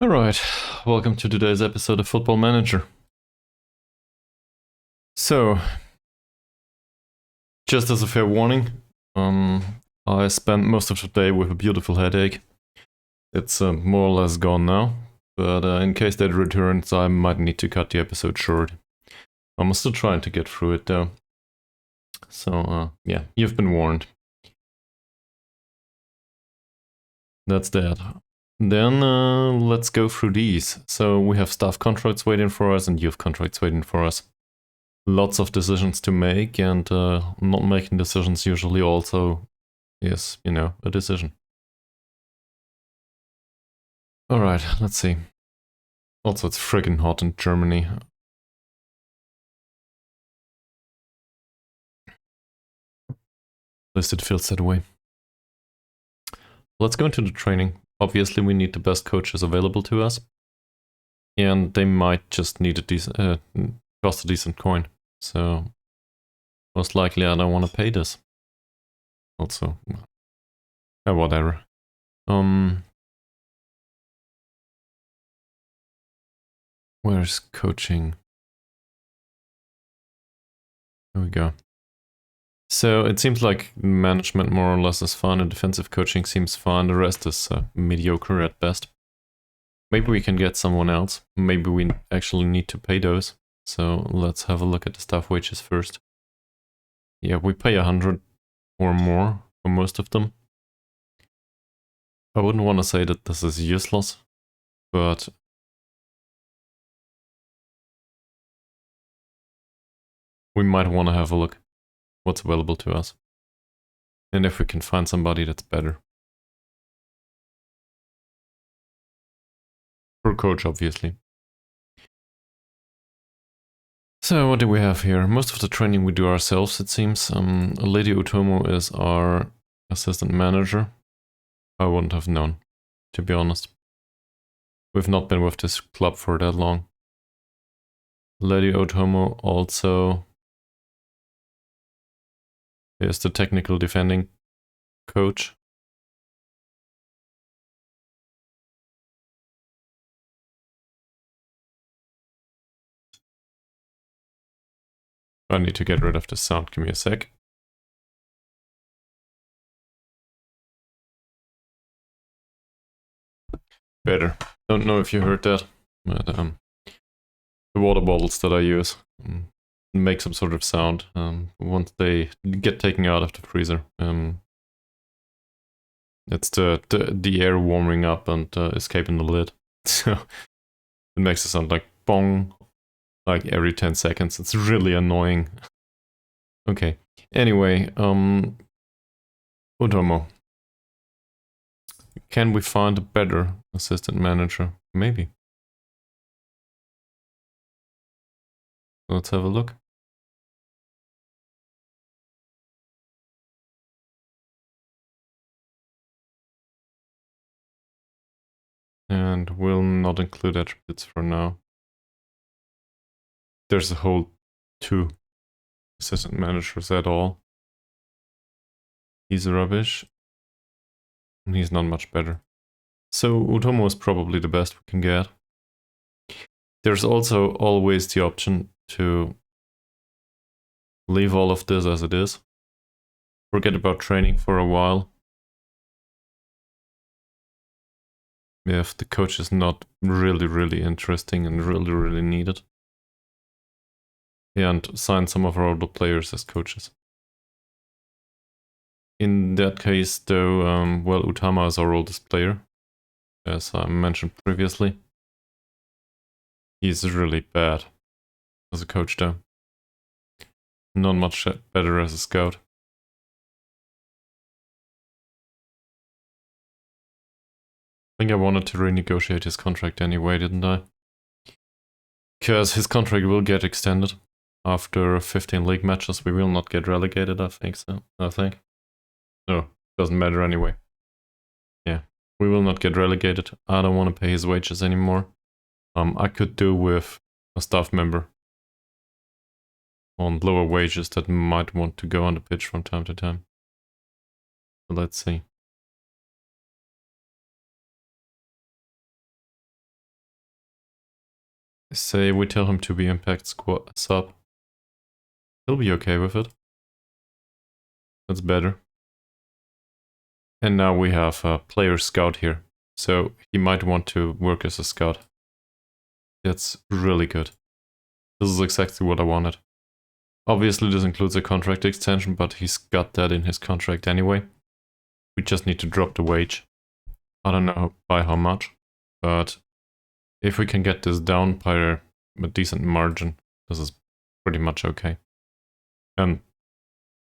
Alright, welcome to today's episode of Football Manager. So, just as a fair warning, I spent most of the day with a beautiful headache. It's more or less gone now, but in case that returns, I might need to cut the episode short. I'm still trying to get through it though. So, yeah, you've been warned. That's that. Then let's go through these. So we have staff contracts waiting for us and youth contracts waiting for us. Lots of decisions to make, and not making decisions usually also is, a decision. Alright, let's see. Also, it's friggin' hot in Germany. At least it feels that way. Let's go into the training. Obviously, we need the best coaches available to us. And they might just need a cost a decent coin. So, most likely I don't want to pay this. Also, whatever. Where's coaching? There we go. So it seems like management more or less is fine, and defensive coaching seems fine. The rest is mediocre at best. Maybe we can get someone else. Maybe we actually need to pay those. So let's have a look at the staff wages first. Yeah, we pay 100 or more for most of them. I wouldn't want to say that this is useless, but we might want to have a look what's available to us. And if we can find somebody that's better. Per coach, obviously. So what do we have here? Most of the training we do ourselves, it seems. Lady Utomo is our assistant manager. I wouldn't have known, to be honest. We've not been with this club for that long. Lady Utomo also is the technical defending coach. I need to get rid of the sound. Give me a sec. Better. Don't know if you heard that, but the water bottles that I use make some sort of sound once they get taken out of the freezer. It's the air warming up and escaping the lid. So it makes a sound like bong, like every 10 seconds. It's really annoying. Okay. Anyway, Utomo. Can we find a better assistant manager? Maybe. Let's have a look. And we'll not include attributes for now. There's a whole 2 assistant managers at all. He's rubbish. And he's not much better. So Utomo is probably the best we can get. There's also always the option to leave all of this as it is. Forget about training for a while. If the coach is not really interesting and really needed. And sign some of our older players as coaches. In that case, though, well, Utama is our oldest player, as I mentioned previously. He's really bad as a coach, though. Not much better as a scout. I think I wanted to renegotiate his contract anyway, didn't I? Because his contract will get extended. After 15 league matches, we will not get relegated, I think so. No, doesn't matter anyway. Yeah, we will not get relegated. I don't want to pay his wages anymore. I could do with a staff member on lower wages that might want to go on the pitch from time to time. So let's see. Say we tell him to be Impact Squad sub. He'll be okay with it. That's better. And now we have a player scout here. So he might want to work as a scout. That's really good. This is exactly what I wanted. Obviously this includes a contract extension, but he's got that in his contract anyway. We just need to drop the wage. I don't know by how much, but if we can get this down by a decent margin, this is pretty much okay. And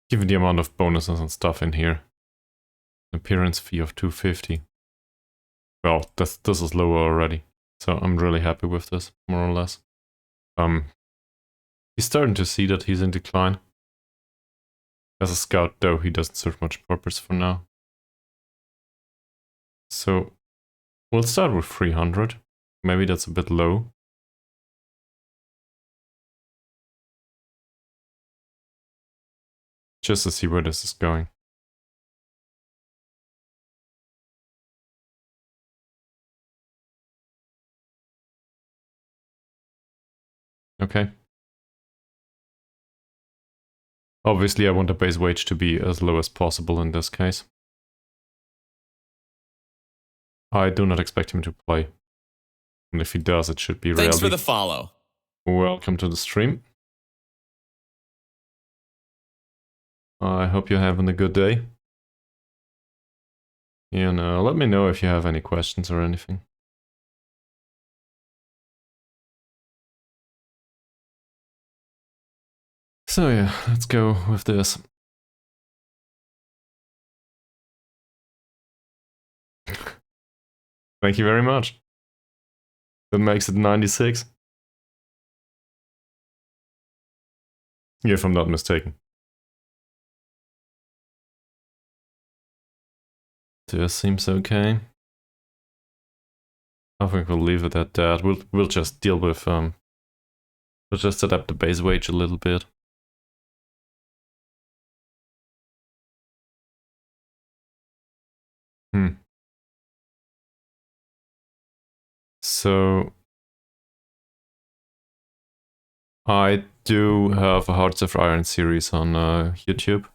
given the amount of bonuses and stuff in here, appearance fee of 250. Well, this is lower already, so I'm really happy with this, more or less. He's starting to see that he's in decline. As a scout, though, he doesn't serve much purpose for now. So we'll start with 300. Maybe that's a bit low. Just to see where this is going. Okay. Obviously, I want the base wage to be as low as possible in this case. I do not expect him to play. And if he does, it should be Thanks rarely. for the follow. Welcome to the stream. I hope you're having a good day. And let me know if you have any questions or anything. So yeah, let's go with this. Thank you very much. That makes it 96. If I'm not mistaken. This seems okay. I think we'll leave it at that. We'll just deal with we'll just set up the base wage a little bit. So I do have a Hearts of Iron series on YouTube.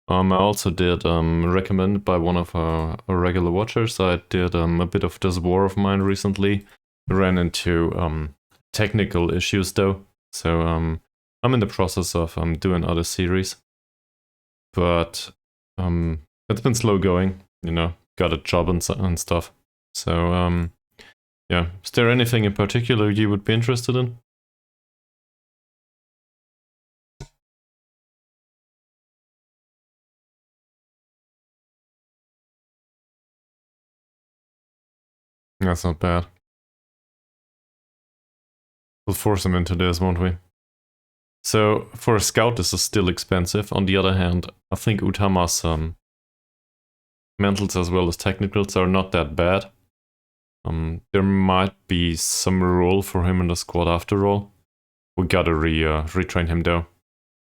I also did recommended by one of our regular watchers. I did a bit of this war of mine recently. Ran into technical issues though, so I'm in the process of doing other series, but it's been slow going. You know, got a job and stuff. So yeah, is there anything in particular you would be interested in? That's not bad. We'll force him into this, won't we? So, for a scout, this is still expensive. On the other hand, I think Utama's mentals as well as technicals are not that bad. There might be some role for him in the squad after all. We gotta retrain him though,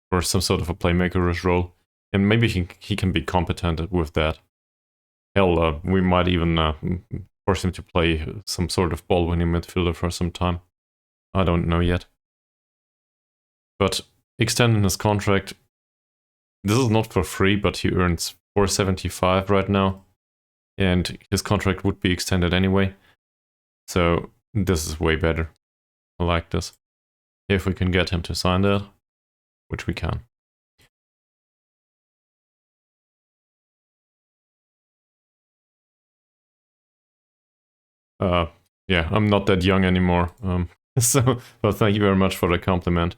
for some sort of a playmaker-ish role. And maybe he can be competent with that. Hell, we might even force him to play some sort of ball-winning midfielder for some time. I don't know yet. But extending his contract, this is not for free, but he earns 475 right now. And his contract would be extended anyway. So this is way better. I like this. If we can get him to sign that, which we can. Yeah, I'm not that young anymore. So, well, thank you very much for the compliment.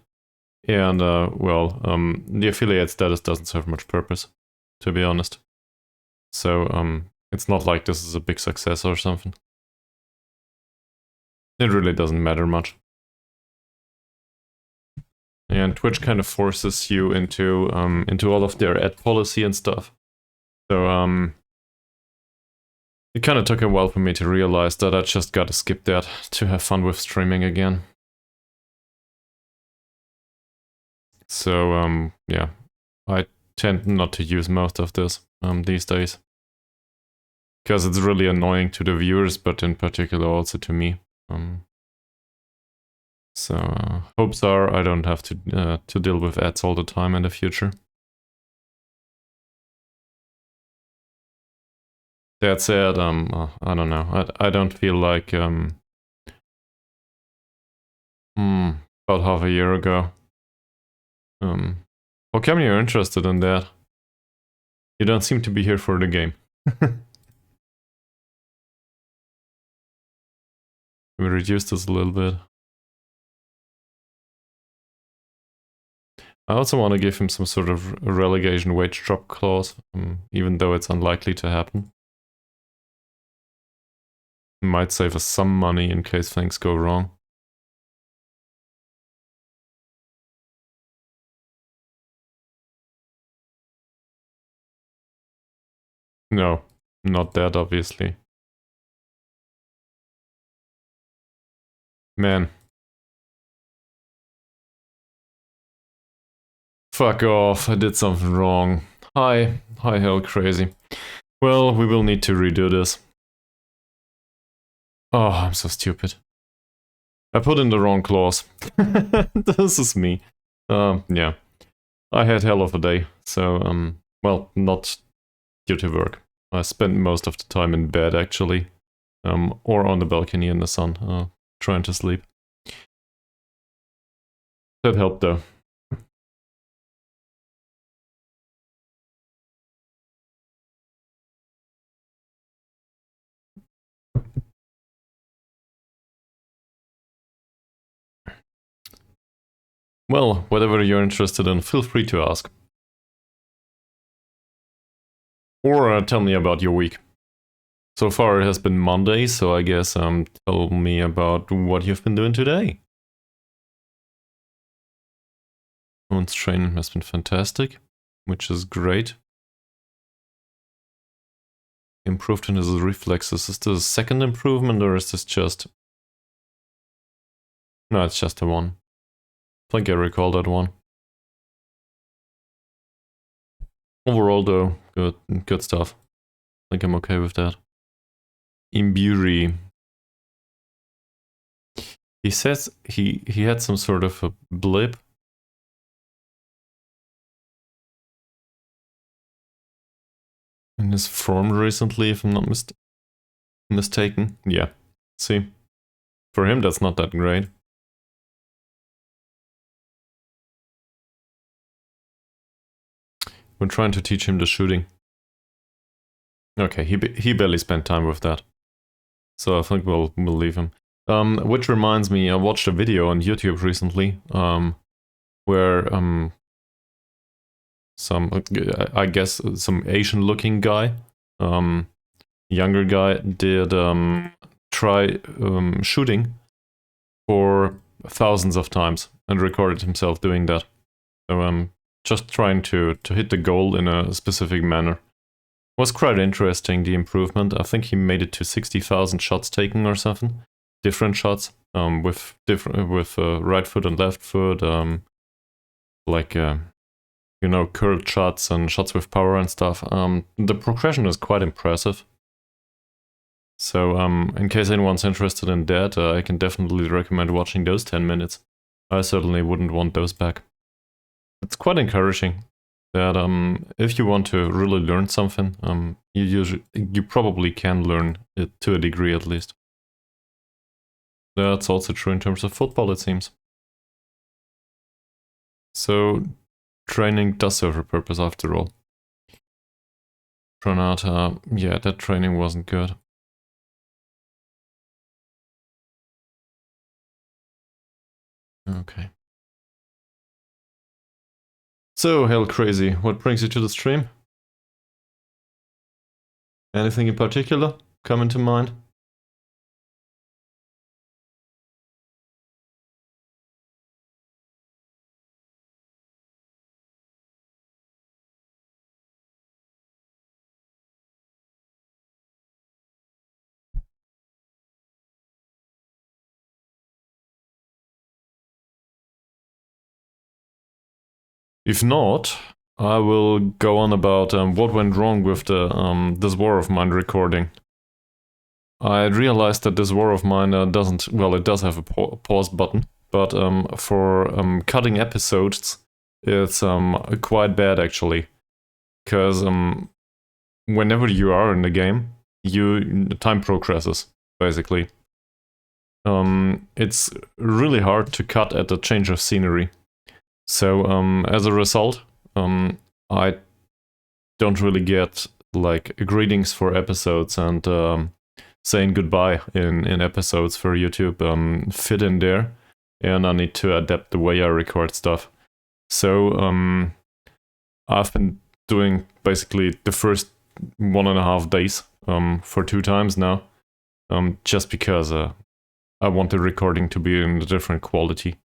And, well, the affiliate status doesn't serve much purpose, to be honest. So, it's not like this is a big success or something. It really doesn't matter much. And Twitch kind of forces you into all of their ad policy and stuff. So, it kind of took a while for me to realize that I just gotta skip that to have fun with streaming again. So, yeah, I tend not to use most of this these days. Because it's really annoying to the viewers, but in particular also to me. So hopes are I don't have to deal with ads all the time in the future. That said, I don't know. I don't feel like about half a year ago. How come you're interested in that? You don't seem to be here for the game. We reduced this a little bit. I also want to give him some sort of relegation wage drop clause, even though it's unlikely to happen. It might save us some money in case things go wrong. No, not that obviously. Man. Fuck off, I did something wrong. Hi, hell crazy. Well, we will need to redo this. Oh, I'm so stupid. I put in the wrong clause. This is me. Yeah. I had hell of a day, so, well, not due to work. I spent most of the time in bed, actually. Or on the balcony in the sun, trying to sleep. That helped, though. Well, whatever you're interested in, feel free to ask. Or tell me about your week. So far it has been Monday, so I guess tell me about what you've been doing today. Owen's training has been fantastic, which is great. Improved in his reflexes. Is this a second improvement or is this just... No, it's just a one. I think I recall that one. Overall though, good stuff. I think I'm okay with that. Imbiri. He says he had some sort of a blip. In his form recently, if I'm not mistaken. Yeah, see. For him that's not that great. We're trying to teach him the shooting. Okay, he barely spent time with that. So I think we'll leave him. Which reminds me, I watched a video on YouTube recently, where I guess some Asian-looking guy, younger guy, did try shooting for thousands of times and recorded himself doing that. So just trying to hit the goal in a specific manner. It was quite interesting, the improvement. I think he made it to 60,000 shots taken or something. Different shots, with right foot and left foot, you know, curled shots and shots with power and stuff. The progression is quite impressive. So, in case anyone's interested in that, I can definitely recommend watching those 10 minutes. I certainly wouldn't want those back. It's quite encouraging that if you want to really learn something, you probably can learn it to a degree at least. That's also true in terms of football, it seems. So, training does serve a purpose after all. Pranata, yeah, that training wasn't good. Okay. So, hell crazy, what brings you to the stream? Anything in particular coming to mind? If not, I will go on about what went wrong with the this War of Mine recording. I realized that this War of Mine doesn't... Well, it does have a pause button, but for cutting episodes, it's quite bad actually, because whenever you are in the game, time progresses basically. It's really hard to cut at a change of scenery. So as a result, I don't really get like greetings for episodes and saying goodbye in episodes for YouTube fit in there, and I need to adapt the way I record stuff. So I've been doing basically the first 1.5 days for 2 times now, just because I want the recording to be in a different quality.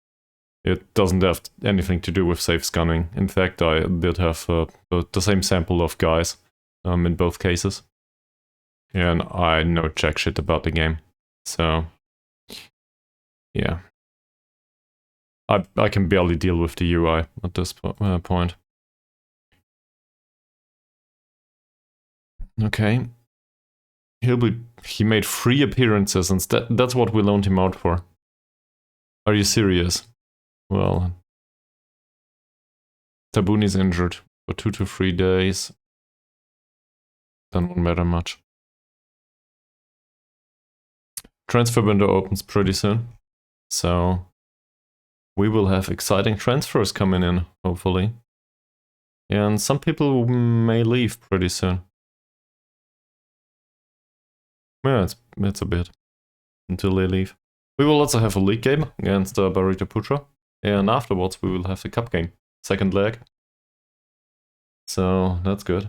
It doesn't have anything to do with safe scanning. In fact, I did have the same sample of guys in both cases. And I know jack shit about the game. So, yeah. I can barely deal with the UI at this point. Okay. He made 3 appearances, and that's what we loaned him out for. Are you serious? Well, Tabuni's injured for 2 to 3 days. That won't matter much. Transfer window opens pretty soon, so we will have exciting transfers coming in, hopefully. And some people may leave pretty soon. Yeah, it's a bit until they leave. We will also have a league game against Barito Putra, and afterwards we will have the cup game, second leg. So that's good.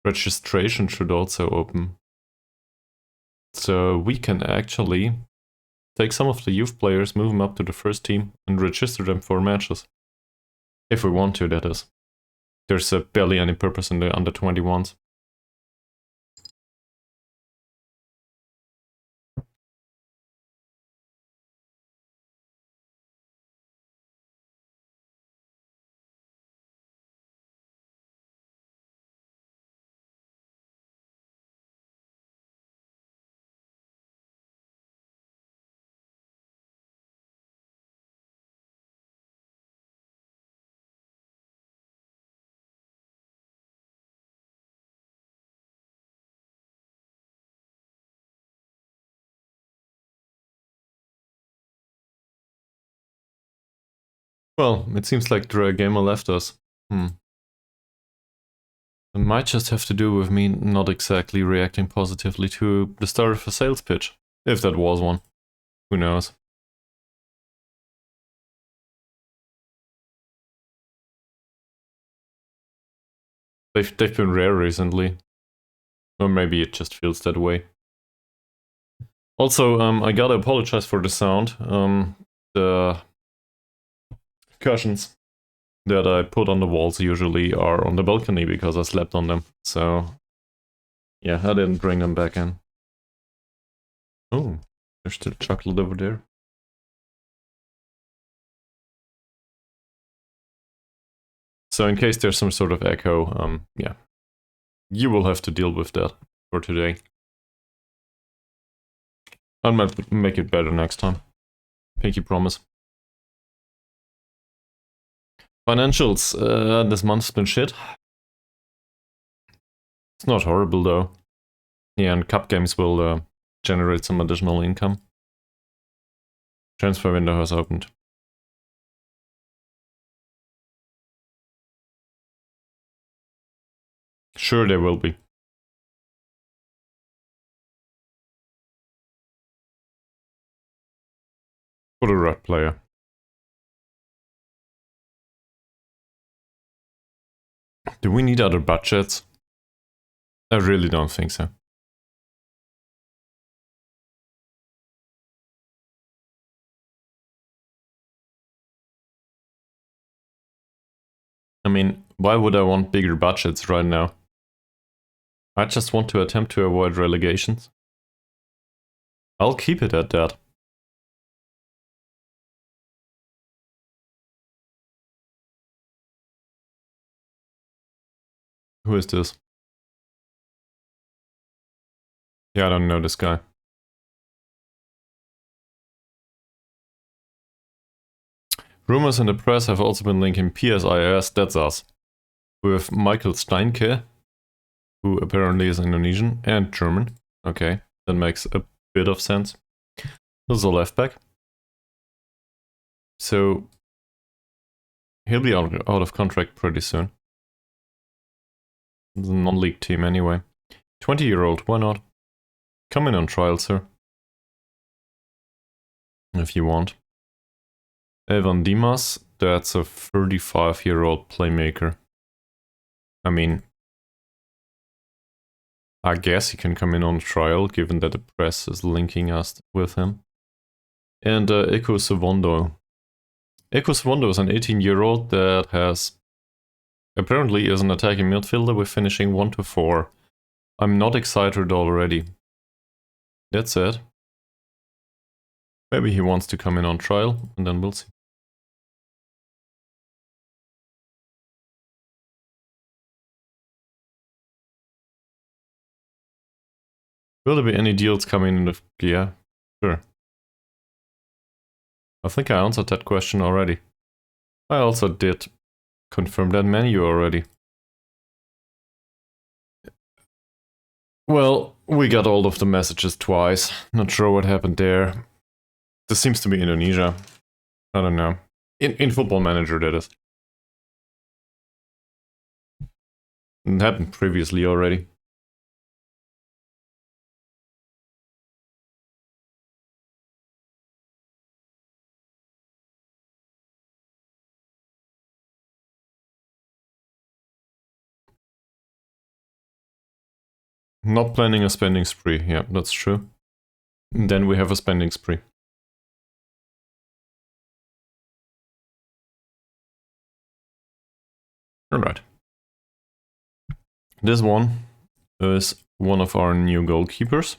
Registration should also open. So we can actually take some of the youth players, move them up to the first team, and register them for matches. If we want to, that is. There's barely any purpose in the under 21s. Well, it seems like the gamer left us. It might just have to do with me not exactly reacting positively to the start of a sales pitch. If that was one. Who knows? They've been rare recently. Or maybe it just feels that way. Also, I gotta apologize for the sound. The cushions that I put on the walls usually are on the balcony because I slept on them. So, yeah, I didn't bring them back in. Oh, there's still chocolate over there. So in case there's some sort of echo, yeah, you will have to deal with that for today. I'll make it better next time. Pinky promise. Financials, this month's been shit. It's not horrible though. Yeah, and cup games will generate some additional income. Transfer window has opened. Sure, there will be. For the right player. Do we need other budgets? I really don't think so. I mean, why would I want bigger budgets right now? I just want to attempt to avoid relegations. I'll keep it at that. Who is this? Yeah, I don't know this guy. Rumors in the press have also been linking PSIS, that's us, with Michael Steinke, who apparently is Indonesian and German. Okay, that makes a bit of sense. This is a left back. So he'll be out of contract pretty soon. It's a non-league team anyway. 20-year-old, why not? Come in on trial, sir. If you want. Evan Dimas, that's a 35-year-old playmaker. I mean, I guess he can come in on trial, given that the press is linking us with him. And Eko Savondo. Eko Savondo is an 18-year-old that has... apparently is an attacking midfielder with finishing 1 to 4. I'm not excited already. That's it. Maybe he wants to come in on trial, and then we'll see. Will there be any deals coming in the... yeah, sure. I think I answered that question already. I also did confirm that menu already. Well, we got all of the messages twice. Not sure what happened there. This seems to be Indonesia. I don't know. In Football Manager, that is. It happened previously already. Not planning a spending spree. Yeah, that's true. And then we have a spending spree. Alright. This one is one of our new goalkeepers.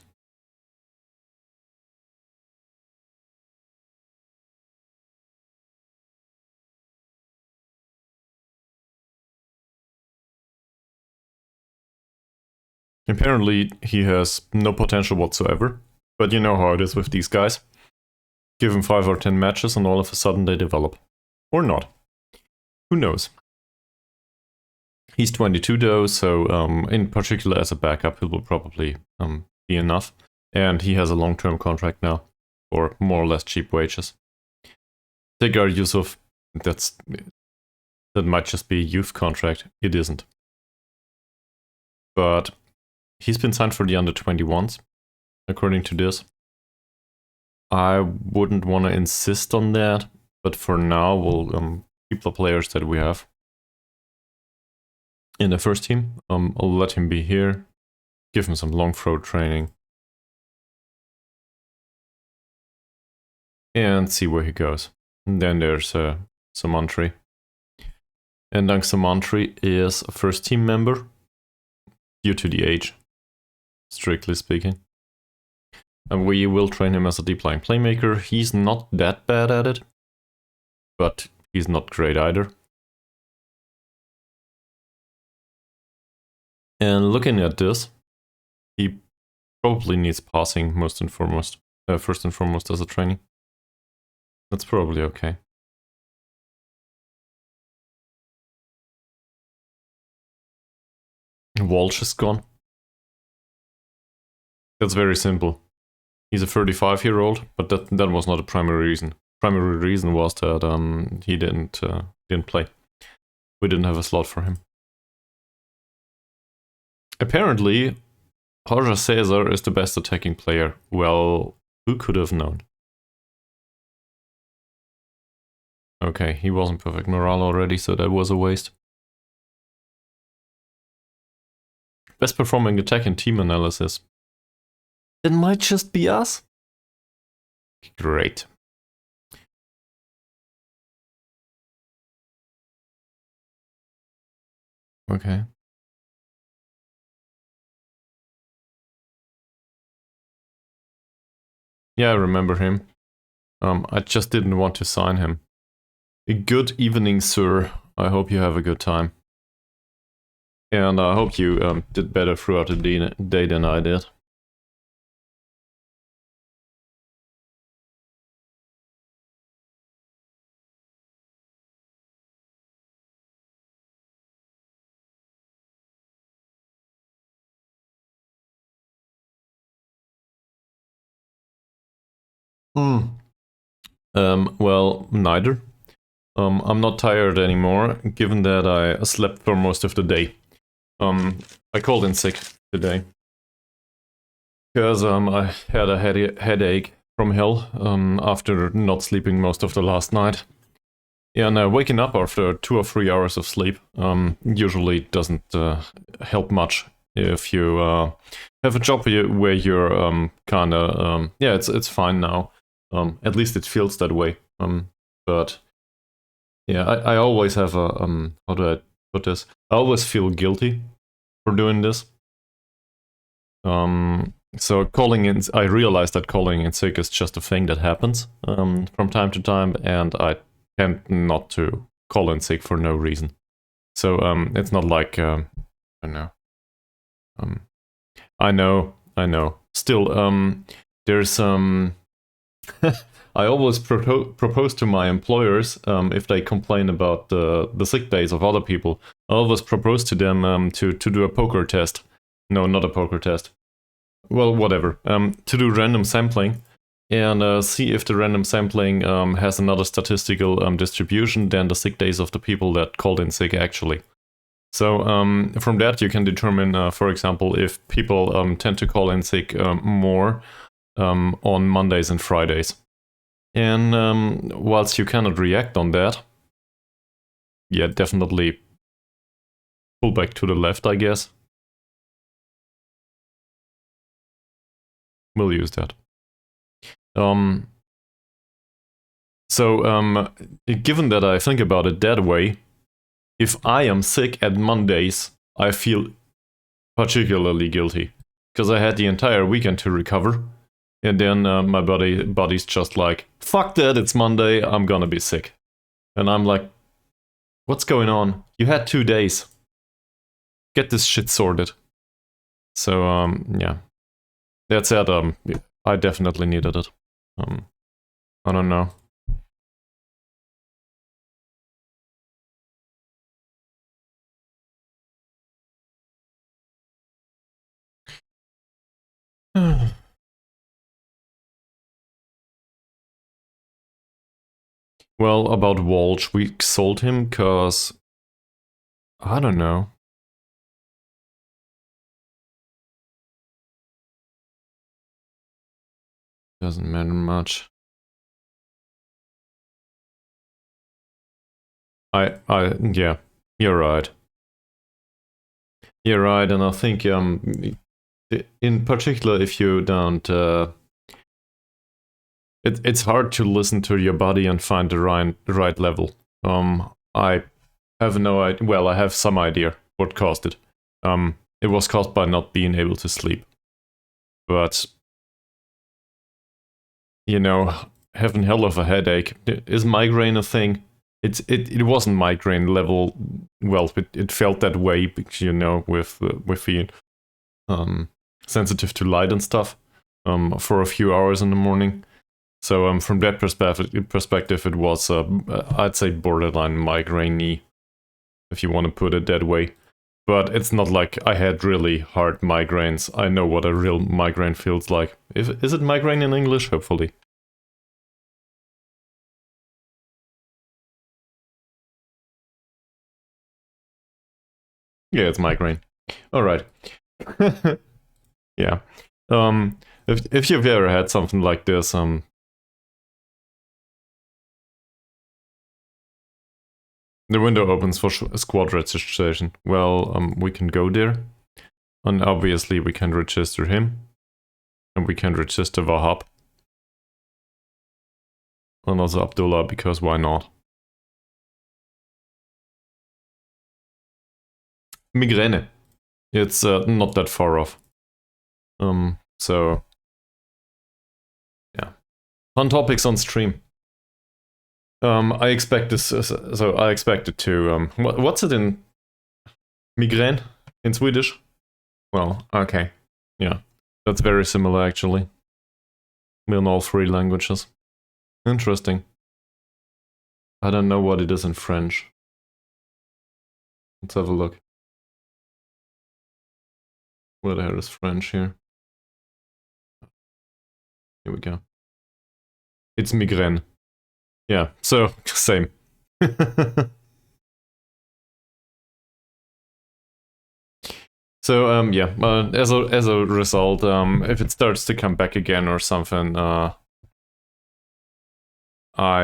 Apparently, he has no potential whatsoever, but you know how it is with these guys. Give him 5 or 10 matches and all of a sudden they develop. Or not. Who knows? He's 22 though, so in particular as a backup, he will probably be enough. And he has a long-term contract now, for more or less cheap wages. Tegar Yusuf, that might just be a youth contract. It isn't. But he's been signed for the under-21s, according to this. I wouldn't want to insist on that, but for now we'll keep the players that we have in the first team. I'll let him be here, give him some long throw training, and see where he goes. And then there's Samantri. And Dang Samantri is a first team member due to the age, strictly speaking. And we will train him as a deep line playmaker. He's not that bad at it, but he's not great either. And looking at this, he probably needs passing first and foremost as a training. That's probably okay. Walsh is gone. That's very simple. He's a 35-year-old, but that was not a primary reason. Primary reason was that he didn't play. We didn't have a slot for him. Apparently, Roger César is the best attacking player. Well, who could have known? Okay, he wasn't perfect morale already, so that was a waste. Best performing attack in team analysis. It might just be us. Great. Okay. Yeah, I remember him. I just didn't want to sign him. Good evening, sir. I hope you have a good time. And I hope you did better throughout the day than I did. Well, neither. I'm not tired anymore, given that I slept for most of the day. I called in sick today because I had a headache from hell after not sleeping most of the last night. And waking up after 2 or 3 hours of sleep usually doesn't help much if you have a job where you're kind of yeah, it's fine now. At least it feels that way. But yeah, I always have a how do I put this? I always feel guilty for doing this. So calling in, I realize that calling in sick is just a thing that happens from time to time, and I tend not to call in sick for no reason. So it's not like I don't know. I know. Still, there's I always propose to my employers if they complain about the sick days of other people. I always propose to them to do a poker test. No, not a poker test. Well, whatever. To do random sampling and see if the random sampling has another statistical distribution than the sick days of the people that called in sick actually. So from that you can determine, for example, if people tend to call in sick more on Mondays and Fridays. And whilst you cannot react on that, yeah, definitely pull back to the left, I guess. We'll use that. So given that I think about it that way, if I am sick at Mondays, I feel particularly guilty because I had the entire weekend to recover, and then my body's just like, fuck that, it's Monday, I'm gonna be sick. And I'm like, what's going on? You had 2 days. Get this shit sorted. So yeah, that said, I definitely needed it. I don't know. Well, about Walsh, we sold him because I don't know. Doesn't matter much. Yeah, you're right. You're right, and I think in particular if you don't, it's hard to listen to your body and find the right level. I have no idea. Well, I have some idea what caused it. It was caused by not being able to sleep, but you know, having hell of a headache. Is migraine a thing? It wasn't migraine level. Well, it felt that way because, you know, with being sensitive to light and stuff for a few hours in the morning. So from that perspective, it was I'd say borderline migraine-y, if you want to put it that way. But it's not like I had really hard migraines. I know what a real migraine feels like. Is it migraine in English? Hopefully. Yeah, it's migraine. All right. Yeah. If you've ever had something like this, the window opens for squad registration. Well, we can go there, and obviously we can register him, and we can register Wahab, and also Abdullah, because why not? Migräne. It's not that far off. So yeah, fun topics on stream. I expect this. So I expect it to. What's it in? Migraine. In Swedish? Well, okay. Yeah, that's very similar actually. In all three languages. Interesting. I don't know what it is in French. Let's have a look. Where the hell is French here? Here we go. It's migraine. Yeah, so, same. So, yeah, as a result, if it starts to come back again or something, I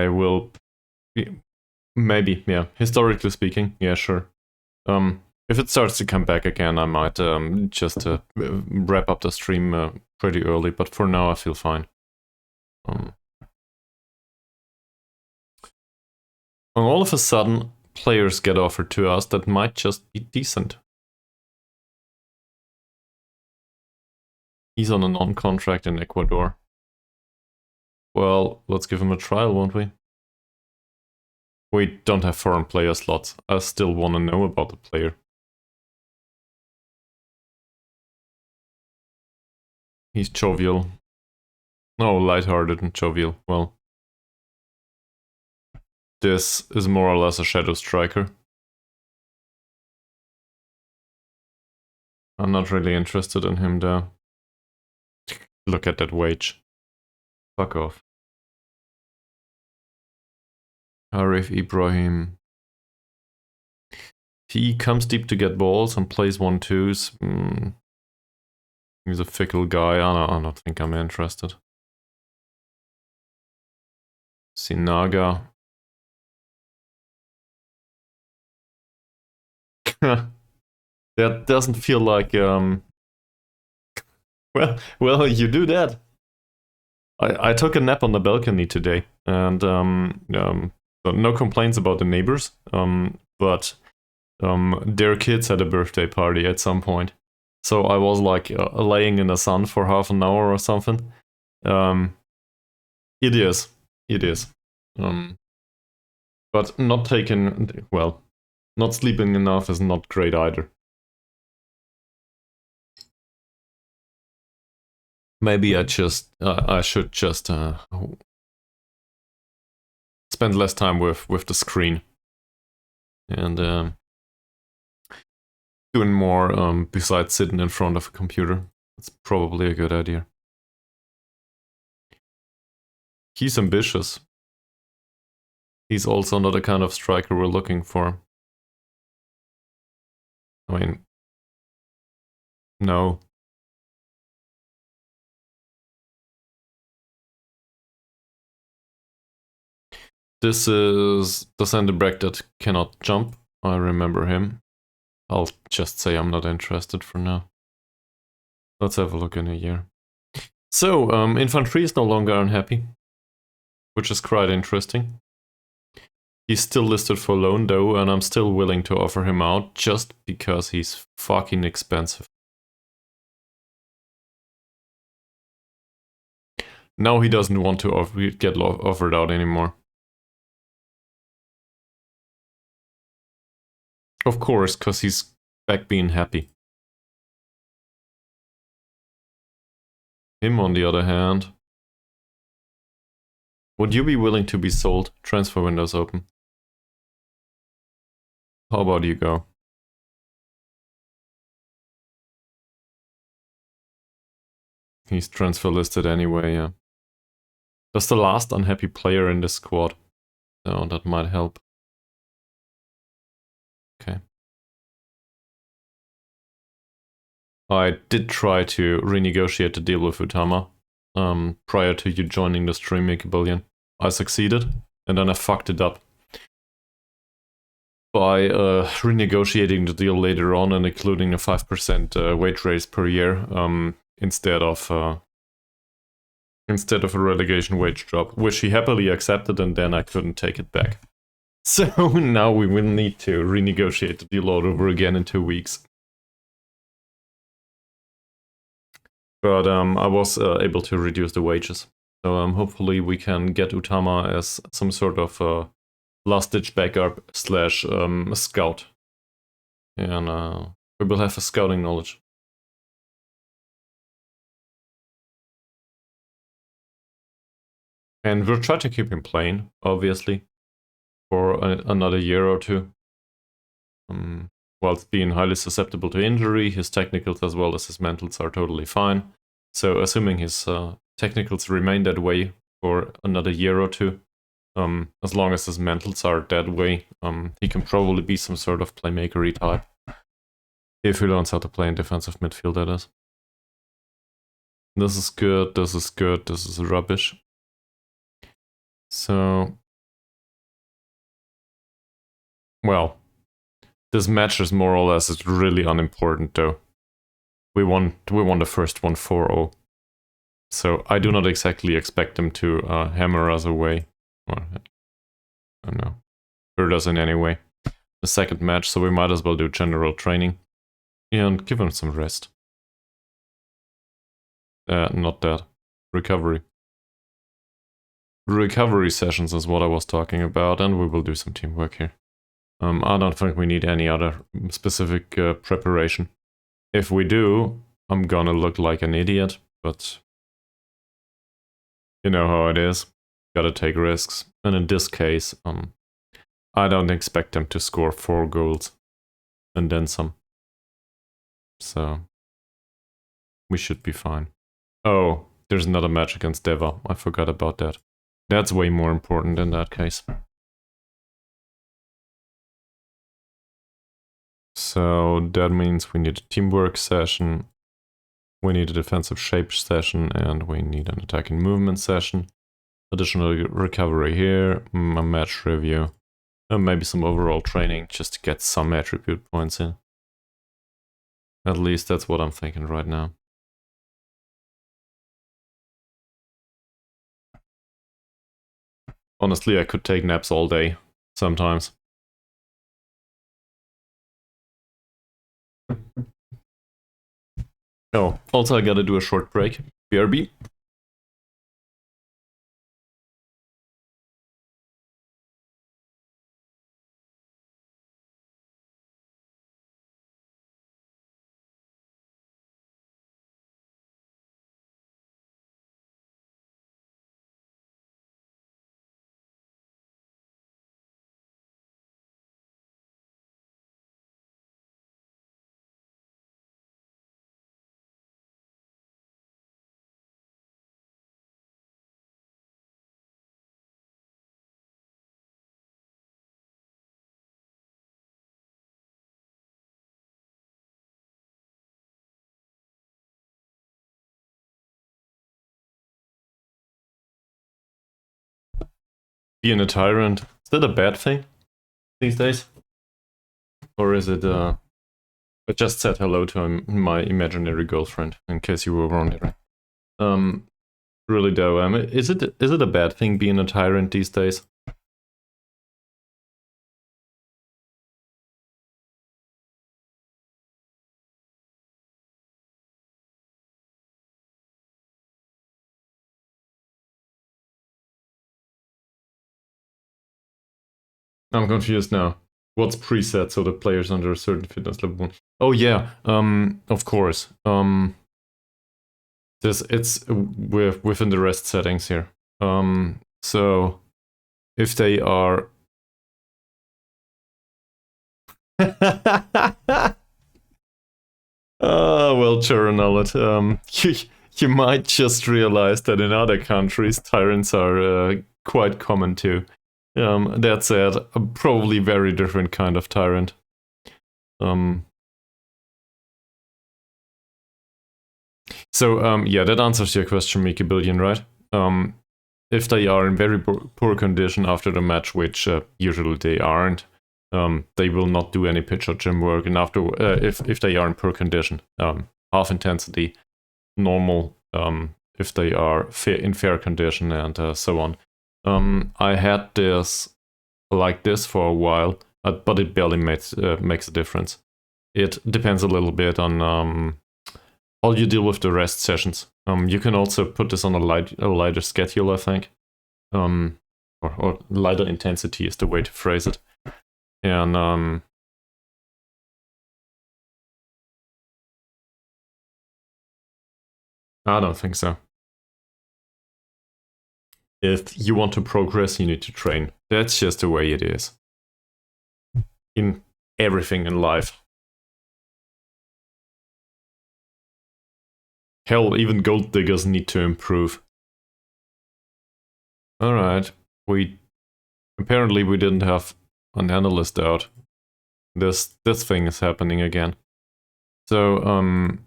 will... Maybe, yeah. Historically speaking, yeah, sure. If it starts to come back again, I might just wrap up the stream pretty early, but for now I feel fine. And all of a sudden, players get offered to us that might just be decent. He's on a non-contract in Ecuador. Well, let's give him a trial, won't we? We don't have foreign player slots. I still want to know about the player. He's jovial. No, lighthearted and jovial. Well, this is more or less a shadow striker. I'm not really interested in him though. Look at that wage. Fuck off. Arif Ibrahim. He comes deep to get balls and plays 1-2s. He's a fickle guy. I don't think I'm interested. Sinaga. That doesn't feel like well, you do that. I took a nap on the balcony today, and no complaints about the neighbors. But their kids had a birthday party at some point, so I was like laying in the sun for half an hour or something. It is. But not taking, well, not sleeping enough is not great either. Maybe I should just spend less time with the screen and doing more besides sitting in front of a computer. That's probably a good idea. He's ambitious. He's also not the kind of striker we're looking for. I mean, no. This is the center back that cannot jump. I remember him. I'll just say I'm not interested for now. Let's have a look in a year. So, Infantry is no longer unhappy, which is quite interesting. He's still listed for loan though, and I'm still willing to offer him out just because he's fucking expensive. Now he doesn't want to get offered out anymore. Of course, because he's back being happy. Him, on the other hand. Would you be willing to be sold? Transfer window's open. How about you go? He's transfer listed anyway, yeah. That's the last unhappy player in this squad. So that might help. Okay. I did try to renegotiate the deal with Utama prior to you joining the stream, Make a Billion. I succeeded, and then I fucked it up by renegotiating the deal later on and including a 5% wage raise per year instead of a relegation wage drop, which he happily accepted, and then I couldn't take it back. So now we will need to renegotiate the deal all over again in 2 weeks. But I was able to reduce the wages. So hopefully we can get Utama as some sort of last-ditch backup / scout. And We will have a scouting knowledge. And we'll try to keep him playing, obviously, for another year or two. Whilst being highly susceptible to injury, his technicals as well as his mentals are totally fine. So assuming his technicals remain that way for another year or two, as long as his mentals are that way, he can probably be some sort of playmaker-y type. If he learns how to play in defensive midfield, that is. This is good, this is good, this is rubbish. So... well... this match is more or less really unimportant, though. We won the first one 4-0. So I do not exactly expect them to hammer us away. Or, I don't know. Hurt us in any way. The second match, so we might as well do general training. And give them some rest. Not that. Recovery. Recovery sessions is what I was talking about, and we will do some teamwork here. I don't think we need any other specific preparation. If we do, I'm gonna look like an idiot, but you know how it is. Gotta take risks. And in this case, I don't expect them to score 4 goals and then some. So we should be fine. Oh, there's another match against Deva. I forgot about that. That's way more important in that case. So that means we need a teamwork session, we need a defensive shape session, and we need an attacking movement session. Additional recovery here, a match review, and maybe some overall training just to get some attribute points in. At least that's what I'm thinking right now. Honestly, I could take naps all day, sometimes. Oh, also I gotta do a short break. BRB. Being a tyrant, is that a bad thing these days? Or is it, I just said hello to my imaginary girlfriend, in case you were wondering. Really though, is it a bad thing being a tyrant these days? I'm confused now. What's preset so the players under a certain fitness level? Oh yeah, of course. It's within the rest settings here. So if they are well, Churnullet, you might just realize that in other countries tyrants are quite common too. That said, a probably very different kind of tyrant. So yeah, that answers your question, Mickey Billion, right? If they are in very poor condition after the match, which usually they aren't, they will not do any pitch or gym work. And after, if they are in poor condition, half intensity, normal, if they are in fair condition, and so on. I had this like this for a while, but it barely makes a difference. It depends a little bit on how you deal with the rest sessions. You can also put this on a lighter schedule, I think. Or lighter intensity is the way to phrase it. And I don't think so. If you want to progress, you need to train. That's just the way it is. In everything in life. Hell, even gold diggers need to improve. Alright, apparently we didn't have an analyst out. This thing is happening again. So,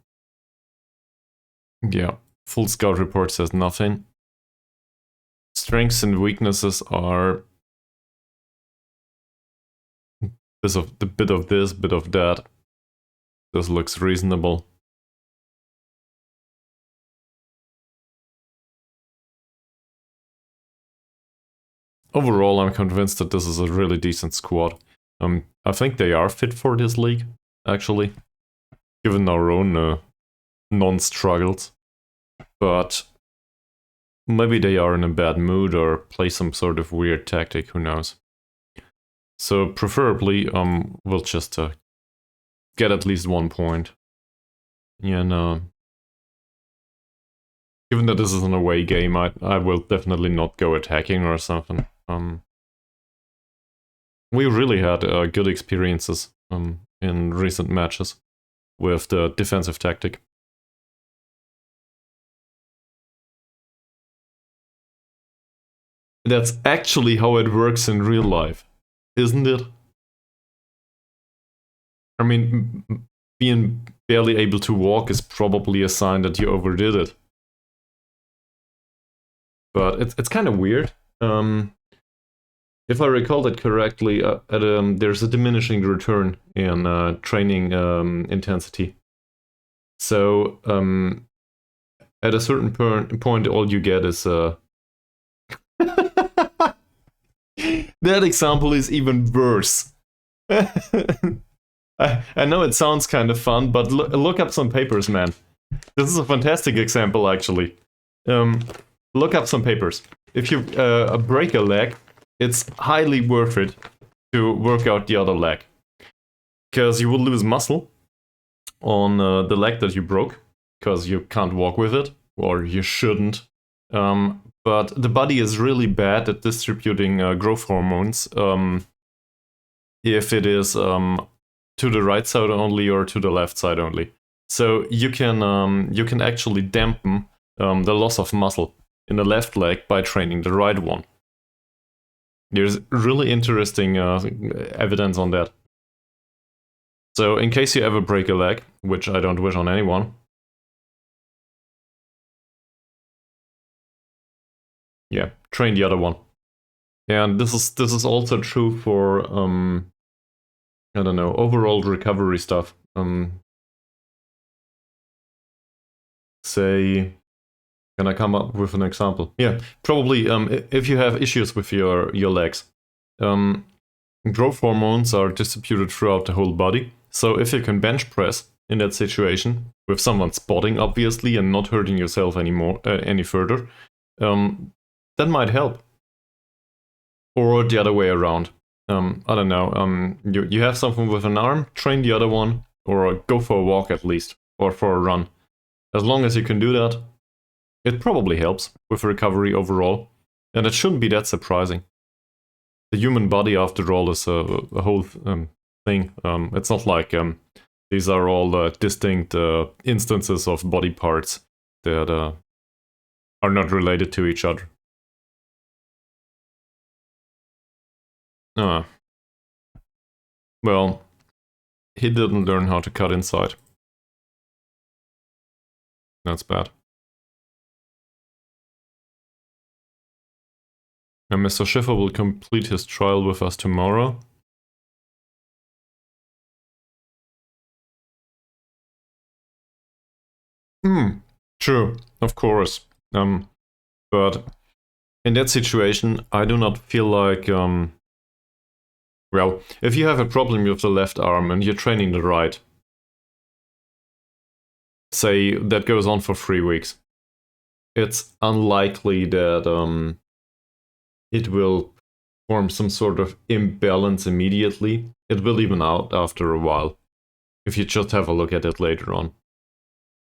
yeah, full scout report says nothing. Strengths and weaknesses are a bit of this, bit of that. This looks reasonable. Overall, I'm convinced that this is a really decent squad. I think they are fit for this league, actually, given our own non-struggles. But maybe they are in a bad mood or play some sort of weird tactic, who knows. So preferably, we'll just get at least 1 point. And given that this is an away game, I will definitely not go attacking or something. We really had good experiences in recent matches with the defensive tactic. That's actually how it works in real life, isn't it? I mean, being barely able to walk is probably a sign that you overdid it. But it's kind of weird. If I recall that correctly, there's a diminishing return in training intensity. So at a certain point, all you get is that example is even worse. I know it sounds kind of fun, but look up some papers, man. This is a fantastic example, actually. Look up some papers. If you break a leg, it's highly worth it to work out the other leg. Because you will lose muscle on the leg that you broke, because you can't walk with it, or you shouldn't. But the body is really bad at distributing growth hormones if it is to the right side only or to the left side only. So you can actually dampen the loss of muscle in the left leg by training the right one. There's really interesting evidence on that. So in case you ever break a leg, which I don't wish on anyone, yeah, train the other one. And this is also true for I don't know, overall recovery stuff. Say, can I come up with an example? Yeah, probably if you have issues with your legs, growth hormones are distributed throughout the whole body. So if you can bench press in that situation with someone spotting, obviously, and not hurting yourself any further, that might help. Or the other way around. I don't know. You have something with an arm, train the other one, or go for a walk at least, or for a run. As long as you can do that, it probably helps with recovery overall, and it shouldn't be that surprising. The human body, after all, is a whole thing. It's not like these are all distinct instances of body parts that are not related to each other. Well, he didn't learn how to cut inside. That's bad. And Mr. Schiffer will complete his trial with us tomorrow. True, of course. But in that situation, I do not feel like, well, if you have a problem with the left arm and you're training the right, say that goes on for 3 weeks, it's unlikely that it will form some sort of imbalance immediately. It will even out after a while, if you just have a look at it later on.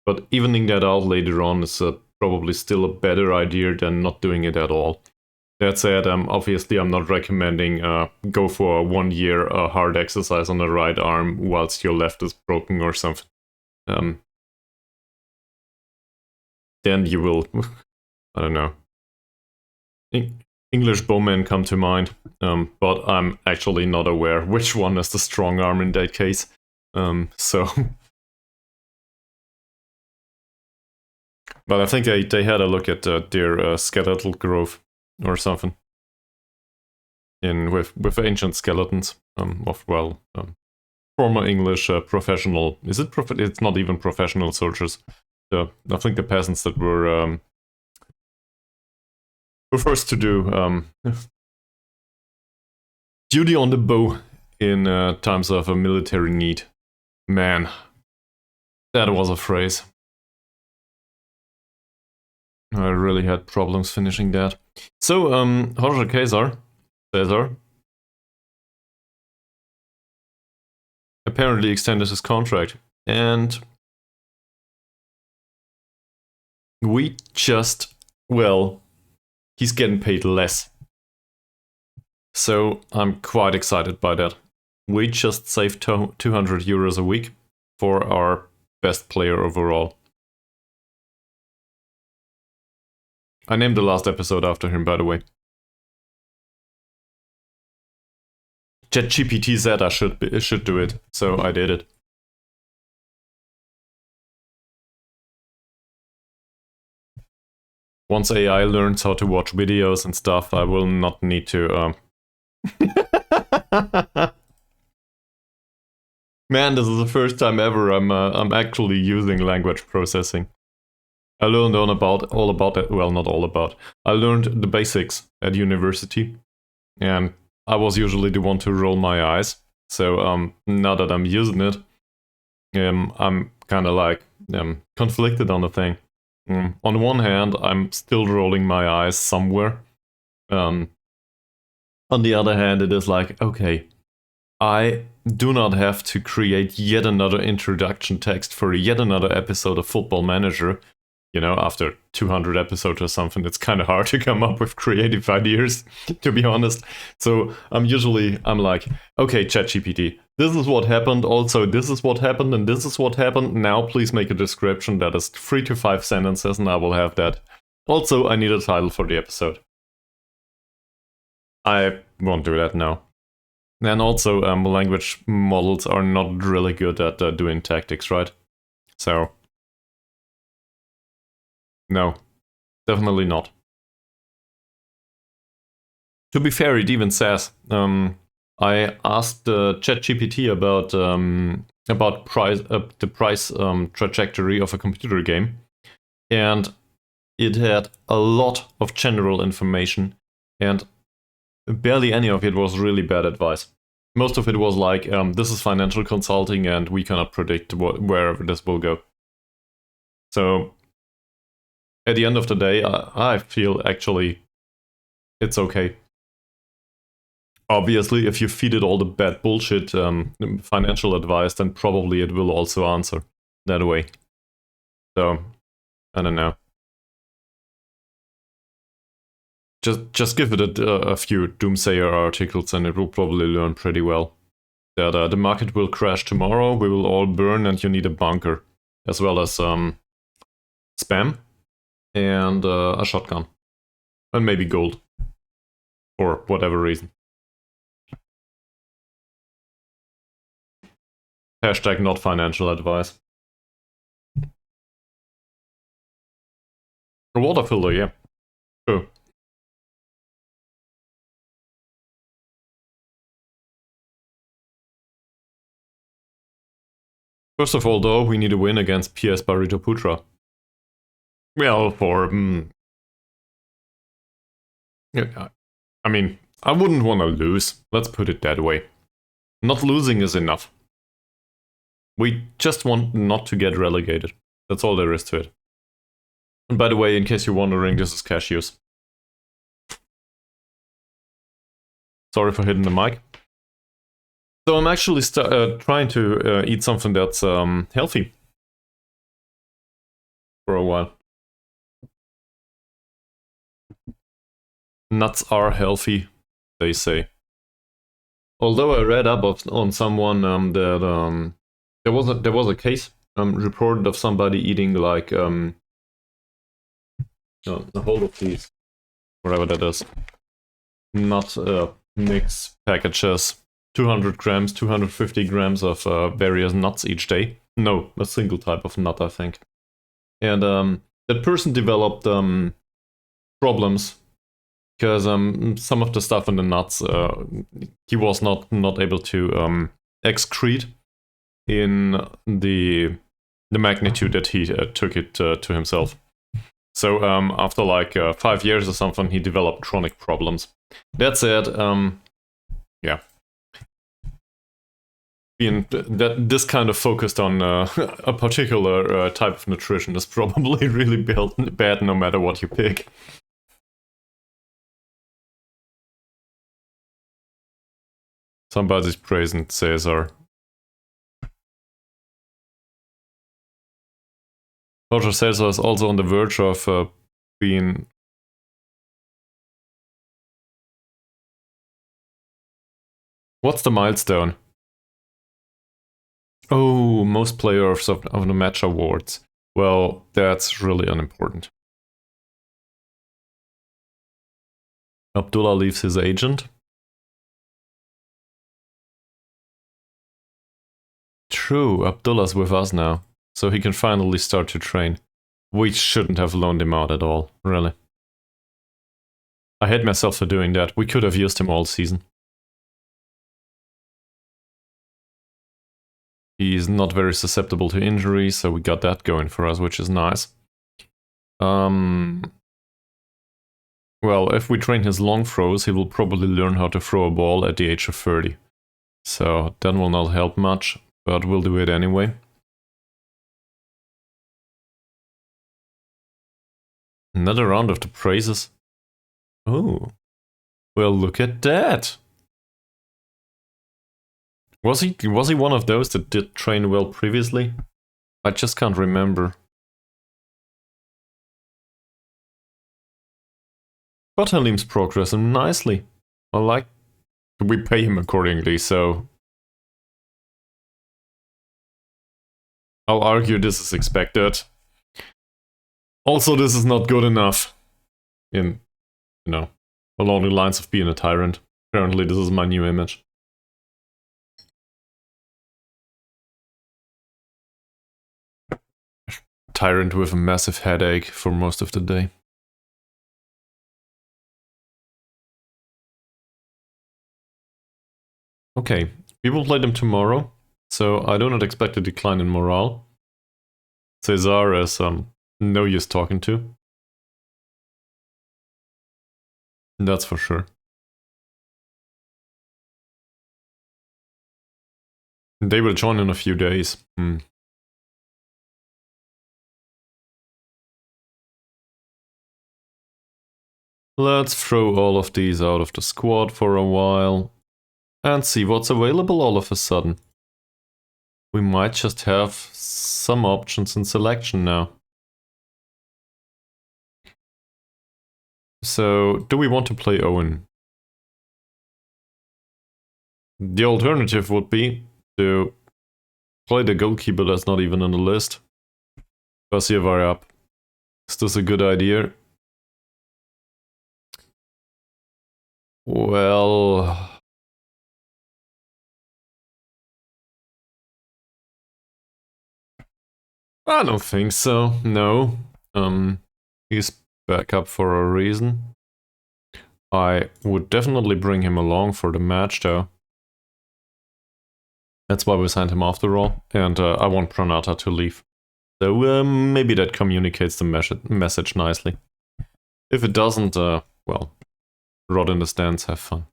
But evening that out later on is probably still a better idea than not doing it at all. That said, obviously I'm not recommending go for a 1 year hard exercise on the right arm whilst your left is broken or something. Then you will, I don't know. English bowmen come to mind, but I'm actually not aware which one is the strong arm in that case. So, but I think they had a look at their skeletal growth or something with ancient skeletons of former English professional. Is it it's not even professional soldiers. I think the peasants that were first to do duty on the bow in times of a military need. Man, that was a phrase. I really had problems finishing that. So, Roger César apparently extended his contract, and we just, well, he's getting paid less. So I'm quite excited by that. We just saved 200 euros a week for our best player overall. I named the last episode after him, by the way. ChatGPT said I should do it, so I did it. Once AI learns how to watch videos and stuff, I will not need to. Man, this is the first time ever I'm actually using language processing. I learned all about it. Well, not all about. I learned the basics at university, and I was usually the one to roll my eyes. So now that I'm using it, I'm kind of like conflicted on the thing. On one hand, I'm still rolling my eyes somewhere. On the other hand, it is like, okay, I do not have to create yet another introduction text for yet another episode of Football Manager. You know, after 200 episodes or something, it's kind of hard to come up with creative ideas, to be honest. So I'm like, okay, ChatGPT, this is what happened, also this is what happened, and this is what happened. Now please make a description that is 3 to 5 sentences, and I will have that. Also, I need a title for the episode. I won't do that now. And also, language models are not really good at doing tactics, right? So, no, definitely not. To be fair, it even says, I asked ChatGPT about the price trajectory of a computer game, and it had a lot of general information, and barely any of it was really bad advice. Most of it was like, this is financial consulting, and we cannot predict where this will go. So, at the end of the day, I feel actually it's okay. Obviously, if you feed it all the bad bullshit financial advice, then probably it will also answer that way. So, I don't know. Just give it a few doomsayer articles and it will probably learn pretty well. That the market will crash tomorrow, we will all burn, and you need a bunker. As well as spam and a shotgun. And maybe gold. For whatever reason. Hashtag not financial advice. A water filter, yeah. Sure. First of all, though, we need a win against PS Barito Putra. Well, yeah, I mean, I wouldn't want to lose. Let's put it that way. Not losing is enough. We just want not to get relegated. That's all there is to it. And by the way, in case you're wondering, this is cashews. Sorry for hitting the mic. So I'm actually trying to eat something that's healthy. for a while. Nuts are healthy, they say. Although I read up on someone that there was a case reported of somebody eating like a whole of these, whatever that is, nut mix packages, 200 grams, 250 grams of various nuts each day. No, a single type of nut, I think. And that person developed problems because some of the stuff in the nuts he was not able to excrete in the magnitude that he took it to himself. So after like 5 years or something, he developed chronic problems. That said, yeah. This kind of focused on a particular type of nutrition is probably really bad no matter what you pick. Somebody's praising César. Roger César is also on the verge of being... What's the milestone? Oh, most players of the match awards. Well, that's really unimportant. Abdullah leaves his agent. True, Abdullah's with us now, so he can finally start to train. We shouldn't have loaned him out at all, really. I hate myself for doing that. We could have used him all season. He's not very susceptible to injury, so we got that going for us, which is nice. Well, if we train his long throws, he will probably learn how to throw a ball at the age of 30. So that will not help much, but we'll do it anyway. Another round of the praises. Oh, well, look at that. Was he one of those that did train well previously? I just can't remember. Batalim's progressing nicely. I like... We pay him accordingly, so... I'll argue this is expected. Also, this is not good enough. In, you know, along the lines of being a tyrant. Apparently, this is my new image. Tyrant with a massive headache for most of the day. Okay, we will play them tomorrow, so I do not expect a decline in morale. César is no use talking to. That's for sure. They will join in a few days. Let's throw all of these out of the squad for a while and see what's available all of a sudden. We might just have some options in selection now. So, do we want to play Owen? The alternative would be to play the goalkeeper that's not even on the list. Fajar up. Is this a good idea? Well... I don't think so, no. He's back up for a reason. I would definitely bring him along for the match though. That's why we signed him after all, and I want Pranata to leave. So maybe that communicates the message nicely. If it doesn't, well, rot in the stands, have fun.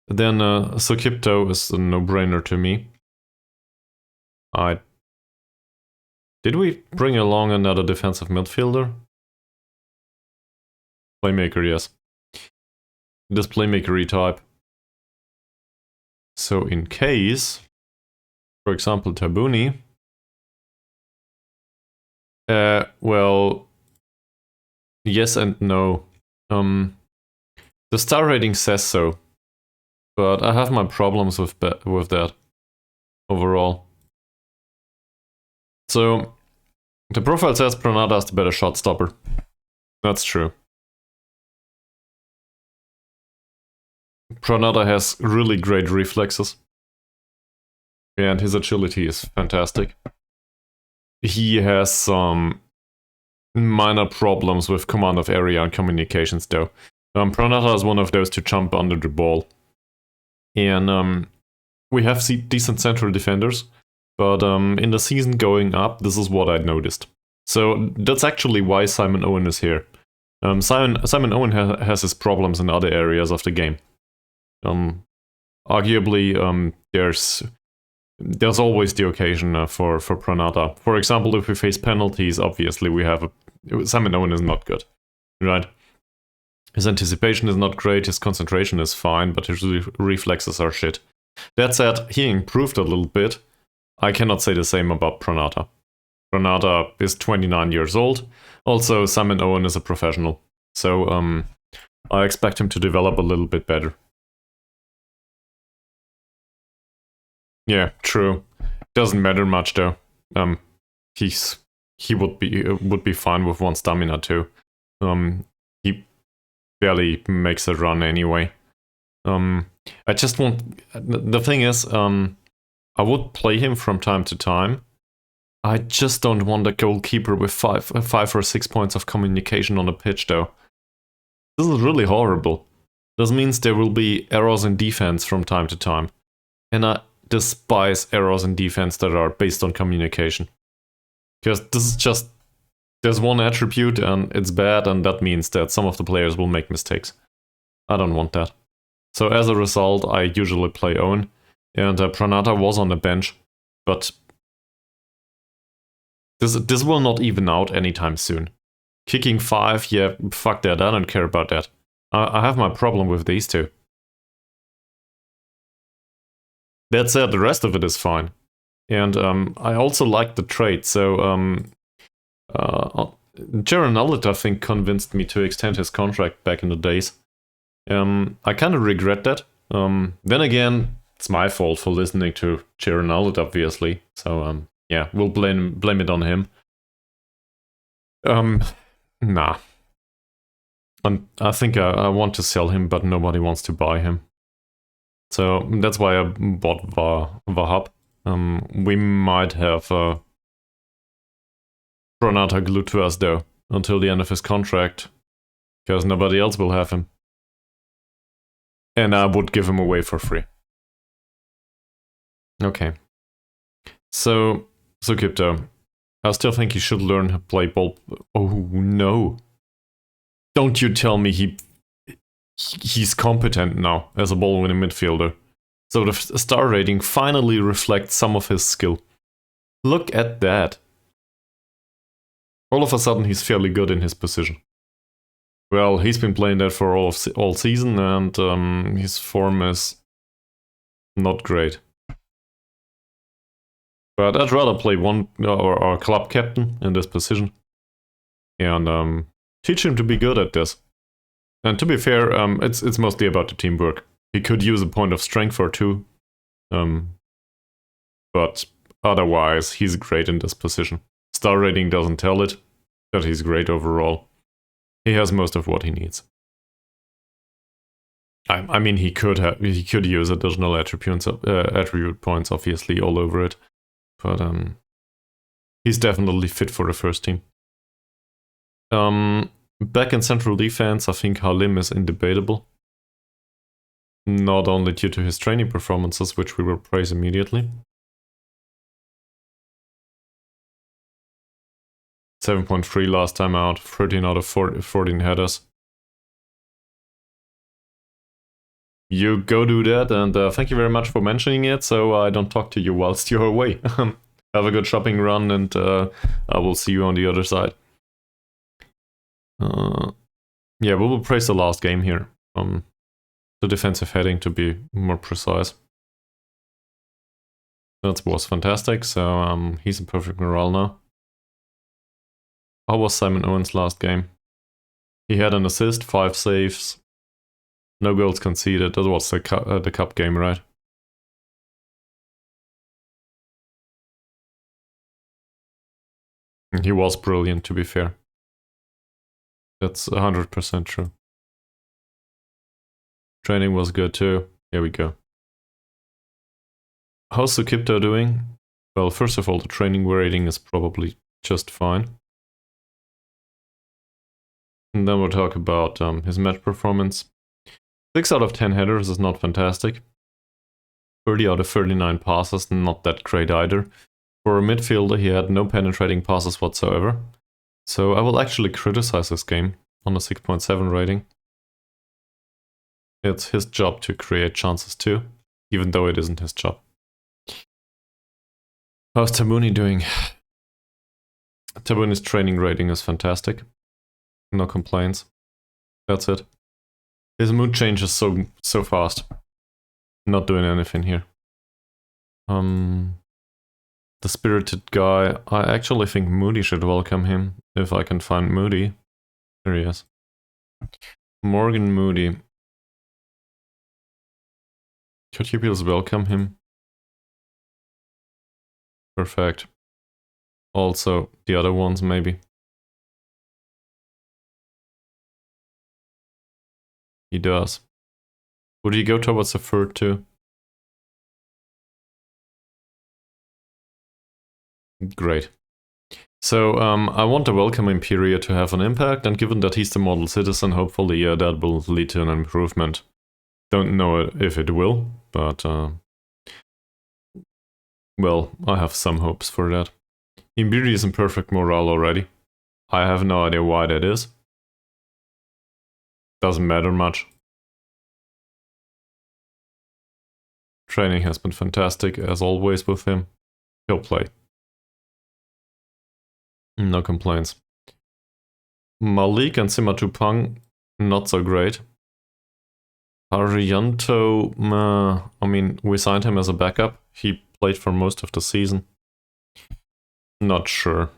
Then Sokipto is a no-brainer to me. Did we bring along another defensive midfielder? Playmaker, yes. This playmaker-y type. So in case, for example, Tabuni Well, yes and no. The star rating says so, but I have my problems with that overall. So, the profile says Pranata is the better shot stopper. That's true. Pranata has really great reflexes. And his agility is fantastic. He has some minor problems with command of area and communications though. Pranata is one of those to jump under the ball. And we have decent central defenders, but in the season going up, this is what I noticed. So that's actually why Simon Owen is here. Simon Owen has his problems in other areas of the game. Arguably, there's always the occasion for Pranata. For example, if we face penalties, obviously we have Simon Owen is not good, right? His anticipation is not great, his concentration is fine, but his reflexes are shit. That said, he improved a little bit. I cannot say the same about Pranata. Pranata is 29 years old. Also, Simon Owen is a professional. So, I expect him to develop a little bit better. Yeah, true. Doesn't matter much though. He would be fine with 1 stamina too. He barely makes a run anyway. I just want. The thing is, I would play him from time to time. I just don't want a goalkeeper with 5 or 6 points of communication on the pitch though. This is really horrible. This means there will be errors in defense from time to time. And I despise errors in defense that are based on communication. Because this is just, there's one attribute and it's bad, and that means that some of the players will make mistakes. I don't want that. So as a result, I usually play Owen, and Pranata was on the bench, but this will not even out anytime soon. Kicking 5, yeah, fuck that, I don't care about that. I have my problem with these two. That said, the rest of it is fine. And I also like the trade, so Jaron Ullet, I think, convinced me to extend his contract back in the days. I kind of regret that. Then again, it's my fault for listening to Jaron Ullet, obviously. So yeah, we'll blame it on him. Nah. I think I want to sell him, but nobody wants to buy him. So that's why I bought Wahab. We might have Pranata glued to us though, until the end of his contract, because nobody else will have him. And I would give him away for free. Okay. So Crypto, I still think he should learn to play ball. Oh no. Don't you tell me he's competent now as a ball-winning midfielder. So the star rating finally reflects some of his skill. Look at that. All of a sudden he's fairly good in his position. Well, he's been playing that for all season, and his form is not great. But I'd rather play one or club captain in this position and teach him to be good at this. And to be fair, it's mostly about the teamwork. He could use a point of strength or two, but otherwise he's great in this position. Star rating doesn't tell it, but he's great overall. He has most of what he needs. I mean, he could use additional attribute points, obviously, all over it, but he's definitely fit for the first team. Back in central defense, I think Halim is indebatable. Not only due to his training performances, which we will praise immediately. 7.3 last time out, 13 out of 14 headers. You go do that, and thank you very much for mentioning it, so I don't talk to you whilst you're away. Have a good shopping run, and I will see you on the other side. Yeah, we will praise the last game here. The defensive heading, to be more precise. That was fantastic, so he's in perfect morale now. How was Simon Owen's last game? He had an assist, 5 saves, no goals conceded. That was the cup game, right? He was brilliant, to be fair. That's 100% true. Training was good too. Here we go. How's Sukipto doing? Well, first of all, the training rating is probably just fine. And then we'll talk about his match performance. 6 out of 10 headers is not fantastic. 30 out of 39 passes, not that great either. For a midfielder, he had no penetrating passes whatsoever. So I will actually criticize this game on a 6.7 rating. It's his job to create chances too, even though it isn't his job. How's Tabuni doing? Tabuni's training rating is fantastic. No complaints. That's it. His mood changes so fast. Not doing anything here. The spirited guy, I actually think Moody should welcome him, if I can find Moody. There he is. Morgan Moody. Could you please welcome him? Perfect. Also, the other ones, maybe. He does. Would he go towards the third too? Great. So, I want the welcoming period to have an impact, and given that he's the model citizen, hopefully that will lead to an improvement. Don't know if it will, but well, I have some hopes for that. Imbiri is in perfect morale already. I have no idea why that is. Doesn't matter much. Training has been fantastic, as always with him. He'll play. No complaints. Malik and Simatupang, not so great. Arianto, I mean, we signed him as a backup. He played for most of the season. Not sure.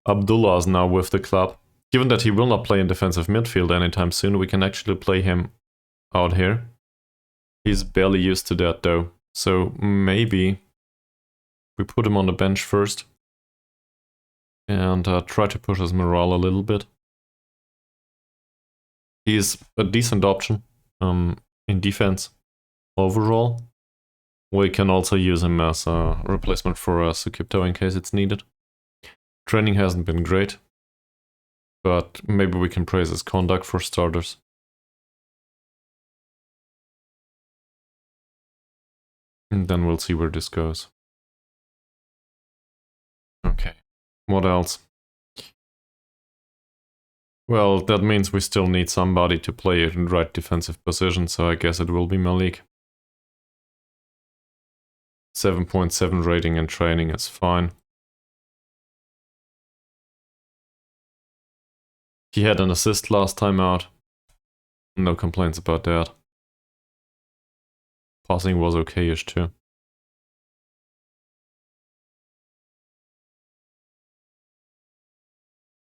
Abdullah is now with the club. Given that he will not play in defensive midfield anytime soon, we can actually play him out here. He's barely used to that though, so maybe we put him on the bench first and try to push his morale a little bit. He's a decent option in defense overall. We can also use him as a replacement for Sukipto in case it's needed. Training hasn't been great, but maybe we can praise his conduct for starters. And then we'll see where this goes. Okay, what else? Well, that means we still need somebody to play in right defensive position, so I guess it will be Malik. 7.7 rating and training is fine. He had an assist last time out. No complaints about that. Passing was okay-ish too.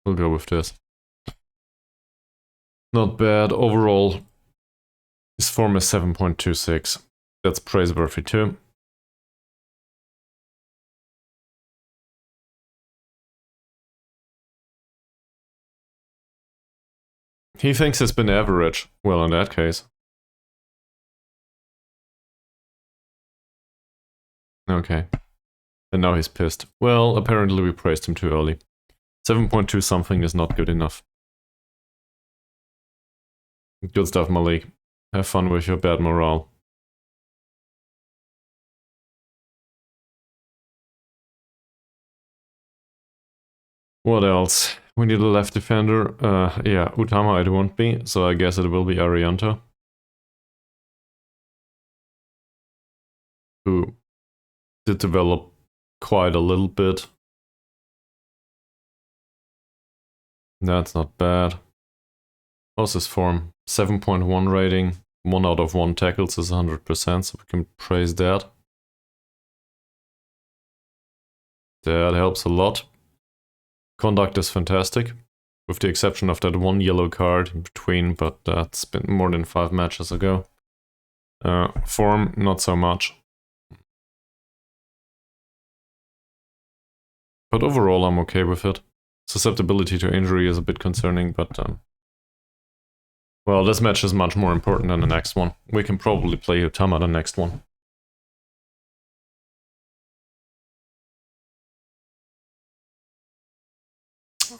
We'll go with this. Not bad. Overall, his form is 7.26. That's praiseworthy too. He thinks it's been average. Well, in that case. Okay. And now he's pissed. Well, apparently we praised him too early. 7.2 something is not good enough. Good stuff, Malik. Have fun with your bad morale. What else? We need a left defender. Yeah, Utama it won't be, so I guess it will be Arianto. Who did develop quite a little bit. That's not bad. How's his form? 7.1 rating. 1 out of 1 tackles is 100%, so we can praise that. That helps a lot. Conduct is fantastic, with the exception of that one yellow card in between, but that's been more than 5 matches ago. Form, not so much. But overall, I'm okay with it. Susceptibility to injury is a bit concerning, but well, this match is much more important than the next one. We can probably play Utama the next one.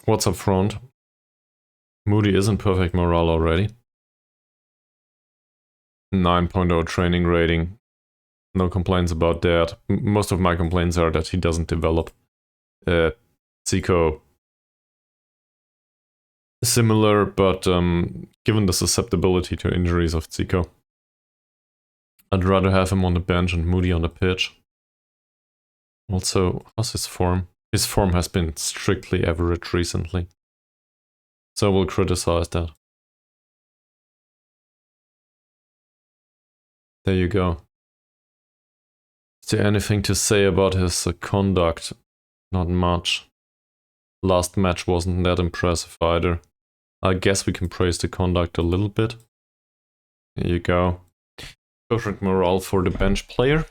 What's up front? Moody is in perfect morale already. 9.0 training rating. No complaints about that. Most of my complaints are that he doesn't develop. Zico, similar, but given the susceptibility to injuries of Zico, I'd rather have him on the bench and Moody on the pitch. Also, how's his form? His form has been strictly average recently, so I will criticize that. There you go. Is there anything to say about his conduct? Not much. Last match wasn't that impressive either. I guess we can praise the conduct a little bit. There you go. Perfect morale for the bench player,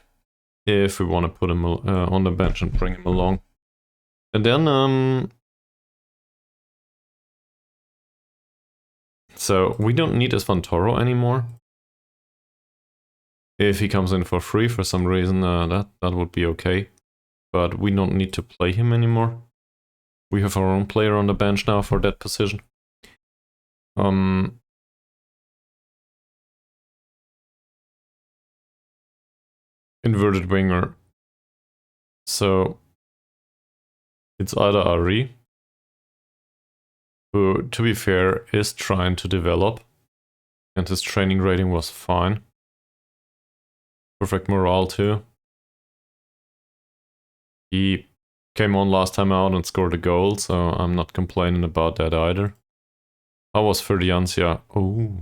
if we want to put him on the bench and bring him along. And then, so we don't need Isvan Toro anymore. If he comes in for free for some reason, that would be okay. But we don't need to play him anymore. We have our own player on the bench now for that position. Inverted winger. So it's either Ari, who, to be fair, is trying to develop, and his training rating was fine. Perfect morale too. He came on last time out and scored a goal, so I'm not complaining about that either. How was Ferdiansyah? Oh.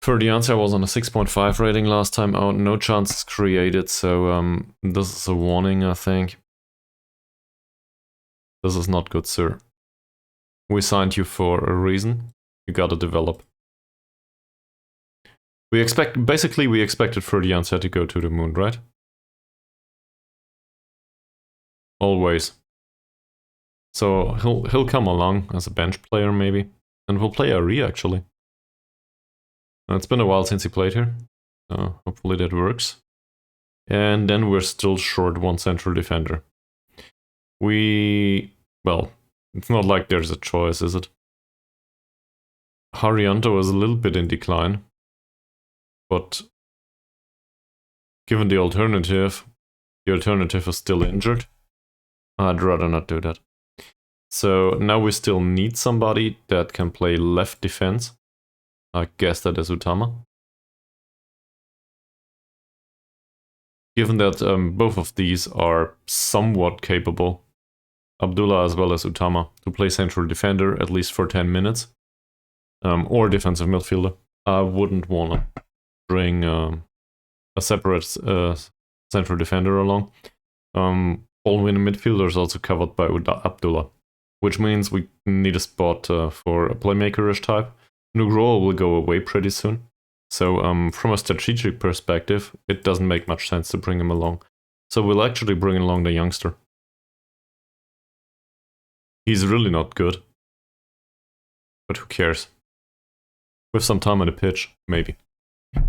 Ferdiansyah was on a 6.5 rating last time out, no chances created, so this is a warning, I think. This is not good, sir. We signed you for a reason. You gotta develop. We expected Ferdiansyah to go to the moon, right? Always. So he'll come along as a bench player maybe, and we'll play Ari actually. It's been a while since he played here, so hopefully that works. And then we're still short one central defender. Well, it's not like there's a choice, is it? Haryanto is a little bit in decline, but given the alternative is still injured. I'd rather not do that. So now we still need somebody that can play left defense. I guess that is Utama. Given that both of these are somewhat capable, Abdullah as well as Utama, to play central defender at least for 10 minutes, or defensive midfielder, I wouldn't want to bring a separate central defender along. All in midfielder is also covered by Abdullah, which means we need a spot for a playmaker-ish type. Nugroho will go away pretty soon, so from a strategic perspective, it doesn't make much sense to bring him along. So we'll actually bring along the youngster. He's really not good, but who cares? With some time on the pitch, maybe.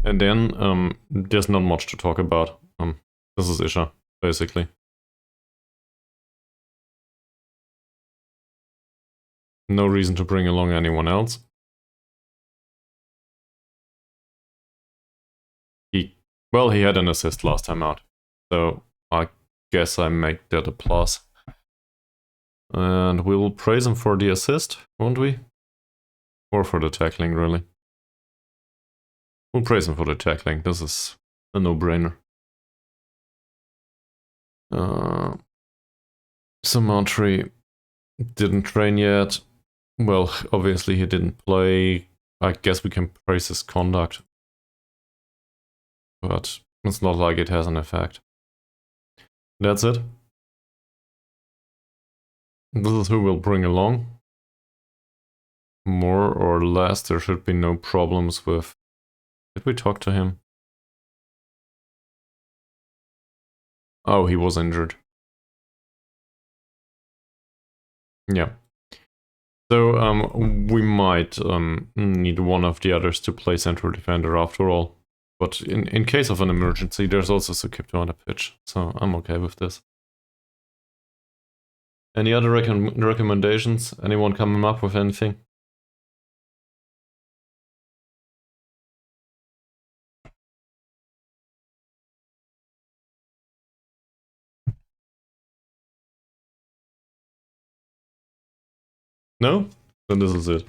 And then there's not much to talk about. This is Isha, basically. No reason to bring along anyone else. He had an assist last time out, so I guess I make that a plus. And we will praise him for the assist, won't we? Or for the tackling, really. We'll praise him for the tackling. This is a no-brainer. Samantri didn't train yet. Well, obviously he didn't play. I guess we can praise his conduct. But it's not like it has an effect. That's it. This is who we'll bring along. More or less, there should be no problems with... Did we talk to him? Oh, he was injured. Yeah. So, we might need one of the others to play central defender after all. But in case of an emergency, there's also Sukipto on the pitch, so I'm okay with this. Any other recommendations? Anyone coming up with anything? No? Then this is it.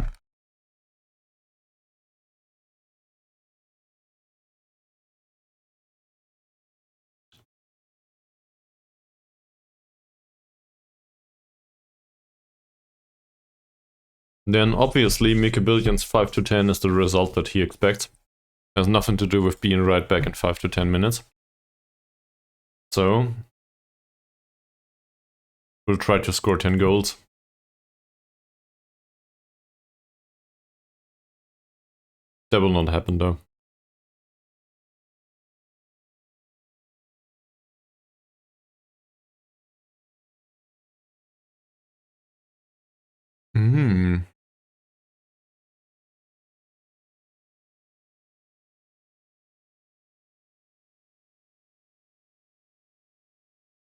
Then obviously Mikabillion's 5 to 10 is the result that he expects. Has nothing to do with being right back in 5 to 10 minutes. So we'll try to score 10 goals. That will not happen though.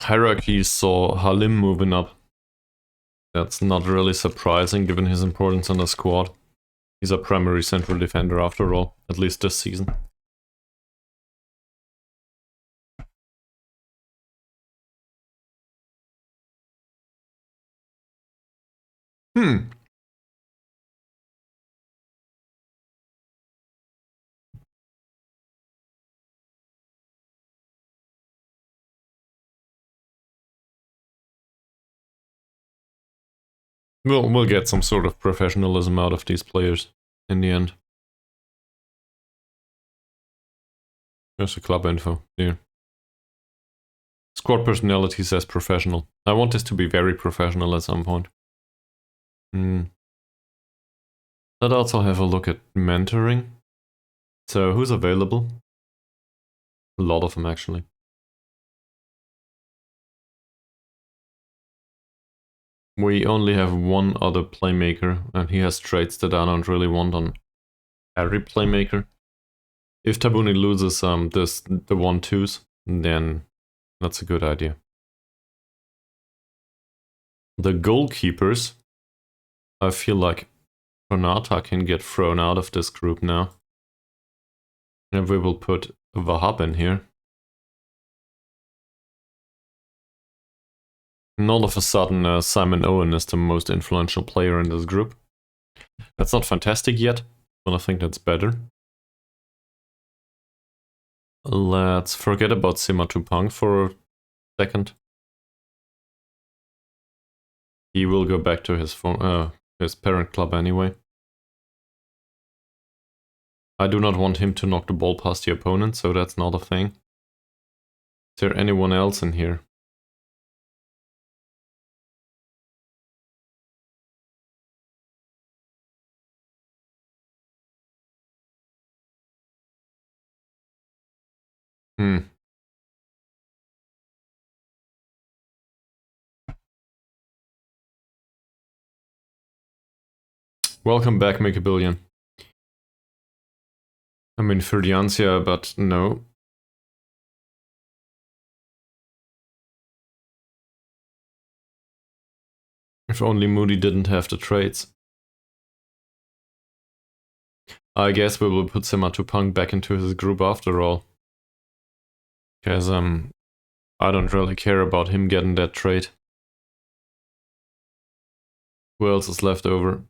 Hierarchy saw Halim moving up. That's not really surprising given his importance in the squad. He's a primary central defender after all, at least this season. We'll get some sort of professionalism out of these players in the end. There's the club info here. Squad personality says professional. I want this to be very professional at some point. Let's also have a look at mentoring. So who's available? A lot of them actually. We only have one other playmaker, and he has traits that I don't really want on every playmaker. If Tabuni loses the 1-2s, then that's a good idea. The goalkeepers, I feel like Pranata can get thrown out of this group now. And we will put Wahab in here. And all of a sudden, Simon Owen is the most influential player in this group. That's not fantastic yet, but I think that's better. Let's forget about Simatupang for a second. He will go back to his parent club anyway. I do not want him to knock the ball past the opponent, so that's not a thing. Is there anyone else in here? Welcome back, Mikabillion. I mean, Ferdiansyah, but no. If only Moody didn't have the traits. I guess we will put Simatupang back into his group after all. Because, I don't really care about him getting that trait. Who else is left over?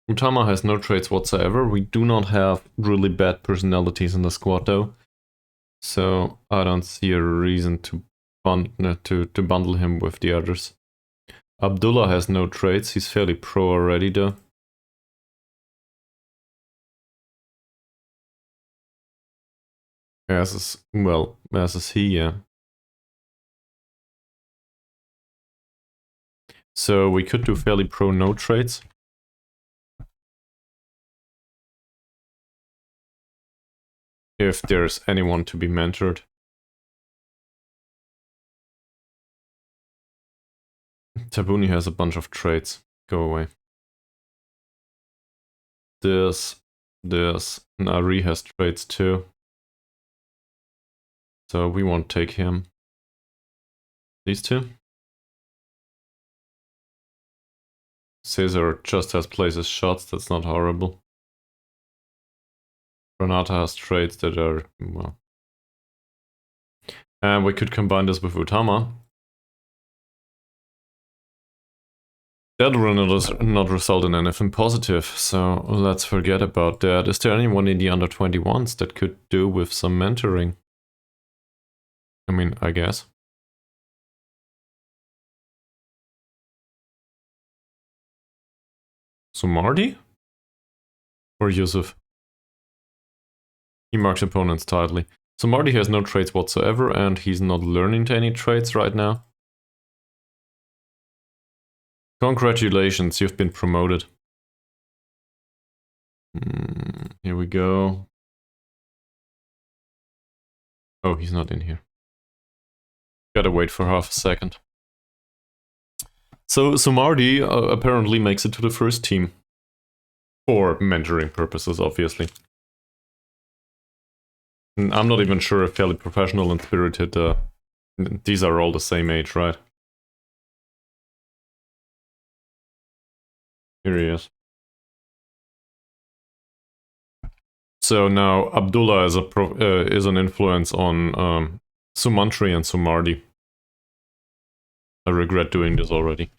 Utama has no traits whatsoever. We do not have really bad personalities in the squad though. So I don't see a reason to bundle him with the others. Abdullah has no traits. He's fairly pro already though. As is he, yeah. So we could do fairly pro-no trades. If there's anyone to be mentored. Tabuni has a bunch of trades. Go away. This, and Ari has trades too. So we won't take him. These two. César just has places shots, that's not horrible. Pranata has trades that are, well. And we could combine this with Utama. That will not result in anything positive, so let's forget about that. Is there anyone in the under 21s that could do with some mentoring? I mean, I guess. So Marty? Or Yusuf? He marks opponents tightly. So Marty has no traits whatsoever, and he's not learning any traits right now. Congratulations, you've been promoted. Here we go. Oh, he's not in here. Gotta wait for half a second. So Marty apparently makes it to the first team. For mentoring purposes, obviously. I'm not even sure if fairly professional and spirited, these are all the same age, right? Here he is. So now Abdullah is an influence on Sumantri and Sumardi. I regret doing this already.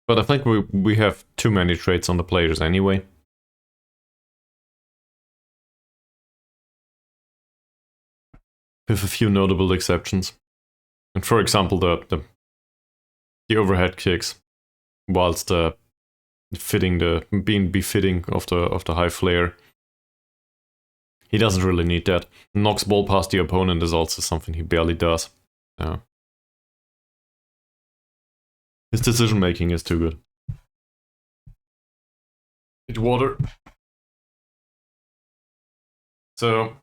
But I think we have too many traits on the players anyway. With a few notable exceptions. And for example, the overhead kicks, whilst being befitting of the high flare. He doesn't really need that. Knocks ball past the opponent is also something he barely does. His decision making is too good. Need water. So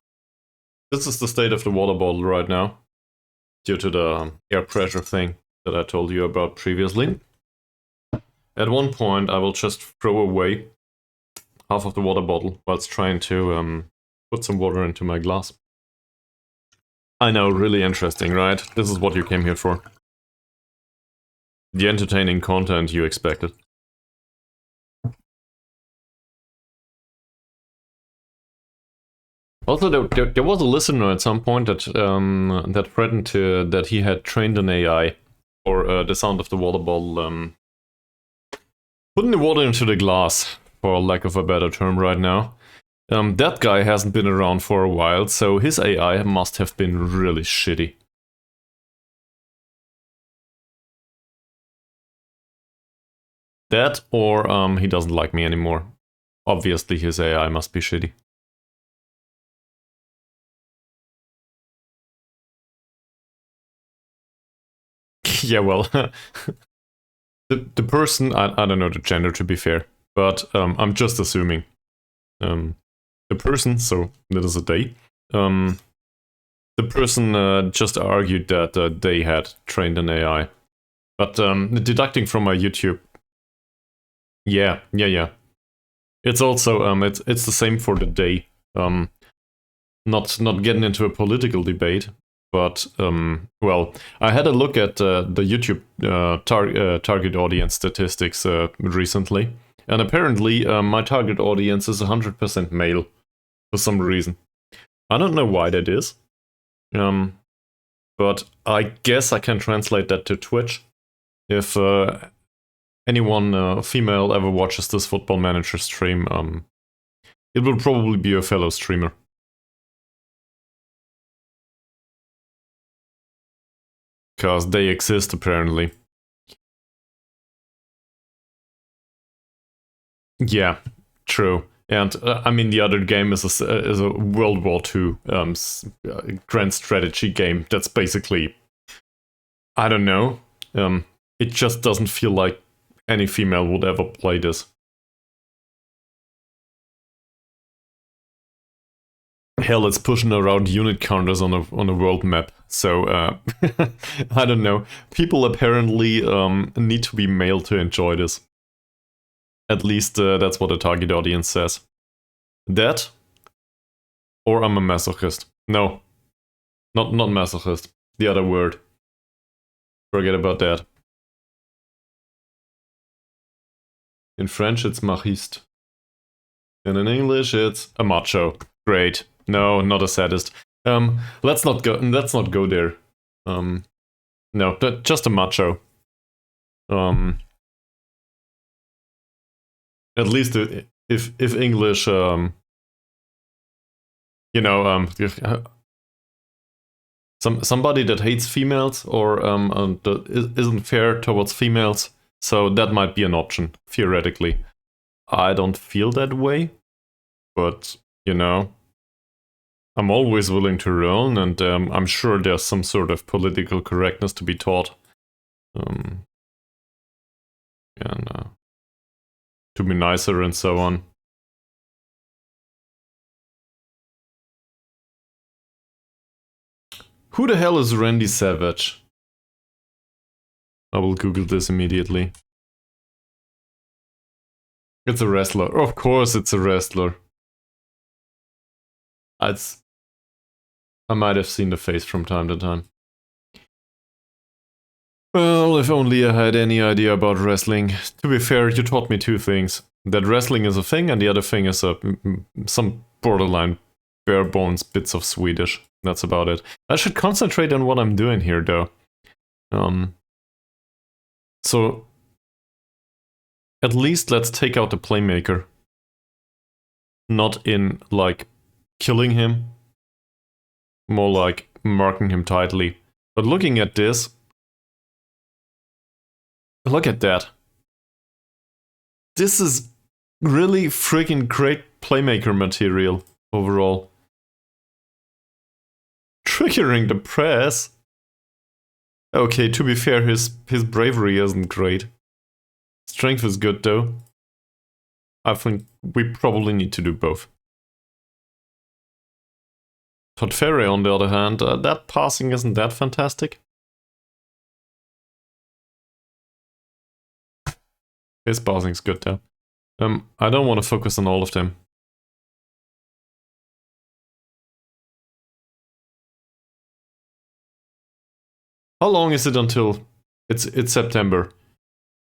this is the state of the water bottle right now, due to the air pressure thing that I told you about previously. At one point, I will just throw away half of the water bottle whilst trying to put some water into my glass. I know, really interesting, right? This is what you came here for. The entertaining content you expected. Also, there was a listener at some point that that threatened that he had trained an AI for the sound of the water bottle, putting the water into the glass, for lack of a better term right now. That guy hasn't been around for a while, so his AI must have been really shitty. That, or he doesn't like me anymore. Obviously his AI must be shitty. Yeah, well, the person, I don't know the gender to be fair, but I'm just assuming. The person, so that is a they, the person just argued that they had trained an AI. But deducting from my YouTube, yeah. It's also, it's the same for the day. Not getting into a political debate, but, well, I had a look at the YouTube target audience statistics recently, and apparently my target audience is 100% male, for some reason. I don't know why that is, but I guess I can translate that to Twitch. If anyone female ever watches this Football Manager stream, it will probably be a fellow streamer. Because they exist, apparently. Yeah, true. And I mean, the other game is a World War II grand strategy game. That's basically, I don't know. It just doesn't feel like any female would ever play this. Hell, it's pushing around unit counters on a world map. So I don't know. People apparently need to be male to enjoy this. At least that's what the target audience says. That, or I'm a masochist. No, not masochist. The other word. Forget about that. In French, it's machiste. And in English, it's a macho. Great. No, not a sadist. Let's not go there. No, just a macho. At least if English, you know, somebody that hates females or that isn't fair towards females, so that might be an option, theoretically. I don't feel that way, but, you know, I'm always willing to learn, and I'm sure there's some sort of political correctness to be taught. And to be nicer and so on. Who the hell is Randy Savage? I will Google this immediately. It's a wrestler. Of course it's a wrestler. I might have seen the face from time to time. Well, if only I had any idea about wrestling. To be fair, you taught me two things. That wrestling is a thing, and the other thing is some borderline bare bones bits of Swedish. That's about it. I should concentrate on what I'm doing here, though. So, at least let's take out the playmaker. Not in, like, killing him. More like marking him tightly. But looking at this... Look at that. This is really freaking great playmaker material overall. Triggering the press? Okay, to be fair, his bravery isn't great. Strength is good though. I think we probably need to do both. Todd Ferry, on the other hand, that passing isn't that fantastic. His passing's good though. I don't want to focus on all of them. How long is it until it's September?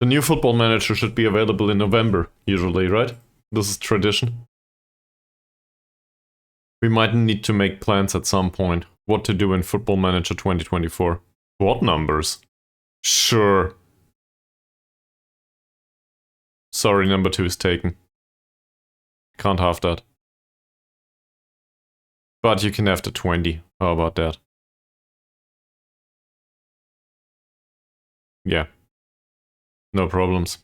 The new Football Manager should be available in November, usually, right? This is tradition. We might need to make plans at some point. What to do in Football Manager 2024. What numbers? Sure. Sorry, number 2 is taken. Can't have that. But you can have the 20. How about that? Yeah. No problems.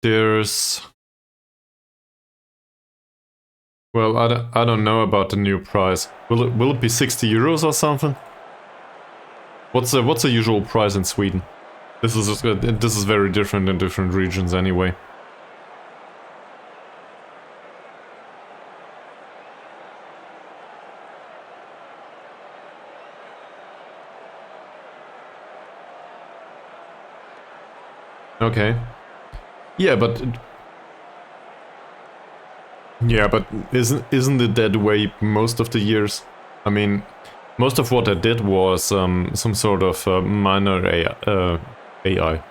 There's... Well, I don't know about the new price. Will it be 60 euros or something? What's the usual price in Sweden? This is very different in different regions anyway. Okay. Yeah, but isn't it that way most of the years? I mean, most of what I did was some sort of minor AI,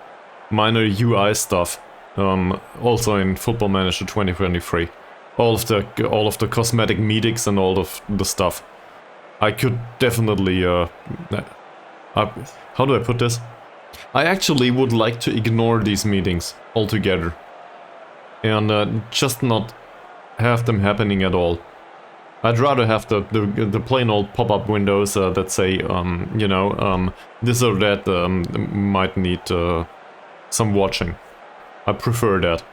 minor UI stuff. Also in Football Manager 2023, all of the cosmetic meetings and all of the stuff. I could definitely how do I put this? I actually would like to ignore these meetings altogether and just not have them happening at all. I'd rather have the plain old pop-up windows that say, you know, this or that might need some watching. I prefer that.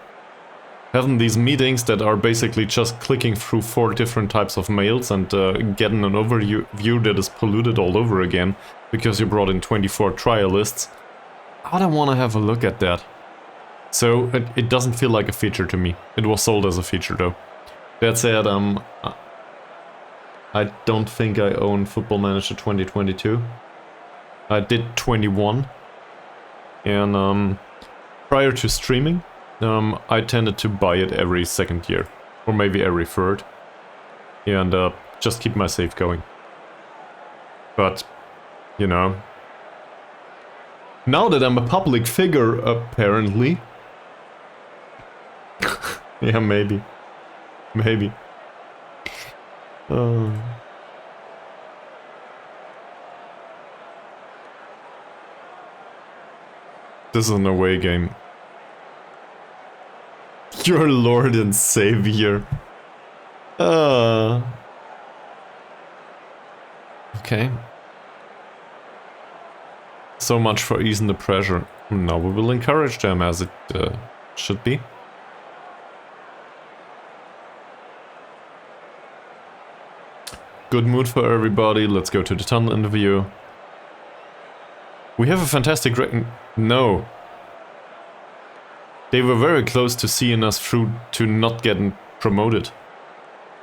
Having these meetings that are basically just clicking through 4 different types of mails and getting an overview that is polluted all over again because you brought in 24 trialists. I don't want to have a look at that. So it doesn't feel like a feature to me. It was sold as a feature though. That said, I don't think I own Football Manager 2022. I did 21. And prior to streaming, I tended to buy it every second year. Or maybe every third. And just keep my save going. But, you know... Now that I'm a public figure, apparently... yeah, maybe. Maybe. This is an away game. Your Lord and Savior. Okay. So much for easing the pressure. Now we will encourage them as it should be. Good mood for everybody. Let's go to the tunnel interview. We have a fantastic No. They were very close to seeing us through to not getting promoted.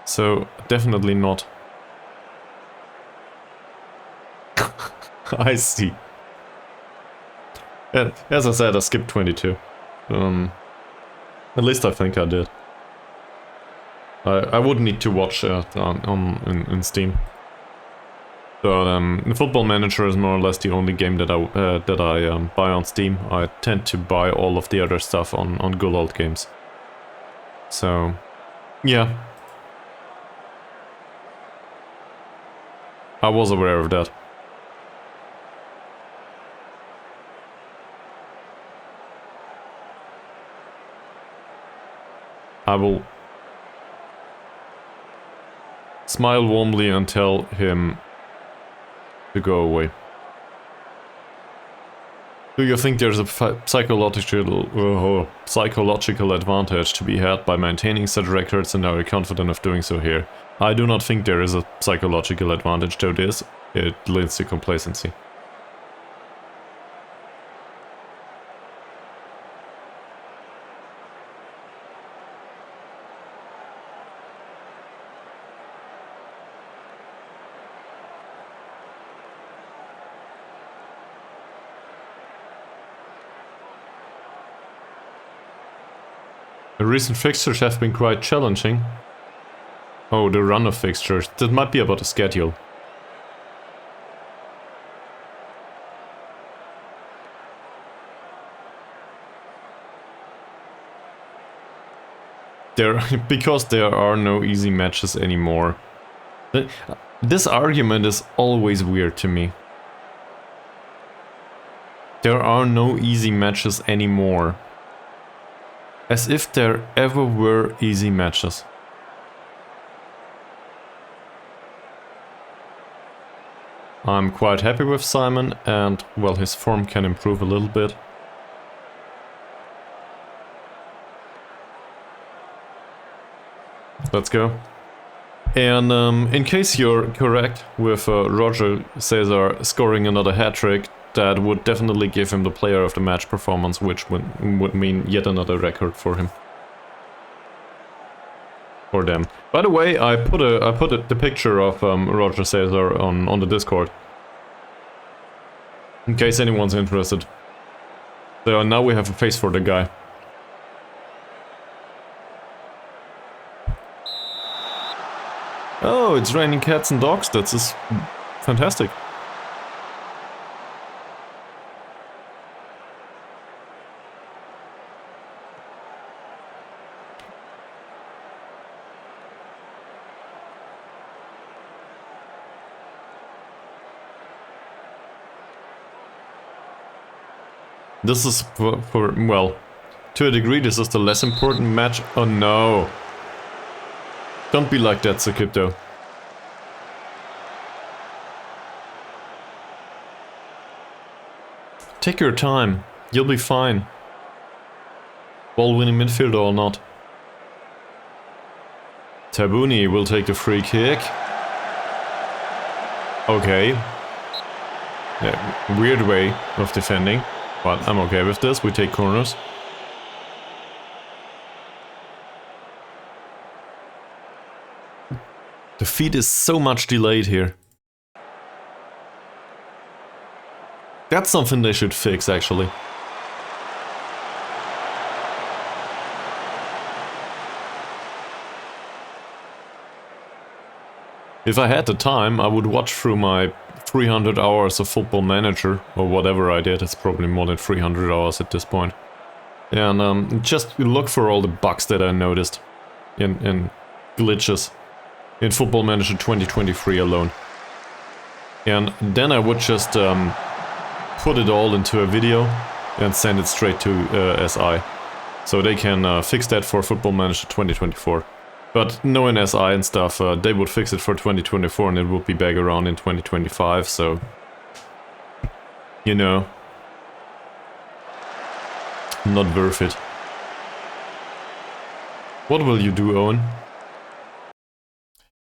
So, definitely not. I see. And as I said, I skipped 22. At least I think I did. I would need to watch it in Steam. But Football Manager is more or less the only game that I buy on Steam. I tend to buy all of the other stuff on good old games. So, yeah. I was aware of that. I will smile warmly and tell him to go away. Do you think there's a psychological advantage to be had by maintaining such records, and are you confident of doing so here? I do not think there is a psychological advantage to this. It leads to complacency. The recent fixtures have been quite challenging. Oh, the run of fixtures. That might be about the schedule. Because there are no easy matches anymore. This argument is always weird to me. There are no easy matches anymore. As if there ever were easy matches. I'm quite happy with Simon, and well, his form can improve a little bit. Let's go. And in case you're correct with Roger César scoring another hat-trick, that would definitely give him the player of the match performance, which would mean yet another record for him. For them. By the way, I put the picture of Roger César on the Discord. In case anyone's interested. So now we have a face for the guy. Oh, it's raining cats and dogs. That's just fantastic. This is for, well, to a degree this is the less important match. Oh no. Don't be like that, Sakipto. Take your time. You'll be fine. Ball-winning midfielder or not. Tabuni will take the free kick. Okay. Yeah, weird way of defending, but I'm okay with this. We take corners. The feed is so much delayed here. That's something they should fix, actually. If I had the time, I would watch through my 300 hours of Football Manager, or whatever I did. It's probably more than 300 hours at this point. And just look for all the bugs that I noticed in glitches in Football Manager 2023 alone. And then I would just put it all into a video and send it straight to SI. So they can fix that for Football Manager 2024. But knowing SI and stuff, they would fix it for 2024 and it would be back around in 2025, so... You know... Not worth it. What will you do, Owen?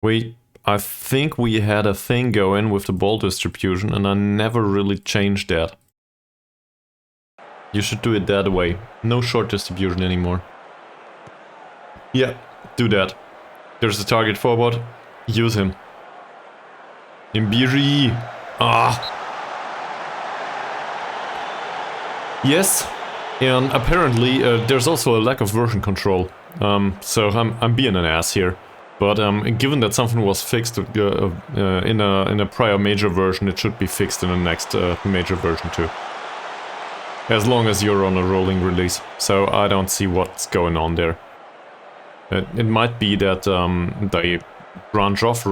Wait, I think we had a thing going with the ball distribution and I never really changed that. You should do it that way. No short distribution anymore. Yeah, do that. There's a target forward. Use him. Imbiri. Ah. Yes. And apparently there's also a lack of version control. So I'm being an ass here. But given that something was fixed in a prior major version, it should be fixed in the next major version too. As long as you're on a rolling release. So I don't see what's going on there. It might be that they branch off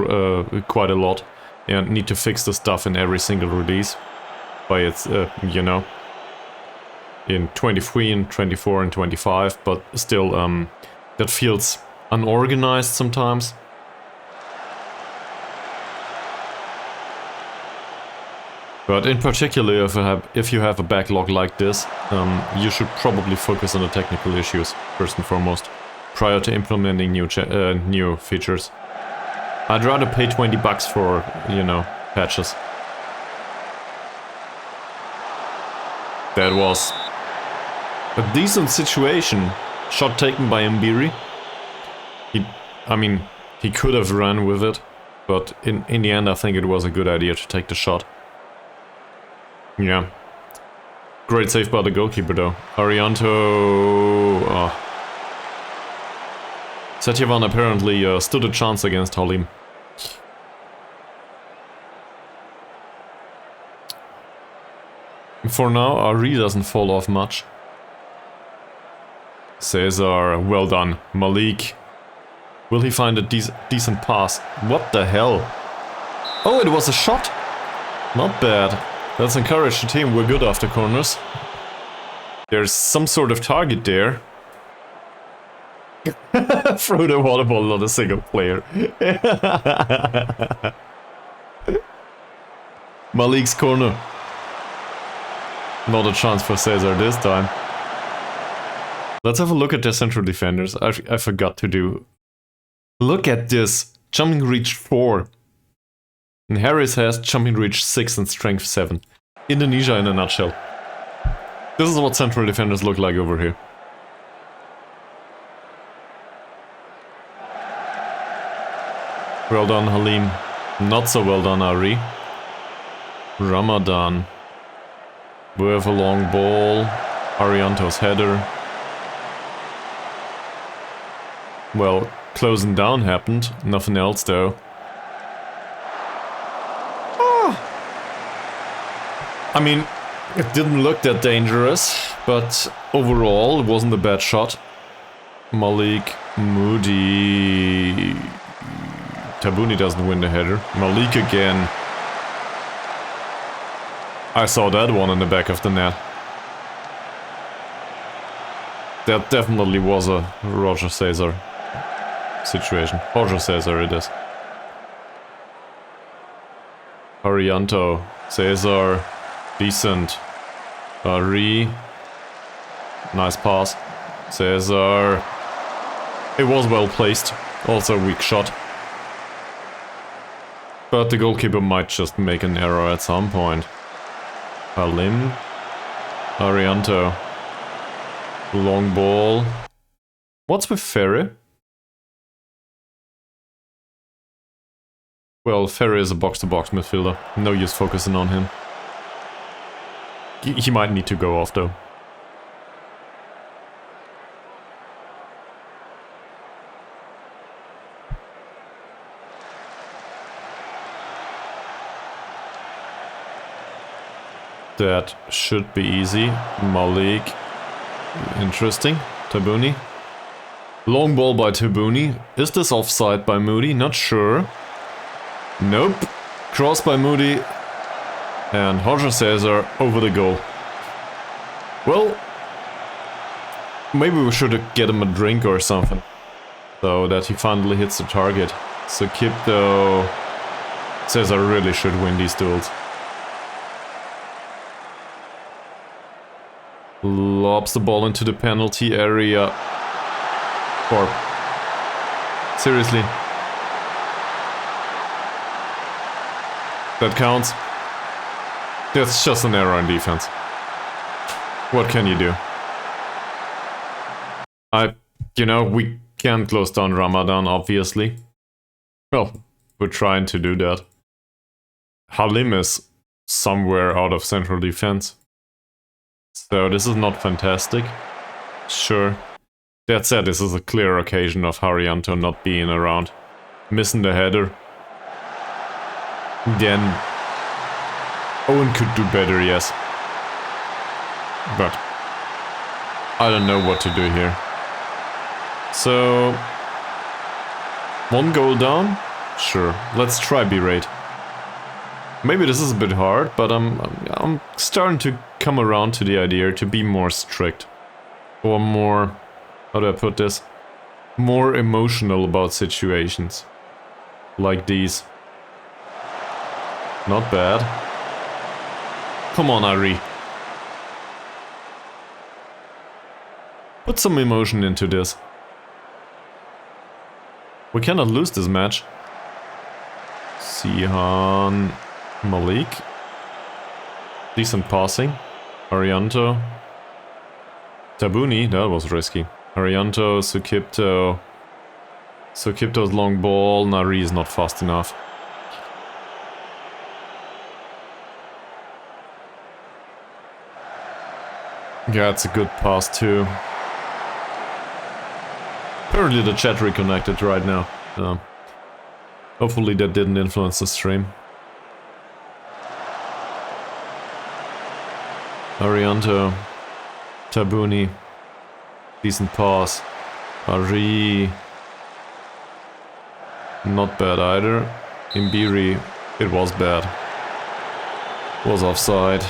quite a lot and need to fix the stuff in every single release. By its, you know, in 23 and 24 and 25, but still, that feels unorganized sometimes. But in particular, if you have a backlog like this, you should probably focus on the technical issues first and foremost, prior to implementing new features. I'd rather pay 20 bucks for, you know, patches. That was a decent situation. Shot taken by Imbiri. He could have run with it, but in the end I think it was a good idea to take the shot. Yeah. Great save by the goalkeeper though. Arianto... Oh. Setyavan apparently stood a chance against Halim. For now, Ari doesn't fall off much. César, well done. Malik. Will he find a decent pass? What the hell? Oh, it was a shot? Not bad. Let's encourage the team, we're good after corners. There's some sort of target there. Throw the water ball, not a single player. Malik's corner. Not a chance for César this time. Let's have a look at their central defenders. I forgot to do. Look at this. Jumping reach 4. And Harris has jumping reach 6 and strength 7. Indonesia in a nutshell. This is what central defenders look like over here. Well done, Halim. Not so well done, Ari. Ramadan. We have a long ball. Arianto's header. Well, closing down happened. Nothing else though. I mean, it didn't look that dangerous, but overall it wasn't a bad shot. Malik, Moody... Tabuni doesn't win the header. Malik again. I saw that one in the back of the net. That definitely was a Roger César situation. Roger César it is. Arianto, César, decent. Ari. Nice pass. César. It was well placed. Also a weak shot. But the goalkeeper might just make an error at some point. Halim. Arianto. Long ball. What's with Ferry? Well, Ferry is a box-to-box midfielder. No use focusing on him. He might need to go off though. That should be easy. Malik. Interesting. Tabuni. Long ball by Tabuni. Is this offside by Moody? Not sure. Nope. Cross by Moody. And Roger César over the goal. Well, maybe we should get him a drink or something. So that he finally hits the target. So Kipto. César really should win these duels. Lobs the ball into the penalty area. Or seriously. That counts. That's just an error in defense. What can you do? You know, we can't close down Ramadan, obviously. Well, we're trying to do that. Halim is somewhere out of central defense. So this is not fantastic. Sure. That said, this is a clear occasion of Haryanto not being around. Missing the header. Then Owen could do better, yes. But I don't know what to do here. So 1 goal down? Sure. Let's try B-rate. Maybe this is a bit hard, but I'm starting to come around to the idea to be more strict. Or more, how do I put this? More emotional about situations. Like these. Not bad. Come on, Ari. Put some emotion into this. We cannot lose this match. Sihan... Malik. Decent passing. Arianto. Tabuni, that was risky. Arianto, Sukipto. Sukipto's long ball. Nari is not fast enough. Yeah, it's a good pass too. Apparently the chat reconnected right now. Hopefully that didn't influence the stream. Arianto, Tabuni, decent pass. Ari, not bad either. Imbiri, it was bad. Was offside.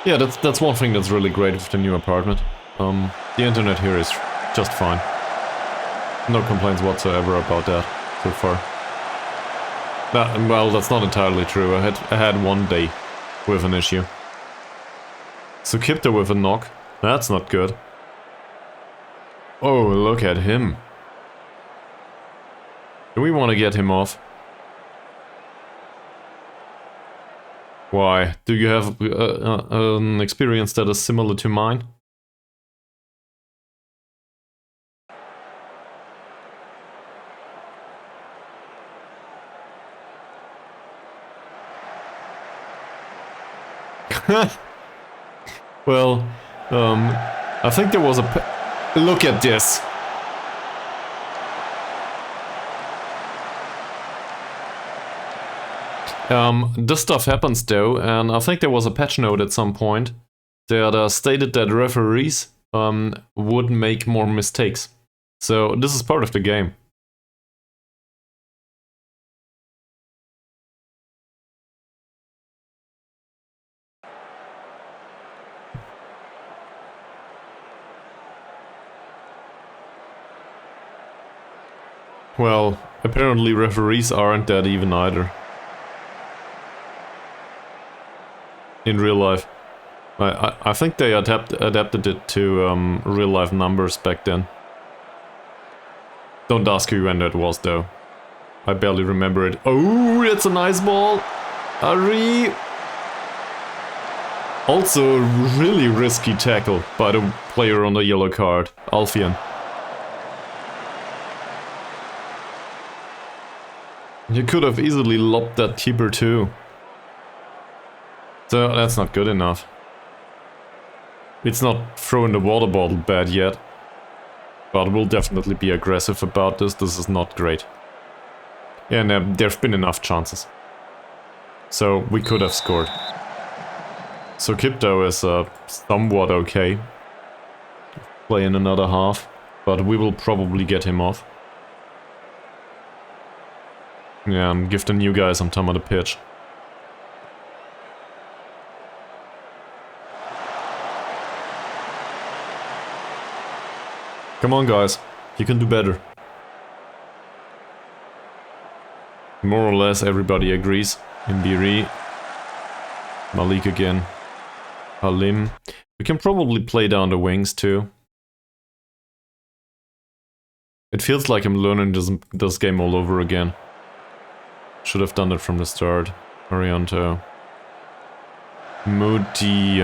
Yeah, that's one thing that's really great with the new apartment. The internet here is just fine. No complaints whatsoever about that so far. Well, that's not entirely true. I had one day with an issue. So Kipto with a knock. That's not good. Oh, look at him. Do we want to get him off? Why? Do you have an experience that is similar to mine? Well, I think there was a... Look at this! This stuff happens though, and I think there was a patch note at some point that stated that referees would make more mistakes. So this is part of the game. Well, apparently referees aren't that even either. In real life. I think they adapted it to real life numbers back then. Don't ask me when that was though. I barely remember it. Oh, it's a nice ball! Ari! Also, really risky tackle by the player on the yellow card, Alfian. You could have easily lobbed that keeper too. So that's not good enough. It's not throwing the water bottle bad yet. But we'll definitely be aggressive about this. This is not great. Yeah, and there've been enough chances. So we could have scored. So Kipto is somewhat okay. Playing another half. But we will probably get him off. Yeah, give the new guy some time on the pitch. Come on guys, you can do better. More or less everybody agrees. Imbiri. Malik again. Halim. We can probably play down the wings too. It feels like I'm learning this game all over again. Should have done it from the start. Arianto. Moody.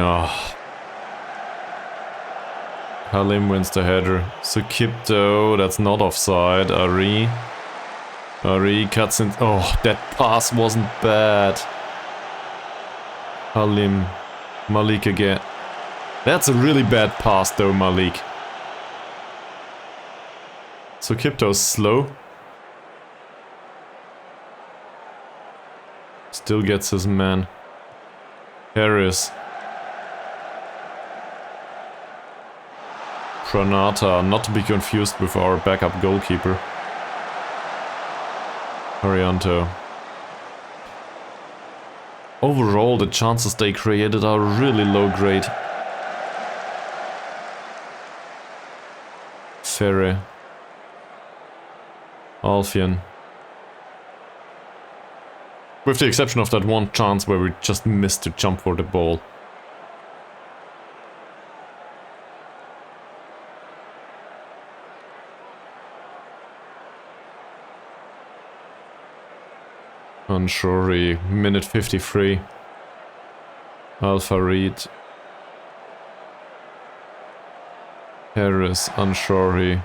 Halim wins the header. Sukipto, that's not offside. Ari cuts in. Oh, that pass wasn't bad. Halim. Malik again. That's a really bad pass though, Malik. Sukipto's slow. Still gets his man. Harris. Pranata, not to be confused with our backup goalkeeper. Arianto. Overall, the chances they created are really low grade. Ferre. Alfian. With the exception of that one chance where we just missed to jump for the ball. Anshori, minute 53. Al-Farid. Harris, Anshori.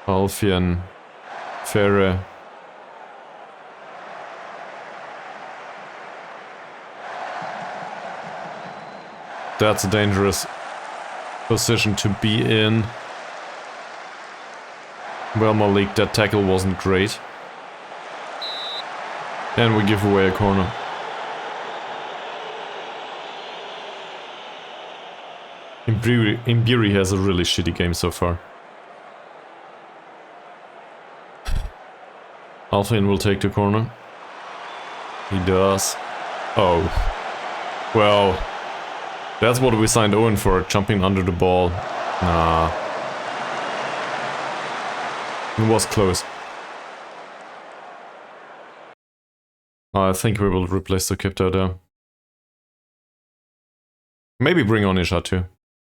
Alfian. Ferre. That's a dangerous position to be in. Well, Malik, that tackle wasn't great. And we give away a corner. Imbiri has a really shitty game so far. Alfian will take the corner. He does. Oh. Well, that's what we signed Owen for, jumping under the ball. Nah. It was close. I think we will replace the Kipto though. Maybe bring on Isha too.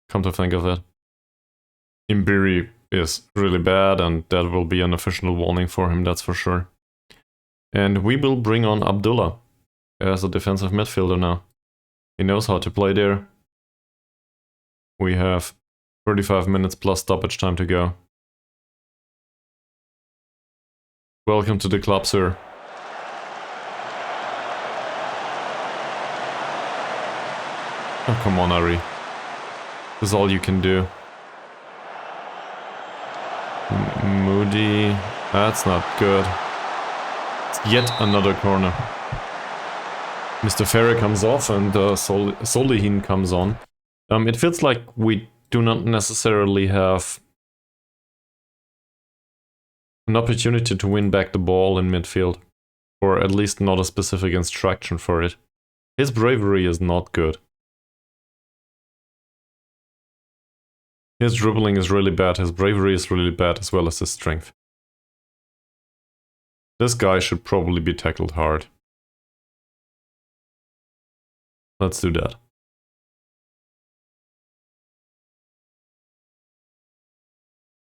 Come to think of it. Imbiri is really bad and that will be an official warning for him, that's for sure. And we will bring on Abdullah as a defensive midfielder now. He knows how to play there. We have 35 minutes plus stoppage time to go. Welcome to the club, sir. Oh, come on, Ari. This is all you can do. Moody. That's not good. It's yet another corner. Mr. Ferre comes off and Solihin comes on. It feels like we do not necessarily have an opportunity to win back the ball in midfield. Or at least not a specific instruction for it. His bravery is not good. His dribbling is really bad, his bravery is really bad, as well as his strength. This guy should probably be tackled hard. Let's do that.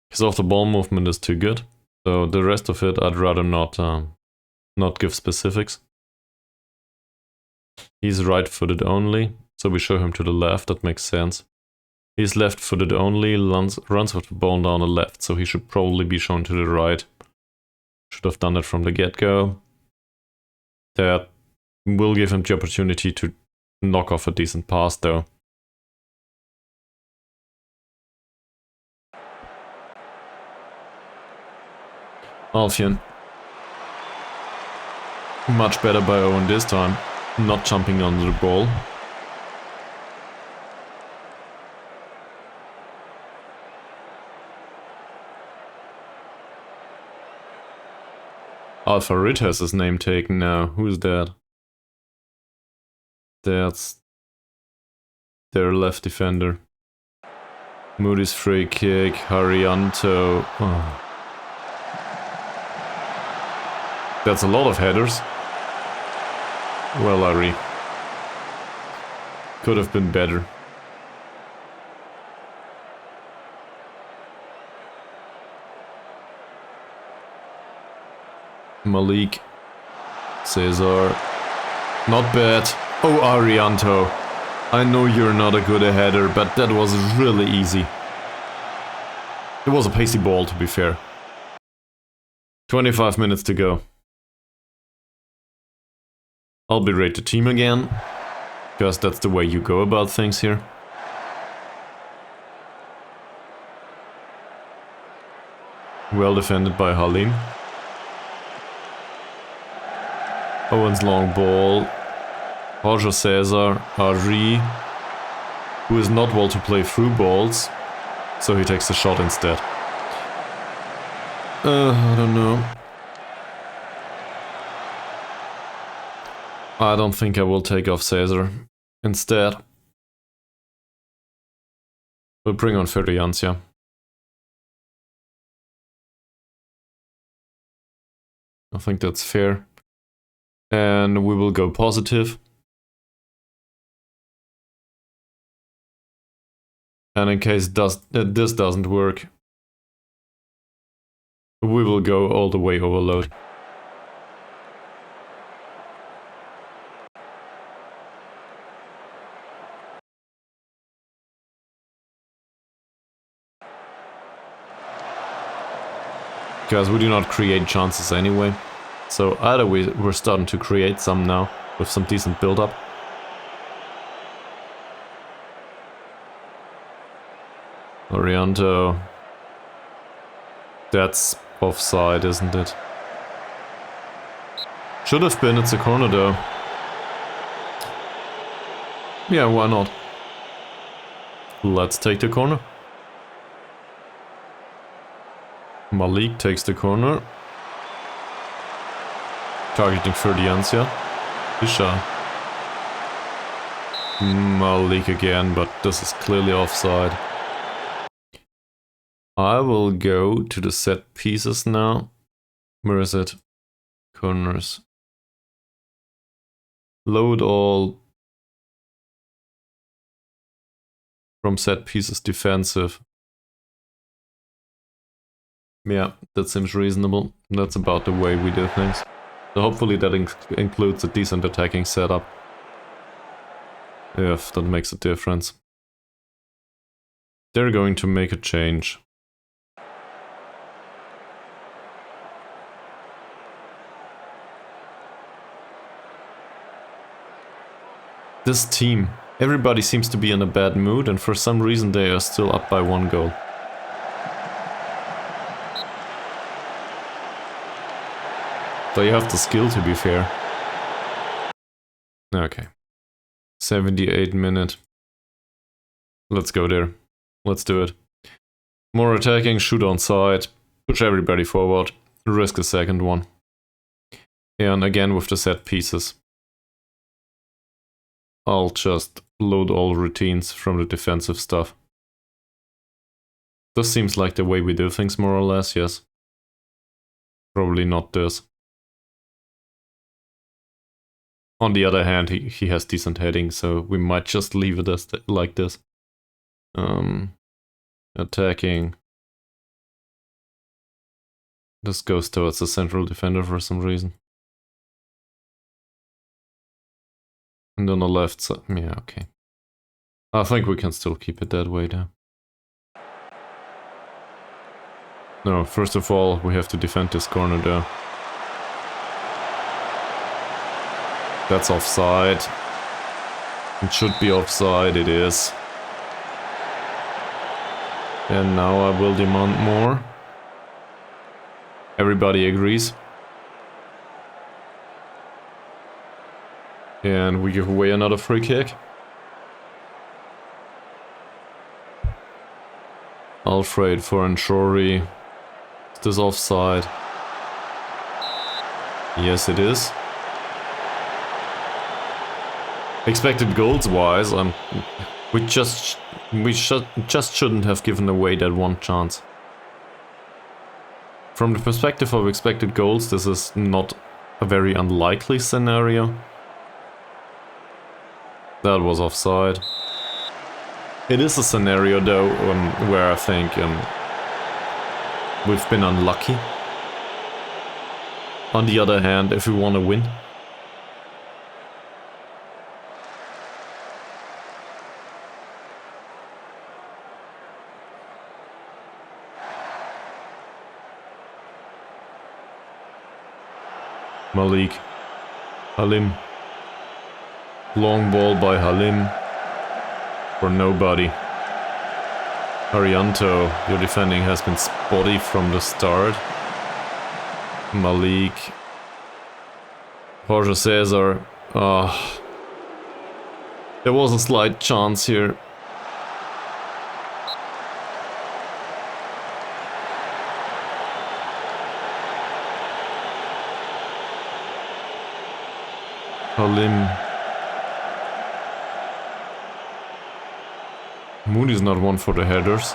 His off-the-ball movement is too good, so the rest of it I'd rather not give specifics. He's right-footed only, so we show him to the left, that makes sense. He's left-footed only, runs with the ball down the left, so he should probably be shown to the right. Should have done it from the get-go. That will give him the opportunity to knock off a decent pass though. Alfian. Much better by Owen this time. Not jumping under the ball. Alfarid has his name taken now. Who's that? That's their left defender. Moody's free kick. Haryanto. Oh. That's a lot of headers. Well, Ari. Could have been better. Malik. César. Not bad. Oh, Arianto. I know you're not a good header, but that was really easy. It was a pacey ball, to be fair. 25 minutes to go. I'll berate the team again, because that's the way you go about things here. Well defended by Halim. Owen's long ball. Roger César, Ari, who is not well to play through balls, so he takes the shot instead. I don't know. I don't think I will take off César. Instead, we'll bring on Ferdiansyah. I think that's fair. And we will go positive. And in case this doesn't work, we will go all the way overload. Because we do not create chances anyway. So either we're starting to create some now, with some decent build-up. Orianto. That's offside, isn't it? Should have been, it's a corner though. Yeah, why not? Let's take the corner. Malik takes the corner. Targeting Ferdiansyah. Isha. Malik again, but this is clearly offside. I will go to the set pieces now. Where is it? Corners. Load all from set pieces defensive. Yeah, that seems reasonable. That's about the way we do things. So hopefully that includes a decent attacking setup. If that makes a difference. They're going to make a change. This team, everybody seems to be in a bad mood, and for some reason they are still up by 1 goal. They have the skill, to be fair. Okay. 78 minute. Let's go there. Let's do it. More attacking, shoot on side, push everybody forward, risk a second one. And again with the set pieces. I'll just load all routines from the defensive stuff. This seems like the way we do things more or less, yes. Probably not this. On the other hand, he has decent heading, so we might just leave it as like this. Attacking. This goes towards the central defender for some reason. And on the left side, yeah, okay. I think we can still keep it that way there. No, first of all, we have to defend this corner there. That's offside. It should be offside, it is. And now I will demand more. Everybody agrees. And we give away another free kick. Alfred for Anshori. Is this offside? Yes, it is. Expected goals wise, we just shouldn't have given away that one chance. From the perspective of expected goals, this is not a very unlikely scenario. That was offside. It is a scenario though where I think we've been unlucky. On the other hand, if we want to win, Malik, Halim, long ball by Halim, for nobody. Arianto, your defending has been spotty from the start. Malik, Roger César, there was a slight chance here. Halim. Moody's not one for the headers.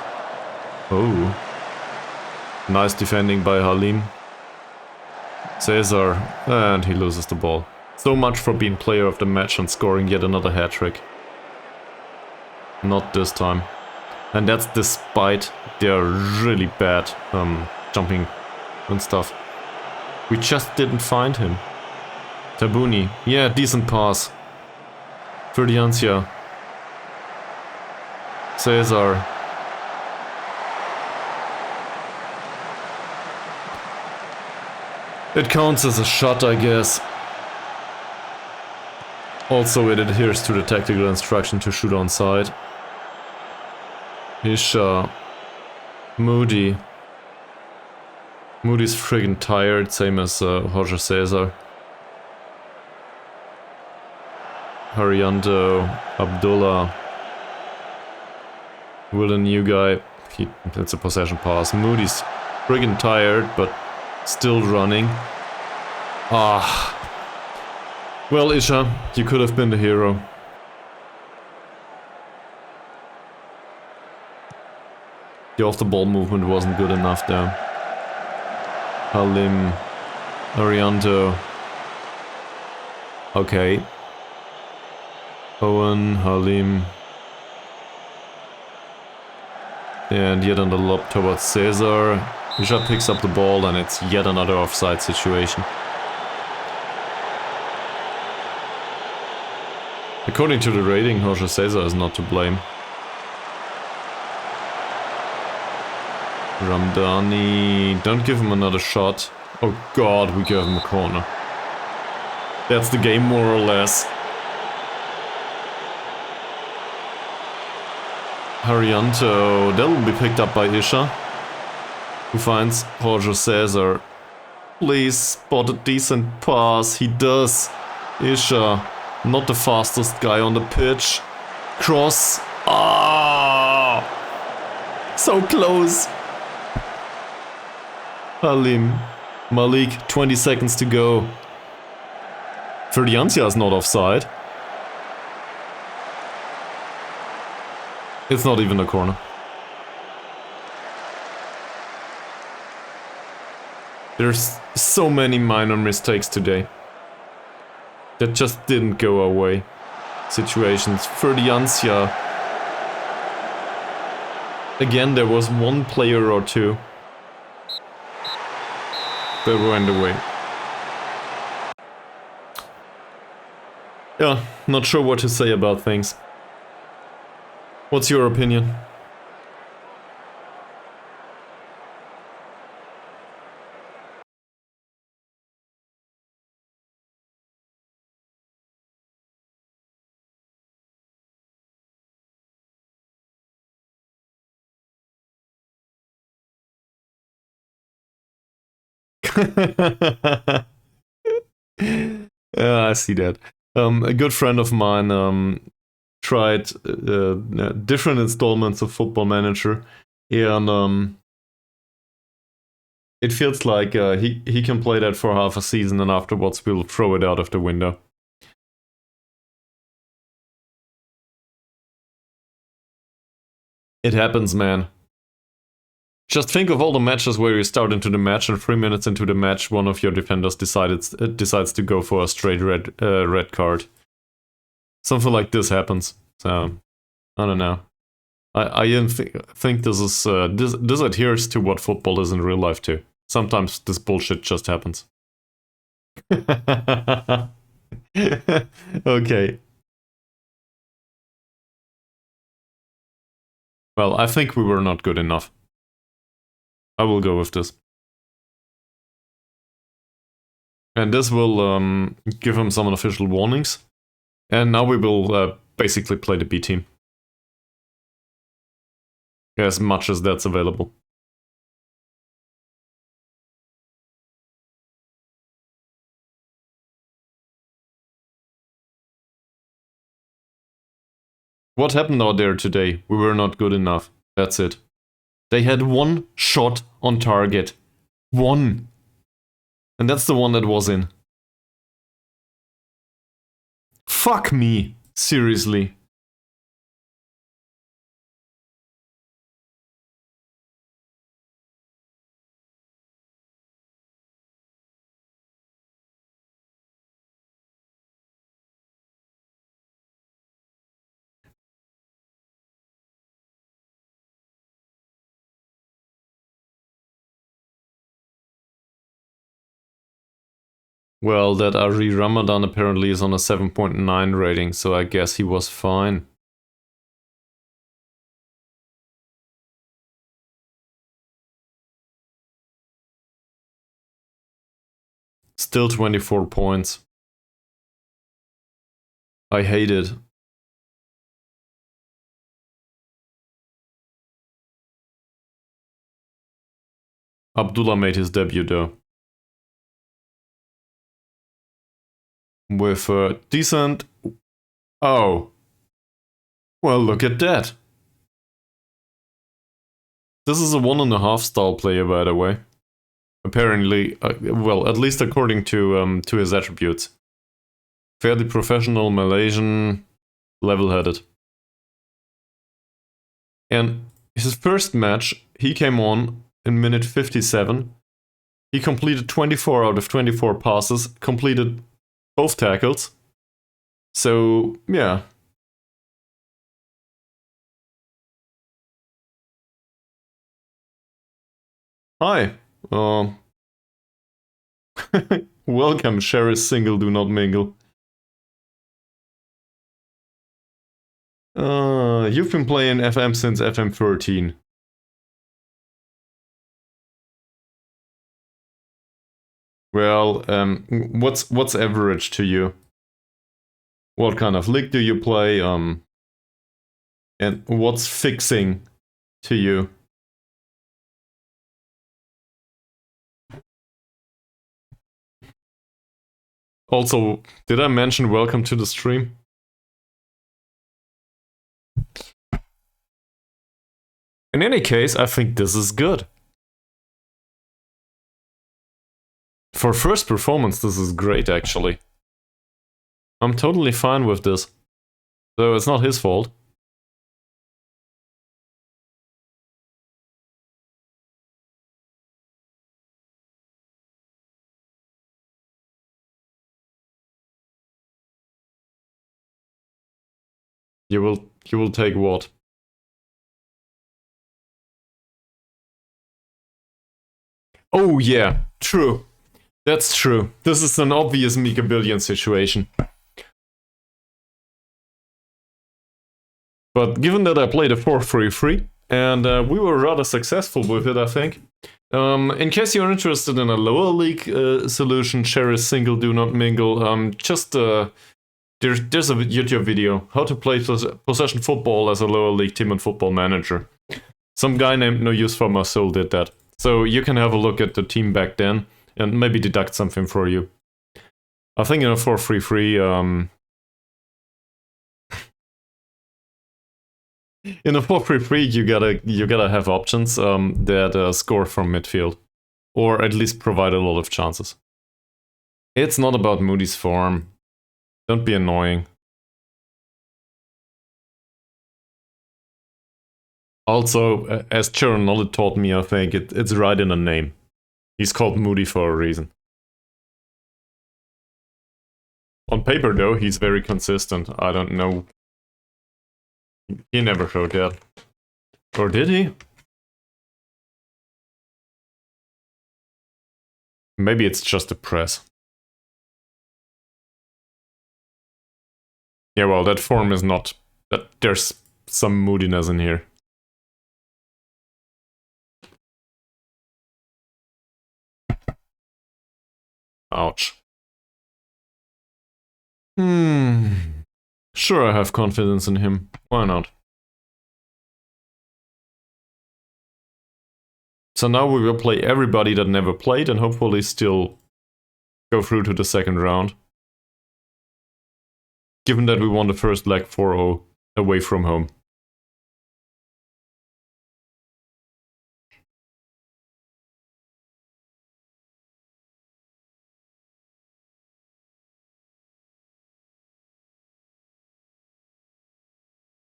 Oh. Nice defending by Halim. César. And he loses the ball. So much for being player of the match and scoring yet another hat-trick. Not this time. And that's despite their really bad jumping and stuff. We just didn't find him. Tabuni, yeah, decent pass. Ferdiansyah. César. It counts as a shot, I guess. Also, it adheres to the tactical instruction to shoot on side. Isha. Moody. Moody's friggin' tired, same as Roger César. Harianto, Abdullah. Wildan, new guy. It's a possession pass. Moody's friggin' tired, but still running. Ah. Well, Isha, you could have been the hero. The off-the-ball movement wasn't good enough there. Halim. Arianto. Okay. Owen, Halim. And yet on the lob towards César. Isha picks up the ball and it's yet another offside situation. According to the rating, Roger César is not to blame. Ramdani, don't give him another shot. Oh god, we gave him a corner. That's the game more or less. Harianto, that will be picked up by Isha, who finds Roger César. Please spot a decent pass. He does. Isha, not the fastest guy on the pitch. Cross. Ah, so close. Halim. Malik, 20 seconds to go. Ferdiansyah is not offside. It's not even a corner. There's so many minor mistakes today. that just didn't go our way. Situations. Ferdiansyah. Again, there was one player or two that went away. Yeah, not sure what to say about things. What's your opinion? Yeah, I see that. A good friend of mine tried different installments of Football Manager, and it feels like he can play that for half a season, and afterwards we'll throw it out of the window. It happens, man. Just think of all the matches where you start into the match, and 3 minutes into the match, one of your defenders decides to go for a straight red card. Something like this happens. So I don't know. I think this is this adheres to what football is in real life too. Sometimes this bullshit just happens. Okay. Well, I think we were not good enough. I will go with this. And this will give him some unofficial warnings. And now we will basically play the B team. As much as that's available. What happened out there today? We were not good enough. That's it. They had one shot on target. One. And that's the one that was in. Fuck me. Seriously. Well, that Ari Ramadan apparently is on a 7.9 rating, so I guess he was fine. Still 24 points. I hate it. Abdullah made his debut though. With a decent... Oh. Well, look at that. This is a 1.5 star player, by the way. Apparently, well, at least according to his attributes. Fairly professional, Malaysian, level-headed. And his first match, he came on in minute 57. He completed 24 out of 24 passes, completed both tackles. So, yeah. Hi. Welcome, share is single, do not mingle. You've been playing FM since FM 13. Well, what's average to you? What kind of league do you play? And what's fixing to you? Also, did I mention welcome to the stream? In any case, I think this is good. For first performance, this is great, actually. I'm totally fine with this. So it's not his fault. You will take what? Oh yeah, true. That's true. This is an obvious Mika Billion situation. But given that I played a 4-3-3, and we were rather successful with it, I think. In case you're interested in a lower league solution, share a single, do not mingle. There's a YouTube video, how to play possession football as a lower league team and football manager. Some guy named No Use for My Soul did that. So you can have a look at the team back then and maybe deduct something for you. I think in a 4-3-3, in a 4-3-3, you gotta have options that score from midfield, or at least provide a lot of chances. It's not about Moody's form. Don't be annoying. Also, as Sharon Nollet taught me, I think it's right in the name. He's called Moody for a reason. On paper, though, he's very consistent. I don't know. He never showed that. Or did he? Maybe it's just the press. Yeah, well, that form is not... There's some moodiness in here. Ouch. Sure, I have confidence in him. Why not? So now we will play everybody that never played and hopefully still go through to the second round. Given that we won the first leg 4-0 away from home.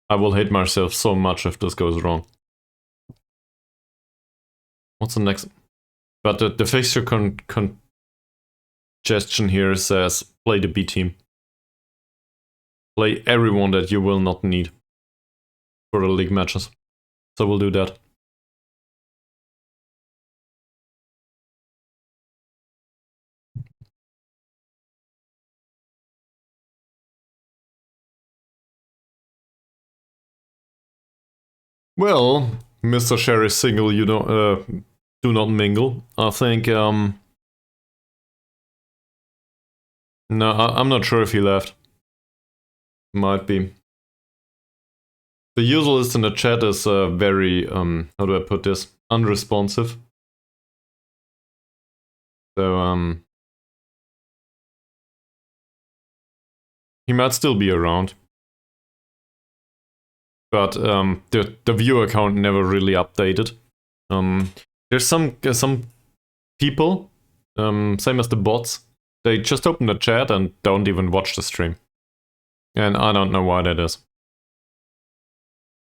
I will hate myself so much if this goes wrong. What's the next? But the fixture congestion here says play the B team. Play everyone that you will not need for the league matches. So we'll do that. Well, Mr. Sherry Single, you don't do not mingle. I think no, I'm not sure if he left. Might be. The user list in the chat is very how do I put this? Unresponsive. So he might still be around. But the viewer account never really updated. There's some people, same as the bots, they just open the chat and don't even watch the stream. And I don't know why that is.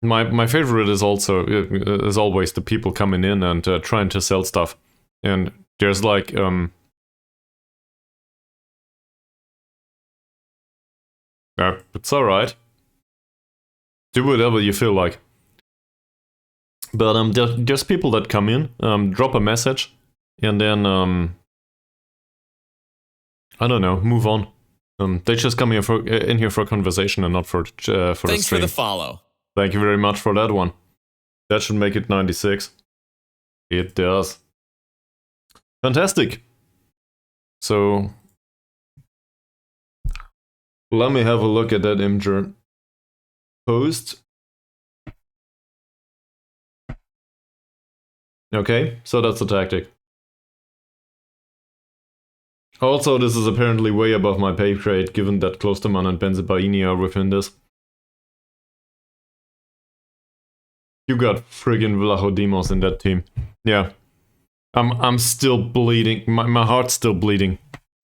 My favorite is also is always the people coming in and trying to sell stuff. And there's like it's alright. Do whatever you feel like. But there's people that come in, drop a message, and then I don't know, move on. They just come here in here for a conversation and not for the stream. Thanks for the follow. Thank you very much for that one. That should make it 96. It does. Fantastic. So let me have a look at that Imgur post. Okay, so that's the tactic. Also, this is apparently way above my pay grade, given that Klosterman and Benzibaini are within this. You got friggin' Vlachodimos in that team. Yeah. I'm still bleeding. My heart's still bleeding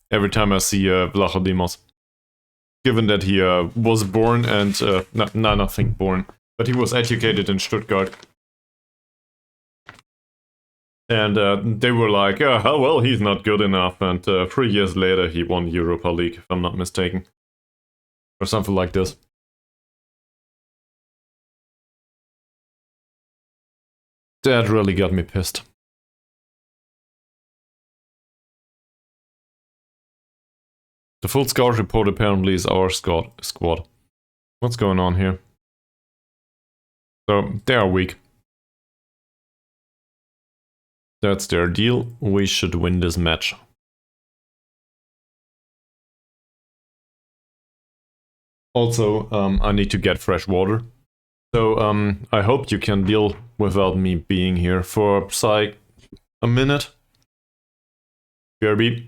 every time I see Vlachodimos. Given that he was born and... nothing born. But he was educated in Stuttgart. And they were like, oh, well, he's not good enough. And 3 years later, he won Europa League, if I'm not mistaken. Or something like this. That really got me pissed. The full scout report apparently is our squad. What's going on here? So, they are weak. That's their deal. We should win this match. Also, I need to get fresh water. So, I hope you can deal without me being here for, a minute. BRB.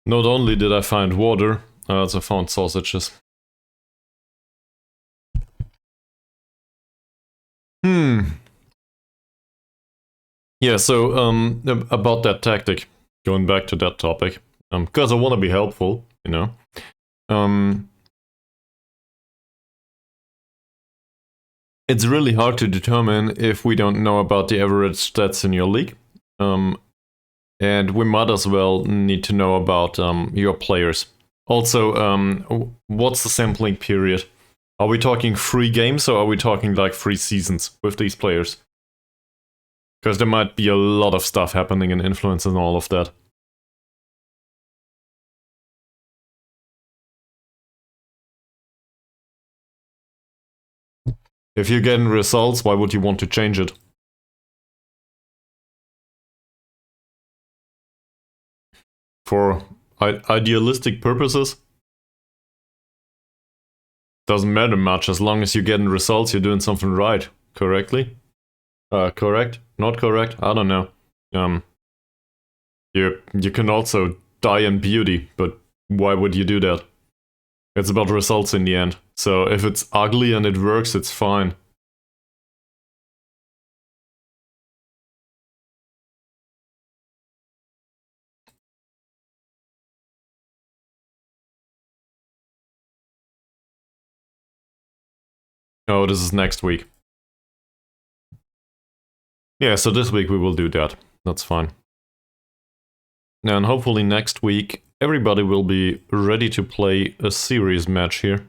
Not only did I find water, I also found sausages. Yeah, so, about that tactic, going back to that topic, because I want to be helpful, you know. It's really hard to determine if we don't know about the average stats in your league. And we might as well need to know about your players. Also, what's the sampling period? Are we talking 3 games or are we talking like 3 seasons with these players? Because there might be a lot of stuff happening in influence and all of that. If you're getting results, why would you want to change it? For idealistic purposes? Doesn't matter much, as long as you're getting results, you're doing something right, correctly? Correct? Not correct? I don't know. You can also die in beauty, but why would you do that? It's about results in the end. So if it's ugly and it works, it's fine. Oh, this is next week. Yeah, so this week we will do that. That's fine. And hopefully next week everybody will be ready to play a series match here.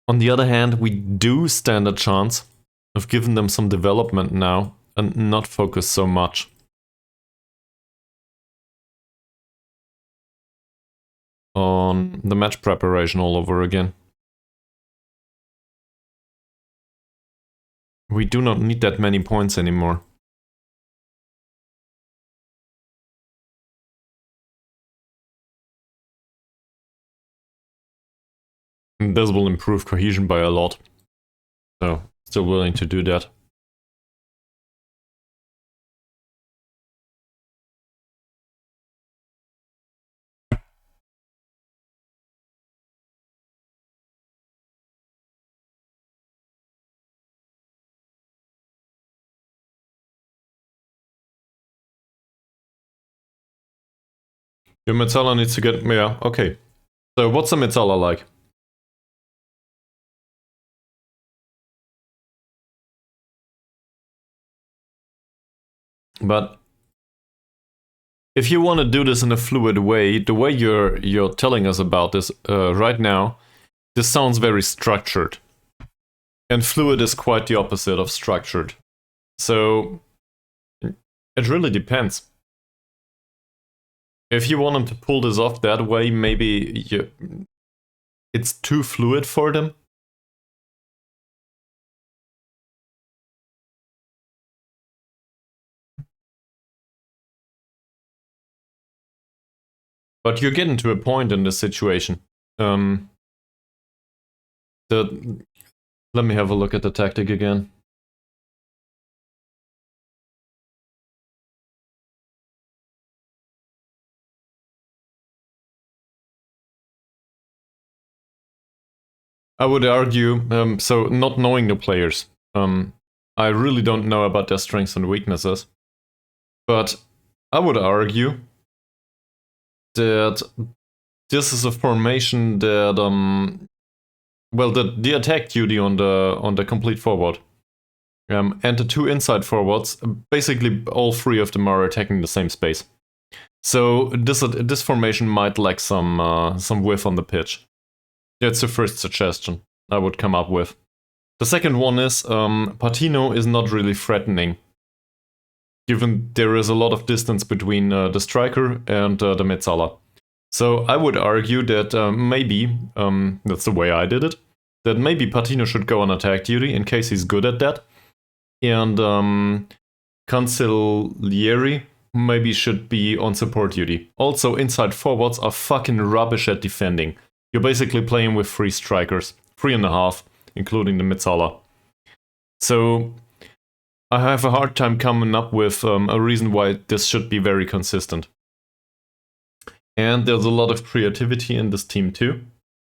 On the other hand, we do stand a chance of giving them some development now and not focus so much on the match preparation all over again. We do not need that many points anymore. And this will improve cohesion by a lot. So, still willing to do that. Your Metzala needs to get... yeah, okay. So what's a Metzala like? But if you want to do this in a fluid way, the way you're telling us about this right now, this sounds very structured. And fluid is quite the opposite of structured. So it really depends. If you want them to pull this off that way, maybe it's too fluid for them. But you're getting to a point in this situation. Let me have a look at the tactic again. I would argue, so not knowing the players, I really don't know about their strengths and weaknesses, but I would argue that this is a formation that, well, the attack duty on the complete forward, and the two inside forwards, basically all three of them are attacking the same space. So this formation might lack some width on the pitch. That's the first suggestion I would come up with. The second one is Patino is not really threatening, given there is a lot of distance between the striker and the Mezzala. So I would argue that maybe, that's the way I did it, that maybe Patino should go on attack duty in case he's good at that. And Cancellieri maybe should be on support duty. Also, inside forwards are fucking rubbish at defending. You're basically playing with 3 strikers, 3.5, including the Mezzala. So I have a hard time coming up with a reason why this should be very consistent. And there's a lot of creativity in this team too.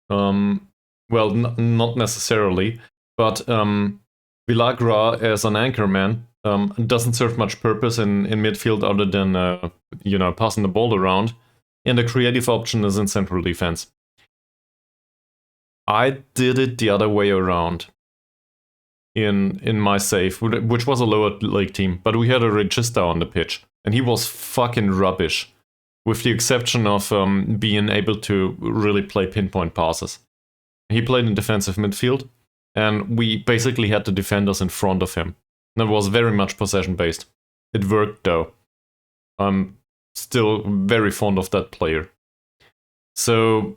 Well, not necessarily, but Villagra as an anchorman doesn't serve much purpose in midfield other than passing the ball around. And the creative option is in central defense. I did it the other way around in my save, which was a lower league team, but we had a Regista on the pitch, and he was fucking rubbish, with the exception of being able to really play pinpoint passes. He played in defensive midfield, and we basically had the defenders in front of him. That was very much possession-based. It worked, though. I'm still very fond of that player. So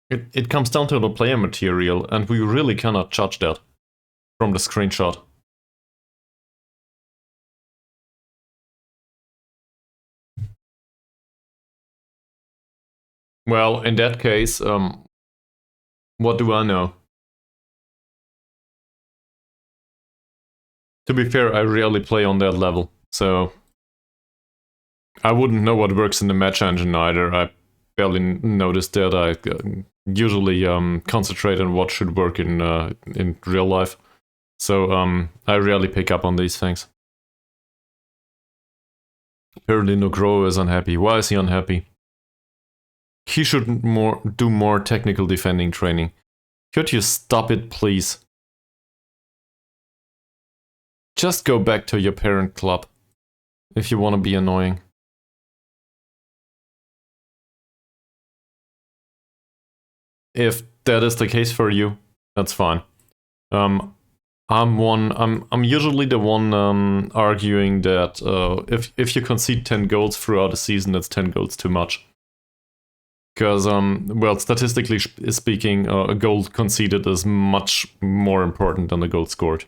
it comes down to the player material, and we really cannot judge that from the screenshot. Well, in that case, what do I know? To be fair, I rarely play on that level, so I wouldn't know what works in the match engine either. I barely noticed that. I usually concentrate on what should work in real life, so I rarely pick up on these things. Apparently Nogro is unhappy. Why is he unhappy? He should do more technical defending training. Could you stop it, please? Just go back to your parent club if you want to be annoying. If that is the case for you, that's fine. I'm usually the one arguing that if you concede 10 goals throughout a season, that's 10 goals too much. Because, well, statistically speaking, a goal conceded is much more important than a goal scored.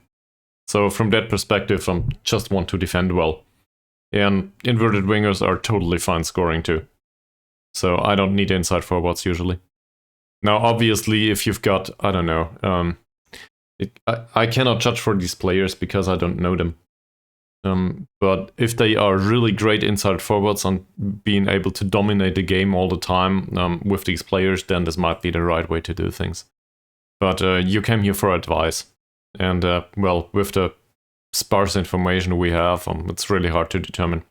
So from that perspective, I just want to defend well. And inverted wingers are totally fine scoring too. So I don't need inside forwards usually. Now, obviously, if you've got, I don't know, I cannot judge for these players because I don't know them. But if they are really great inside forwards and being able to dominate the game all the time with these players, then this might be the right way to do things. But you came here for advice. And, well, with the sparse information we have, it's really hard to determine.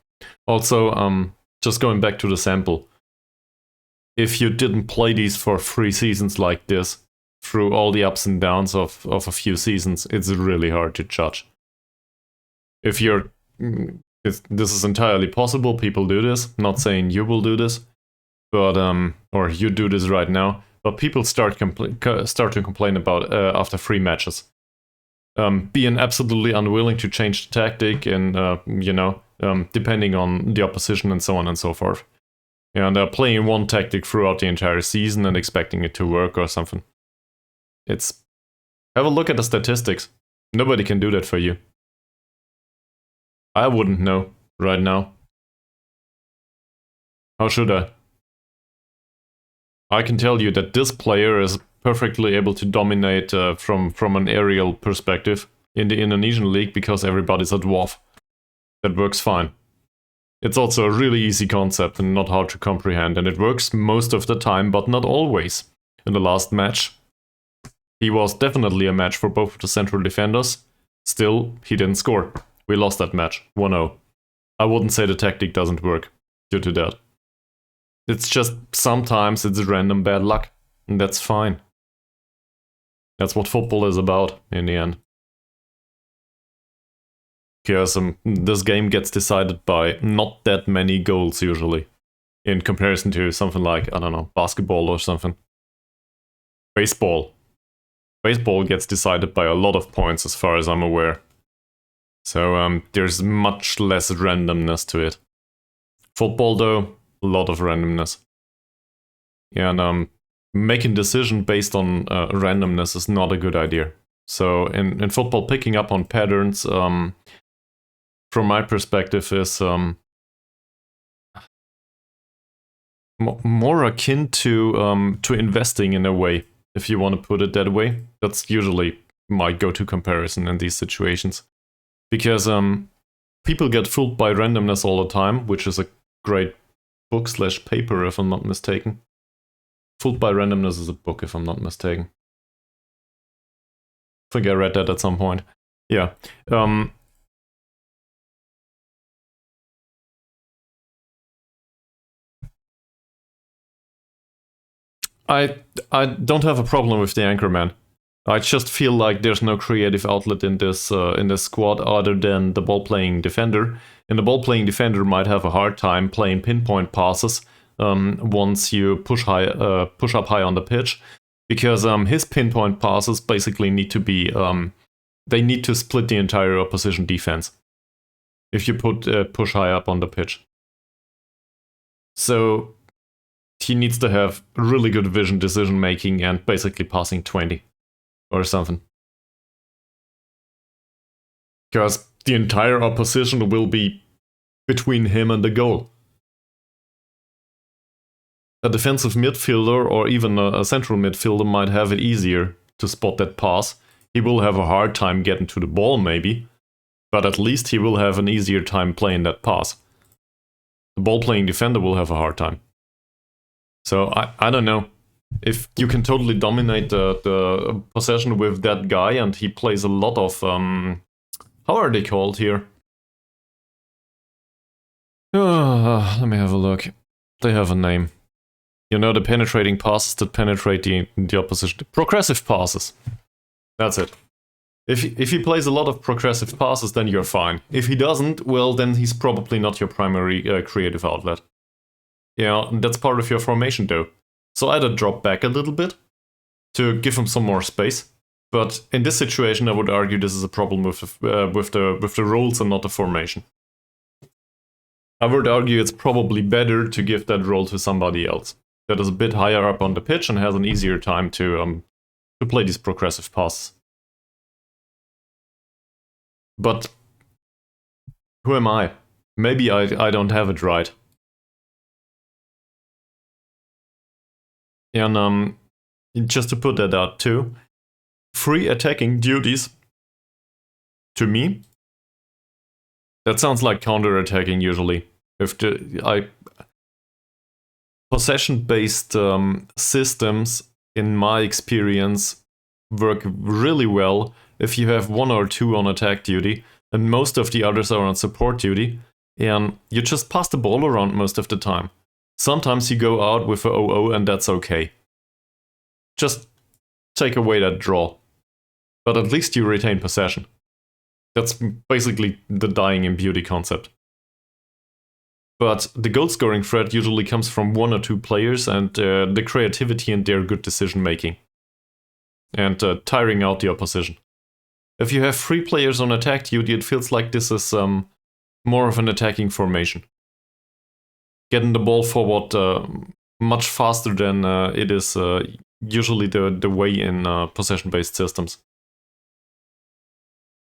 Also, just going back to the sample, if you didn't play these for 3 seasons like this, through all the ups and downs of a few seasons, it's really hard to judge. If you're This is entirely possible. People do this. Not saying you will do this, but or you do this right now. But people start to complain about after 3 matches, being absolutely unwilling to change the tactic, and depending on the opposition and so on and so forth, and playing one tactic throughout the entire season and expecting it to work or something. Have a look at the statistics. Nobody can do that for you. I wouldn't know right now. How should I? I can tell you that this player is perfectly able to dominate from an aerial perspective in the Indonesian league because everybody's a dwarf. That works fine. It's also a really easy concept and not hard to comprehend, and it works most of the time, but not always. In the last match, he was definitely a match for both of the central defenders. Still, he didn't score. We lost that match, 1-0. I wouldn't say the tactic doesn't work due to that. It's just sometimes it's random bad luck, and that's fine. That's what football is about in the end. Because this game gets decided by not that many goals usually, in comparison to something like, I don't know, basketball or something. Baseball. Baseball gets decided by a lot of points as far as I'm aware. So there's much less randomness to it. Football though, a lot of randomness. And making decision based on randomness is not a good idea. So in football, picking up on patterns, from my perspective, is more akin to investing in a way, if you want to put it that way. That's usually my go-to comparison in these situations. Because people get fooled by randomness all the time, which is a great book/paper, if I'm not mistaken. Fooled by Randomness is a book, if I'm not mistaken. I think I read that at some point. Yeah. I don't have a problem with the Anchorman. I just feel like there's no creative outlet in this squad other than the ball-playing defender. And the ball-playing defender might have a hard time playing pinpoint passes once you push up high on the pitch, because his pinpoint passes basically need to be they need to split the entire opposition defense if you push high up on the pitch. So he needs to have really good vision, decision making, and basically passing 20 or something, because the entire opposition will be between him and the goal. A defensive midfielder or even a central midfielder might have it easier to spot that pass. He will have a hard time getting to the ball maybe, but at least he will have an easier time playing that pass. The ball-playing defender will have a hard time. So I don't know. If you can totally dominate the possession with that guy, and he plays a lot of... how are they called here? Let me have a look. They have a name. You know, the penetrating passes that penetrate the opposition. Progressive passes. That's it. If he plays a lot of progressive passes, then you're fine. If he doesn't, well, then he's probably not your primary creative outlet. Yeah, that's part of your formation though. So either drop back a little bit to give him some more space. But in this situation, I would argue this is a problem with the roles and not the formation. I would argue it's probably better to give that role to somebody else that is a bit higher up on the pitch and has an easier time to play these progressive passes. But who am I? Maybe I don't have it right. And just to put that out too, free attacking duties, to me, that sounds like counter-attacking usually. If possession-based systems, in my experience, work really well if you have 1 or 2 on attack duty, and most of the others are on support duty, and you just pass the ball around most of the time. Sometimes you go out with a 0-0 and that's okay. Just take away that draw. But at least you retain possession. That's basically the dying in beauty concept. But the goal scoring threat usually comes from 1 or 2 players and the creativity and their good decision making. And tiring out the opposition. If you have 3 players on attack duty, it feels like this is more of an attacking formation. Getting the ball forward much faster than it is usually the way in possession-based systems.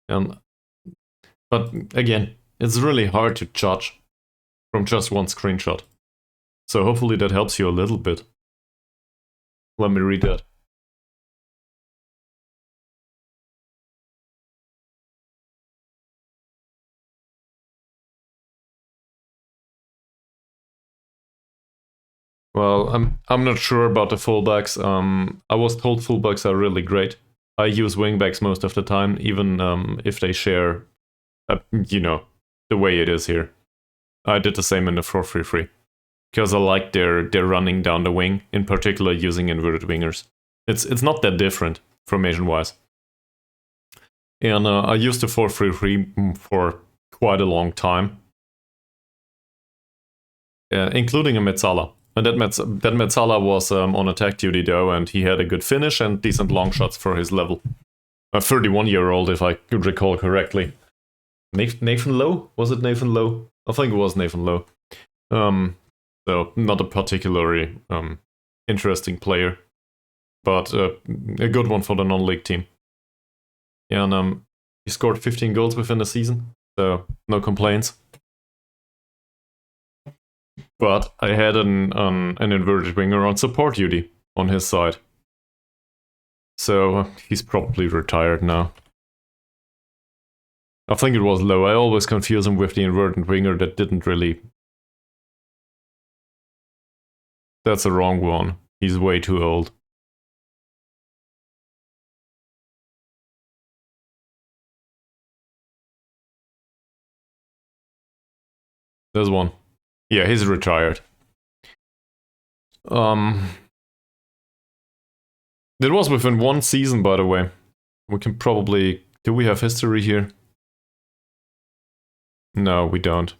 But again, it's really hard to judge from just one screenshot. So hopefully that helps you a little bit. Let me read that. Well, I'm not sure about the fullbacks. I was told fullbacks are really great. I use wingbacks most of the time, even if they share, the way it is here. I did the same in the 4-3-3 because I like their running down the wing, in particular using inverted wingers. It's not that different formation-wise. And I used the 4-3-3 for quite a long time, including a Metzala. And that Metzala was on attack duty though, and he had a good finish and decent long shots for his level. A 31-year-old, if I could recall correctly. Nathan Lowe? Was it Nathan Lowe? I think it was Nathan Lowe. So not a particularly interesting player, but a good one for the non-league team. And he scored 15 goals within the season, so no complaints. But I had an inverted winger on support duty on his side. So he's probably retired now. I think it was Low. I always confuse him with the inverted winger that didn't really... That's the wrong one. He's way too old. There's one. Yeah, he's retired. It was within 1 season, by the way. We can probably... Do we have history here? No, we don't.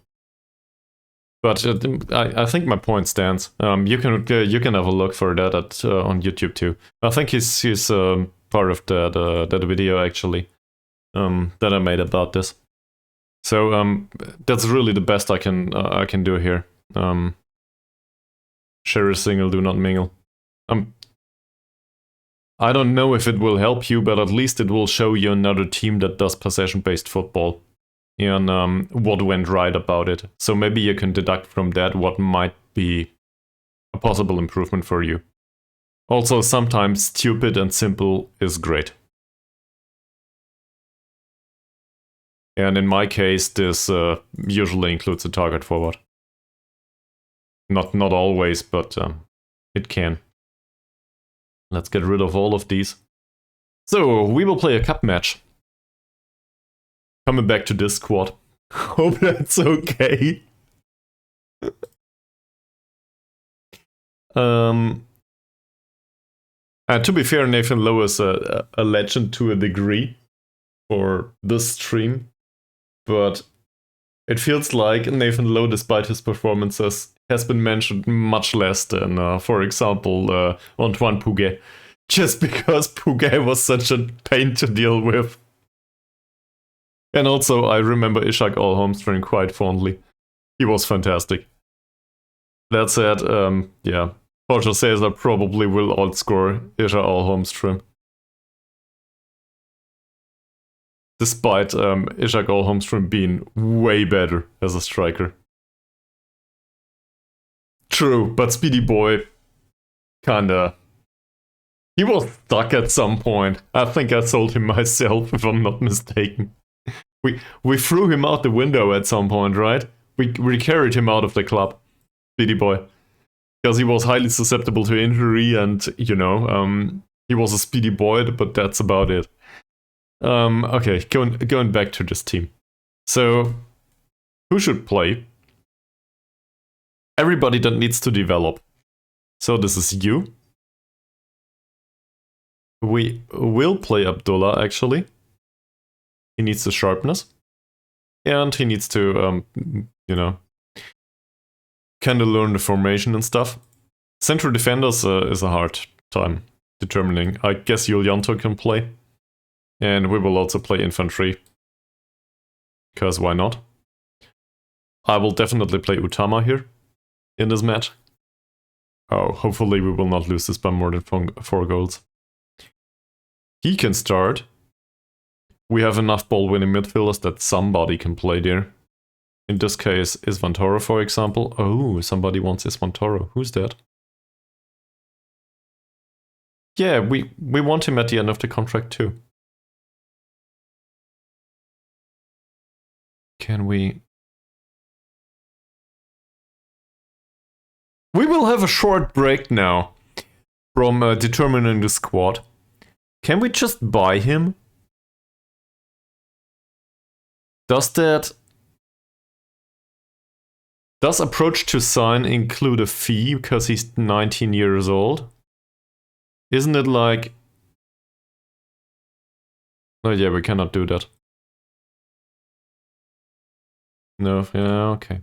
But I think my point stands. You can have a look for that on YouTube too. I think he's part of that video actually that I made about this. So that's really the best I can do here. Share a single, do not mingle. I don't know if it will help you, but at least it will show you another team that does possession-based football and what went right about it. So maybe you can deduct from that what might be a possible improvement for you. Also, sometimes stupid and simple is great. And in my case, this usually includes a target forward. Not always, but it can. Let's get rid of all of these. So, we will play a cup match. Coming back to this squad. Hope that's okay. And to be fair, Nathan Lowe is a legend to a degree for this stream. But it feels like Nathan Lowe, despite his performances, has been mentioned much less than, for example, Antoine Pouget. Just because Pouget was such a pain to deal with. And also, I remember Ishak Al-Holmstrom quite fondly. He was fantastic. That said, yeah, Roger César probably will outscore Ishak Al-Holmstrom. Despite Ishak Al-Holmstrom being way better as a striker. True, but Speedy Boy kinda... He was stuck at some point. I think I sold him myself, if I'm not mistaken. We threw him out the window at some point, right? We carried him out of the club, Speedy Boy. Because he was highly susceptible to injury and, you know, he was a speedy boy, but that's about it. Okay, going back to this team. So, who should play? Everybody that needs to develop. So this is you. We will play Abdullah, actually. He needs the sharpness. And he needs to, you know, kind of learn the formation and stuff. Central defenders is a hard time determining. I guess Yulianto can play. And we will also play infantry. Because why not? I will definitely play Utama here in this match. Oh, hopefully we will not lose this by more than 4 goals. He can start. We have enough ball-winning midfielders that somebody can play there. In this case, Isvantoro, for example. Oh, somebody wants Isvantoro. Who's that? Yeah, we want him at the end of the contract too. Can we... We will have a short break now from determining the squad. Can we just buy him? Does approach to sign include a fee because he's 19 years old? Isn't it like... Oh yeah, we cannot do that. No, yeah, okay.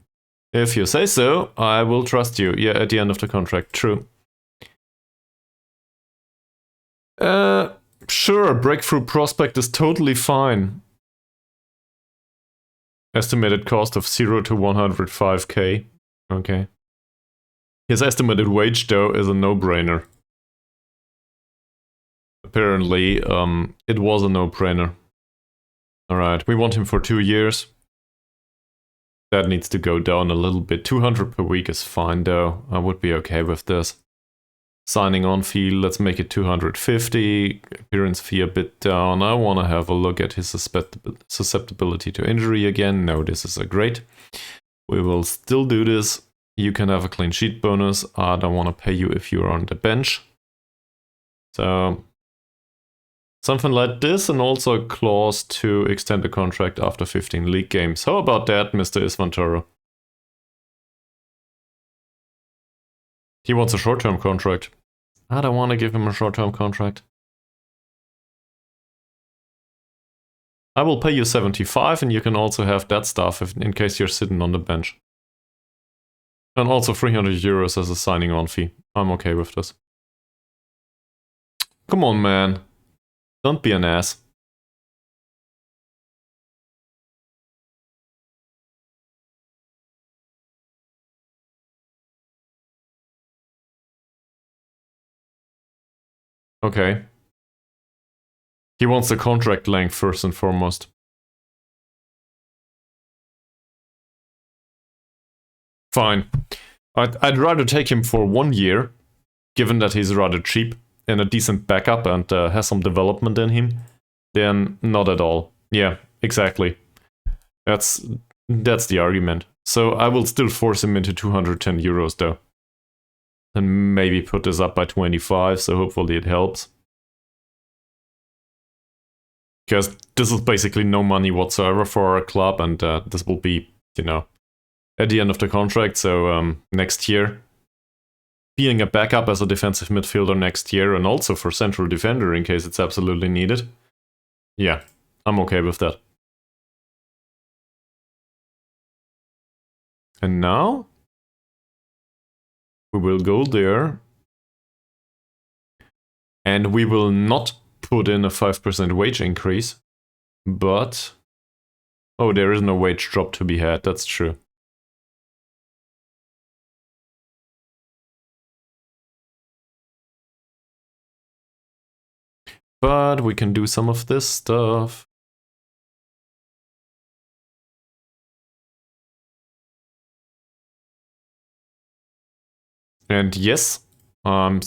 If you say so, I will trust you. Yeah, at the end of the contract, true. Sure, breakthrough prospect is totally fine. Estimated cost of 0 to 105k. Okay. His estimated wage, though, is a no-brainer. Apparently, it was a no-brainer. Alright, we want him for 2 years. That needs to go down a little bit. 200 per week is fine, though. I would be okay with this. Signing on fee, let's make it 250. Appearance fee a bit down. I want to have a look at his susceptibility to injury again. No, this is a great. We will still do this. You can have a clean sheet bonus. I don't want to pay you if you're on the bench. So, something like this, and also a clause to extend the contract after 15 league games. How about that, Mr. Isvantoro? He wants a short-term contract. I don't want to give him a short-term contract. I will pay you 75, and you can also have that stuff in case you're sitting on the bench. And also 300 euros as a signing on fee. I'm okay with this. Come on, man. Don't be an ass. Okay. He wants the contract length first and foremost. Fine. I'd rather take him for 1 year, given that he's rather cheap and a decent backup and has some development in him, than not at all. Yeah, exactly. That's the argument. So I will still force him into 210 euros though. And maybe put this up by 25, so hopefully it helps. Because this is basically no money whatsoever for our club, and this will be, you know, at the end of the contract, so next year. Being a backup as a defensive midfielder next year, and also for central defender in case it's absolutely needed. Yeah, I'm okay with that. And now we will go there, and we will not put in a 5% wage increase, but... Oh, there is no wage drop to be had, that's true. But we can do some of this stuff. And yes, I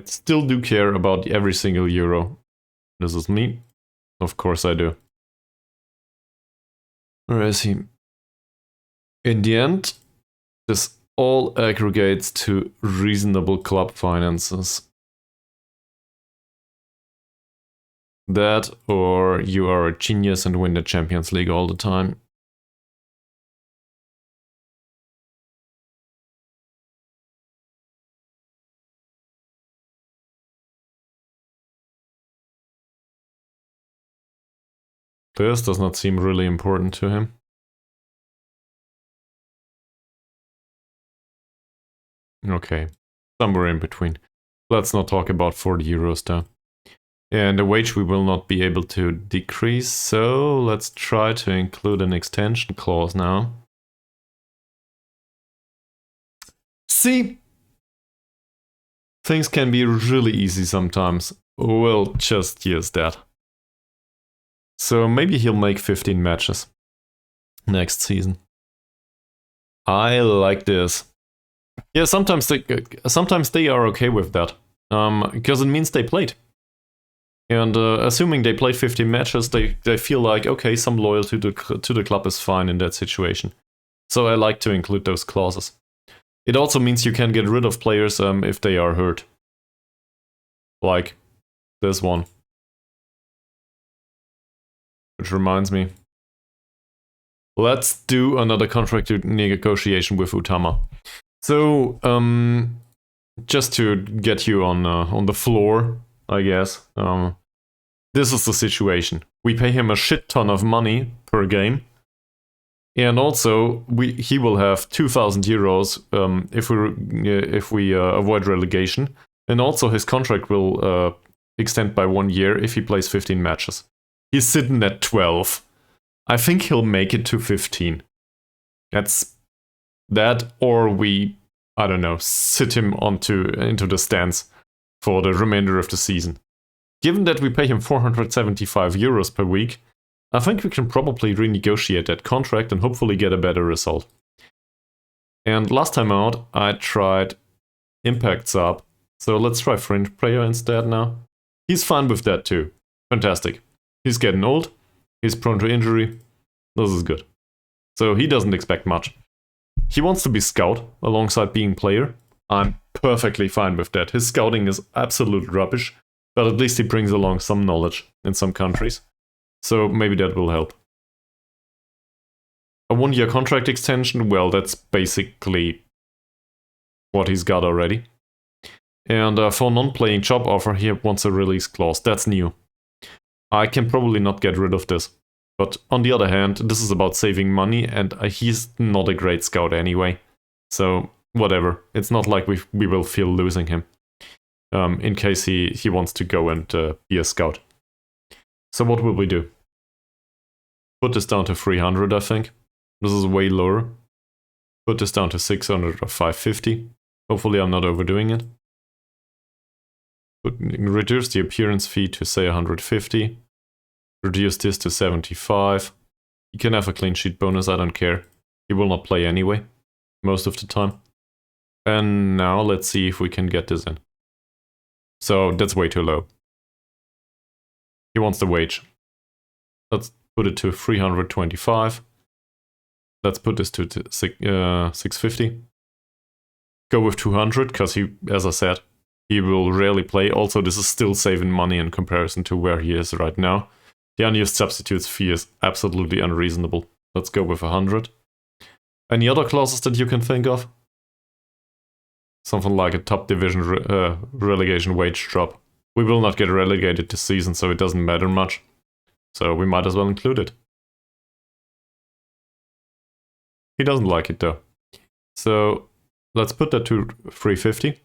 still do care about every single euro. This is me. Of course I do. Where is he? In the end, this all aggregates to reasonable club finances. That, or you are a genius and win the Champions League all the time. This does not seem really important to him. Okay, somewhere in between. Let's not talk about 40 euros though. And the wage we will not be able to decrease, so let's try to include an extension clause now. See? Things can be really easy sometimes. We'll just use that. So maybe he'll make 15 matches next season. I like this. Yeah, sometimes they are okay with that. Because it means they played. And assuming they played 15 matches, they feel like, okay, some loyalty to the club is fine in that situation. So I like to include those clauses. It also means you can get rid of players if they are hurt. Like this one. Which reminds me. Let's do another contract negotiation with Utama. So, just to get you on the floor, I guess. This is the situation. We pay him a shit ton of money per game. And also, he will have 2,000 euros if we avoid relegation. And also, his contract will extend by 1 year if he plays 15 matches. He's sitting at 12. I think he'll make it to 15. That's that, or we, I don't know, sit him into the stands for the remainder of the season. Given that we pay him 475 euros per week, I think we can probably renegotiate that contract and hopefully get a better result. And last time out, I tried Impact Sub, so let's try Fringe Player instead now. He's fine with that too. Fantastic. He's getting old, he's prone to injury, this is good. So he doesn't expect much. He wants to be scout alongside being player. I'm perfectly fine with that. His scouting is absolute rubbish, but at least he brings along some knowledge in some countries. So maybe that will help. A 1-year contract extension, well, that's basically what he's got already. And for non-playing job offer, he wants a release clause. That's new. I can probably not get rid of this. But on the other hand, this is about saving money, and he's not a great scout anyway. So whatever. It's not like we will feel losing him. In case he wants to go and be a scout. So what will we do? Put this down to 300, I think. This is way lower. Put this down to 600 or 550. Hopefully I'm not overdoing it. Reduce the appearance fee to say 150. Reduce this to 75. You can have a clean sheet bonus, I don't care. He will not play anyway, most of the time. And now let's see if we can get this in. So that's way too low. He wants the wage. Let's put it to 325. Let's put this to 650. Go with 200, because he, as I said, he will rarely play. Also, this is still saving money in comparison to where he is right now. The unused substitutes fee is absolutely unreasonable. Let's go with 100. Any other clauses that you can think of? Something like a top division relegation wage drop. We will not get relegated this season, so it doesn't matter much. So we might as well include it. He doesn't like it though. So let's put that to 350.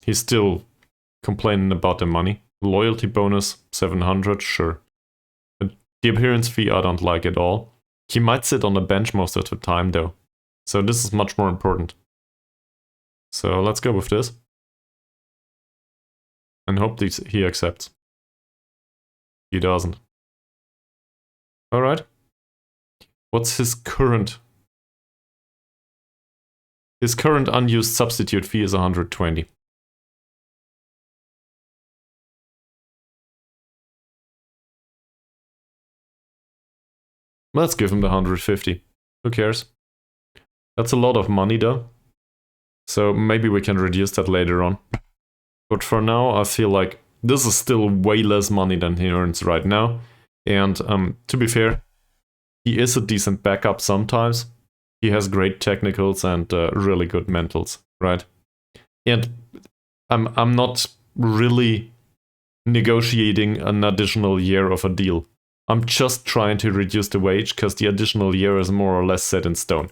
He's still complaining about the money. Loyalty bonus, 700, sure. But the appearance fee I don't like at all. He might sit on the bench most of the time though. So this is much more important. So let's go with this. And hope he accepts. He doesn't. Alright. What's his current? His current unused substitute fee is 120. Let's give him the 150. Who cares? That's a lot of money though. So maybe we can reduce that later on. But for now, I feel like this is still way less money than he earns right now. And to be fair, he is a decent backup sometimes. He has great technicals and really good mentals, right? And I'm not really negotiating an additional year of a deal. I'm just trying to reduce the wage because the additional year is more or less set in stone.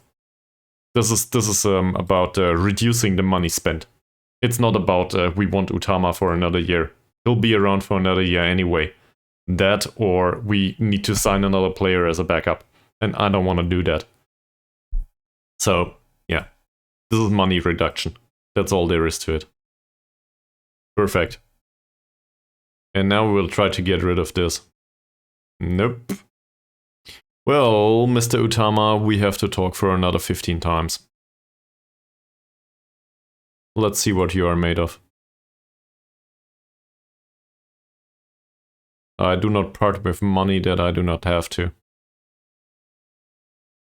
This is about reducing the money spent. It's not about we want Utama for another year. He'll be around for another year anyway. That, or we need to sign another player as a backup. And I don't want to do that. So, yeah. This is money reduction. That's all there is to it. Perfect. And now we'll try to get rid of this. Nope. Well, Mr. Utama, we have to talk for another 15 times. Let's see what you are made of. I do not part with money that I do not have to.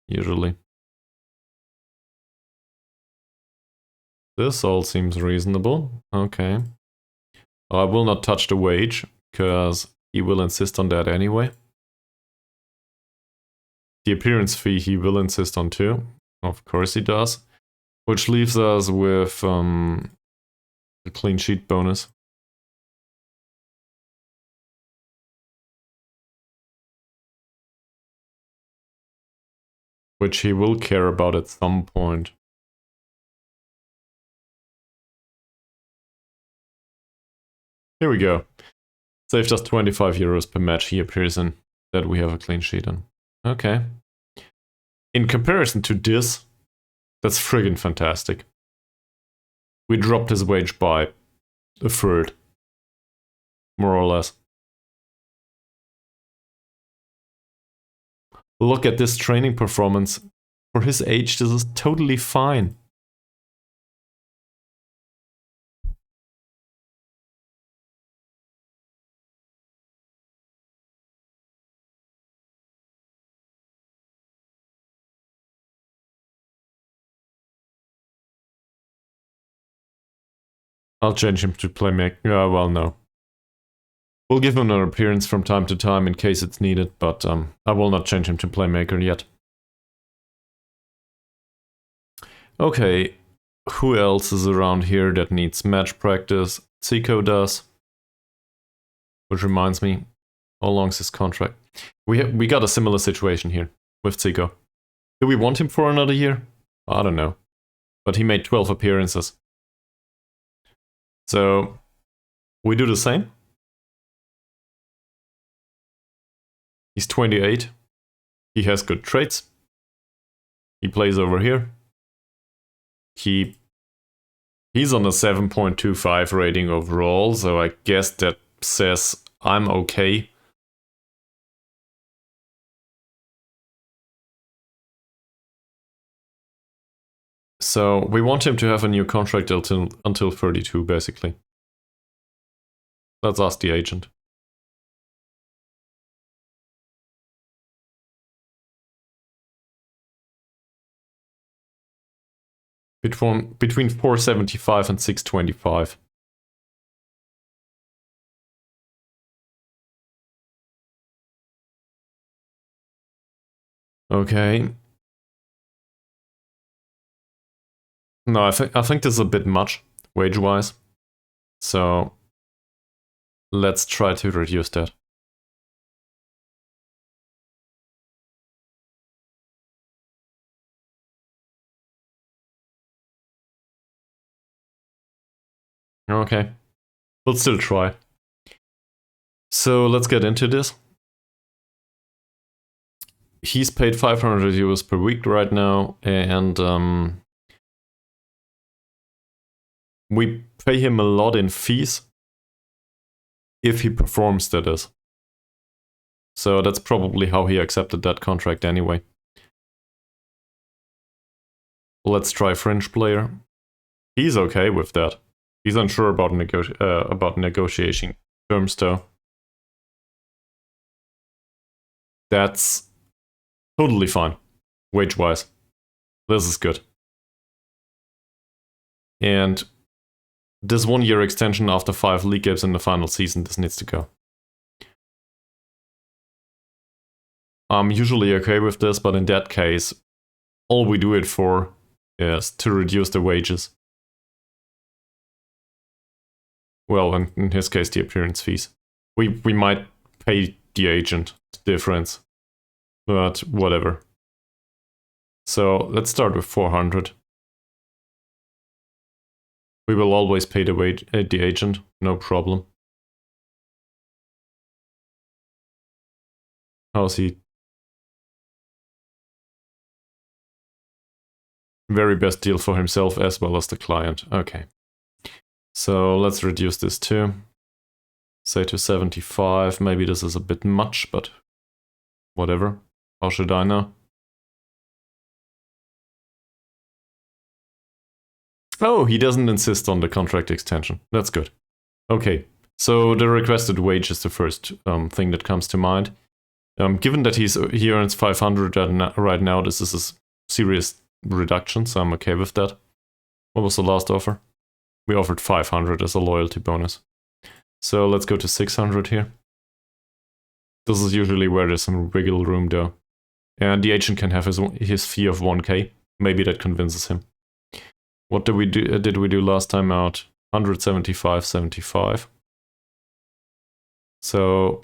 Usually. This all seems reasonable. Okay. I will not touch the wage, because he will insist on that anyway. The appearance fee he will insist on too. Of course he does. Which leaves us with a clean sheet bonus. Which he will care about at some point. Here we go. Saved us 25 euros per match he appears in that we have a clean sheet on. Okay. In comparison to this, that's friggin' fantastic. We dropped his wage by a third. More or less. Look at this training performance. For his age, this is totally fine. I'll change him to playmaker. Well, no. We'll give him an appearance from time to time in case it's needed, but I will not change him to playmaker yet. Okay, who else is around here that needs match practice? Zico does. Which reminds me, how long's his contract? We got a similar situation here with Zico. Do we want him for another year? I don't know. But he made 12 appearances. So, we do the same. He's 28. He has good traits. He plays over here. He's on a 7.25 rating overall, so I guess that says I'm okay. So we want him to have a new contract until 32, basically. Let's ask the agent. Between 475 and 625. Okay. No, I think this is a bit much, wage-wise. So let's try to reduce that. Okay. We'll still try. So let's get into this. He's paid 500 euros per week right now, and we pay him a lot in fees if he performs, that is. So that's probably how he accepted that contract anyway. Let's try French player. He's okay with that. He's unsure about negotiating terms though. That's totally fine, wage-wise. This is good. And this 1 year extension after 5 league games in the final season, this needs to go. I'm usually okay with this, but in that case, all we do it for is to reduce the wages. Well, in his case, the appearance fees. We might pay the agent the difference, but whatever. So let's start with 400. We will always pay the agent, no problem. How's he? Very best deal for himself as well as the client. Okay. So let's reduce this too. Say to 75. Maybe this is a bit much, but whatever. How should I know? Oh, he doesn't insist on the contract extension. That's good. Okay, so the requested wage is the first thing that comes to mind. Given that he earns 500 right now, this is a serious reduction, so I'm okay with that. What was the last offer? We offered 500 as a loyalty bonus. So let's go to 600 here. This is usually where there's some wiggle room though. And the agent can have his fee of 1k. Maybe that convinces him. What did we do last time out? 175.75. So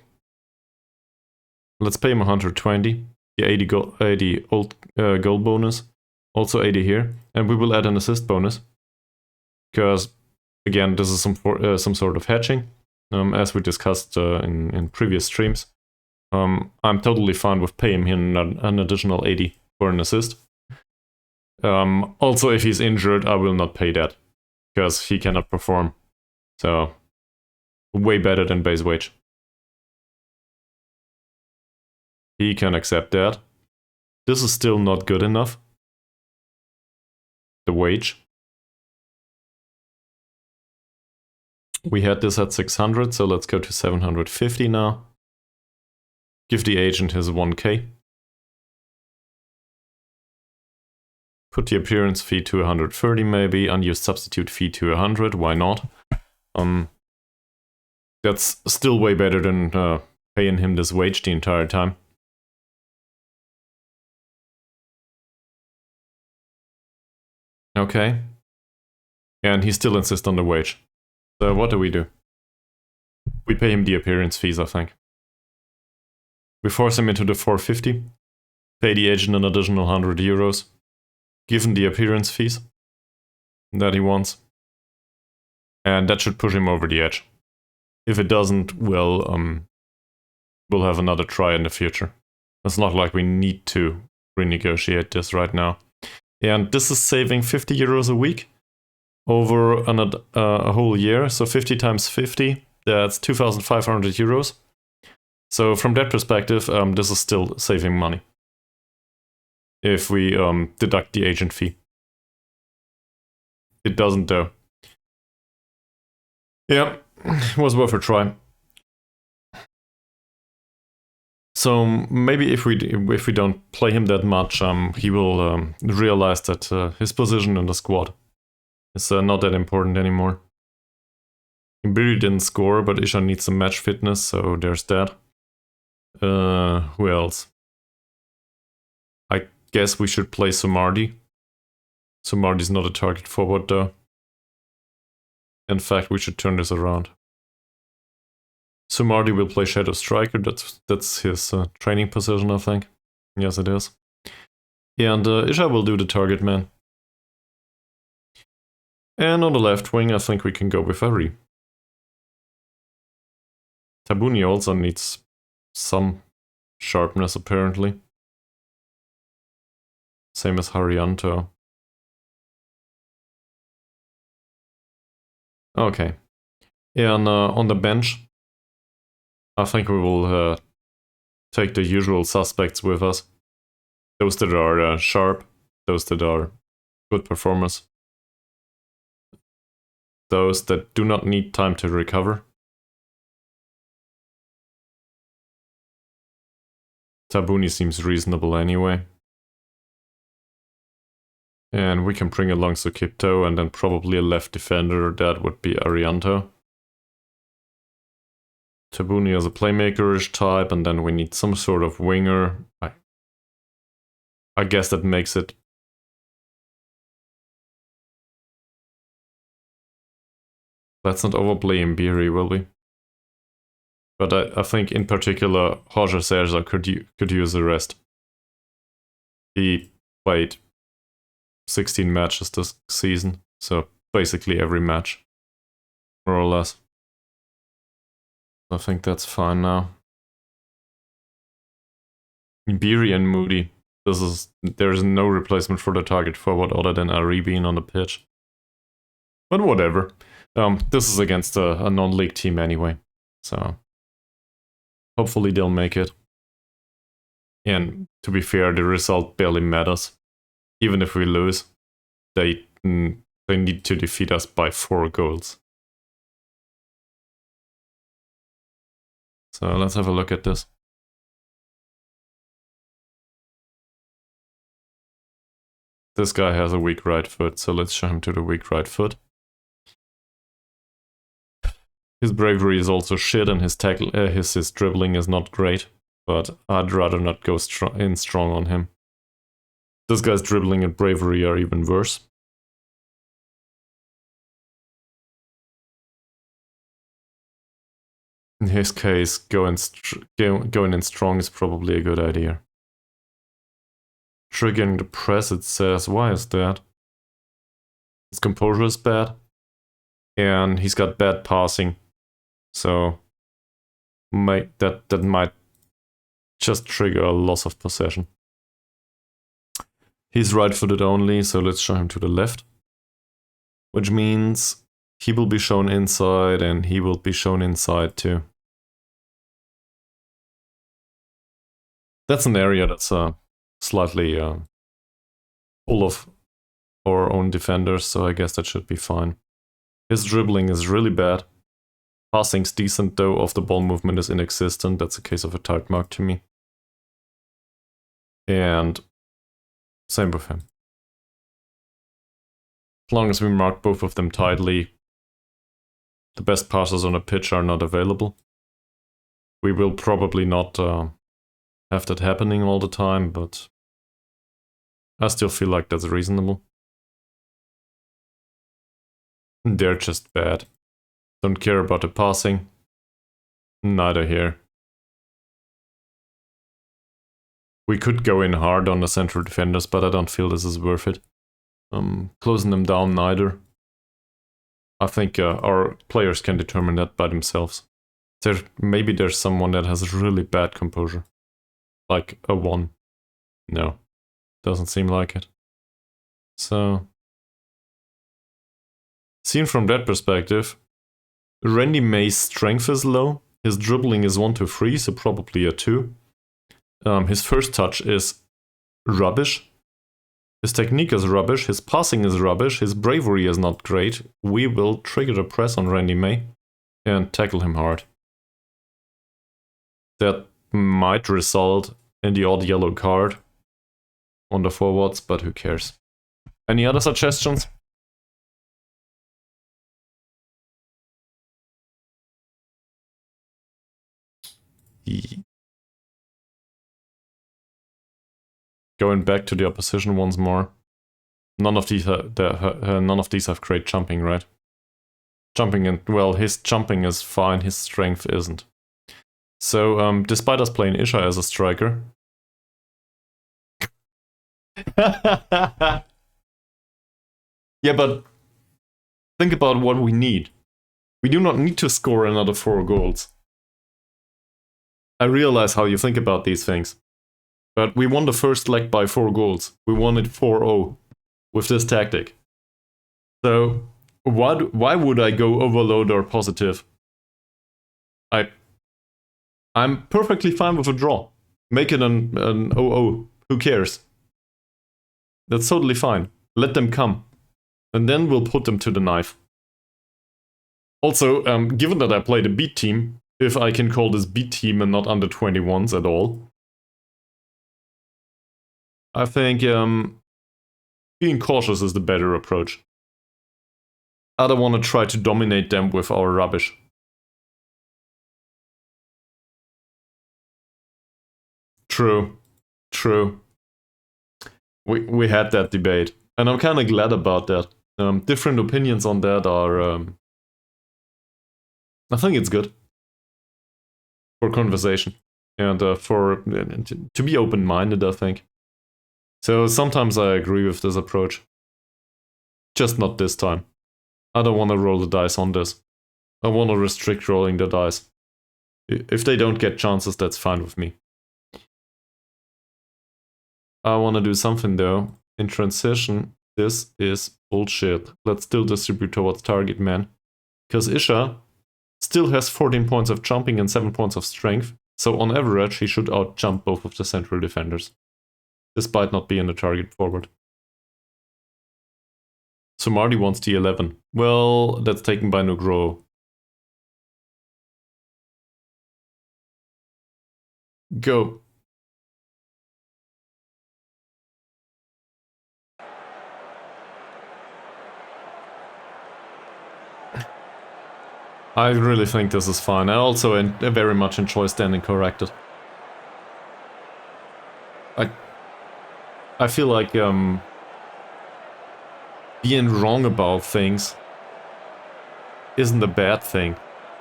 let's pay him 120. The 80 gold bonus. Also 80 here. And we will add an assist bonus. Because, again, this is some sort of hedging. As we discussed in previous streams. I'm totally fine with paying him an additional 80 for an assist. Also, if he's injured, I will not pay that. Because he cannot perform. So, way better than base wage. He can accept that. This is still not good enough. The wage. We had this at 600, so let's go to 750 now. Give the agent his 1k. Put the appearance fee to 130 maybe, unused substitute fee to 100, why not? That's still way better than paying him this wage the entire time. Okay. And he still insists on the wage. So what do? We pay him the appearance fees, I think. We force him into the 450. Pay the agent an additional 100 euros. Give him the appearance fees that he wants. And that should push him over the edge. If it doesn't, we'll have another try in the future. It's not like we need to renegotiate this right now. And this is saving 50 euros a week over a whole year. So 50 times 50, that's 2,500 euros. So from that perspective, this is still saving money. If we deduct the agent fee. It doesn't though. Yeah, it was worth a try. So maybe if we don't play him that much, he will realize that his position in the squad is not that important anymore. Imbiri didn't score, but Isha needs some match fitness, so there's that. Who else? I guess we should play Sumardi. Sumardi's not a target forward though. In fact, we should turn this around. Sumardi will play Shadow Striker, that's his training position, I think. Yes, it is. And Isha will do the target man. And on the left wing, I think we can go with Ari. Tabuni also needs some sharpness, apparently. Same as Haryanto. Okay. And on the bench, I think we will take the usual suspects with us. Those that are sharp, those that are good performers. Those that do not need time to recover. Tabuni seems reasonable anyway. And we can bring along Sukipto and then probably a left defender, that would be Arianto. Tabuni is a playmaker-ish type, and then we need some sort of winger. I guess that makes it... Let's not overplay Imbiri, will we? But I think in particular, Roger César could use a rest. He played 16 matches this season, so basically every match, more or less. I think that's fine now. Imbiri and Moody. There's no replacement for the target forward other than Ari being on the pitch. But whatever. This is against a non-league team anyway, so hopefully they'll make it. And to be fair, the result barely matters. Even if we lose, they need to defeat us by 4 goals. So let's have a look at this. This guy has a weak right foot, so let's show him to the weak right foot. His bravery is also shit, and his dribbling is not great, but I'd rather not go strong on him. This guy's dribbling and bravery are even worse. In his case, going in strong is probably a good idea. Triggering the press, it says, why is that? His composure is bad, and he's got bad passing, so that might just trigger a loss of possession. He's right-footed only, so let's show him to the left, which means he will be shown inside, and he will be shown inside too. That's an area that's slightly full of our own defenders, so I guess that should be fine. His dribbling is really bad. Passing's decent though, off the ball movement is inexistent. That's a case of a tight mark to me. And same with him. As long as we mark both of them tightly, the best passers on a pitch are not available. We will probably not have that happening all the time, but I still feel like that's reasonable. They're just bad. Don't care about the passing. Neither here. We could go in hard on the central defenders, but I don't feel this is worth it. Closing them down, neither. I think our players can determine that by themselves. Maybe there's someone that has really bad composure. Like a 1. No, doesn't seem like it. So, seen from that perspective, Randy May's strength is low. His dribbling is 1 to 3, so probably a 2. His first touch is rubbish. His technique is rubbish. His passing is rubbish. His bravery is not great. We will trigger the press on Randy May and tackle him hard. That might result in the odd yellow card on the forwards, but who cares? Any other suggestions? Going back to the opposition once more. None of these have great jumping, right? Jumping, and well, his jumping is fine, his strength isn't. So, despite us playing Isha as a striker... Yeah, but think about what we need. We do not need to score another 4 goals. I realize how you think about these things. But we won the first leg by 4 goals. We won it 4-0 with this tactic. So, why would I go overload or positive? I'm perfectly fine with a draw. Make it an 0-0. Who cares? That's totally fine. Let them come. And then we'll put them to the knife. Also, given that I played a beat team, if I can call this beat team and not under 21s at all, I think being cautious is the better approach. I don't want to try to dominate them with our rubbish. True. We had that debate, and I'm kind of glad about that. Different opinions on that are... I think it's good for conversation and to be open-minded, I think. So sometimes I agree with this approach. Just not this time. I don't want to roll the dice on this. I want to restrict rolling the dice. If they don't get chances, that's fine with me. I want to do something though. In transition, this is bullshit. Let's still distribute towards target man. Because Isha still has 14 points of jumping and 7 points of strength. So on average, he should out-jump both of the central defenders. Despite not being a target forward. So Marty wants the 11. Well, that's taken by Nugro. Go. I really think this is fine. I also very much enjoy standing corrected. I feel like being wrong about things isn't a bad thing,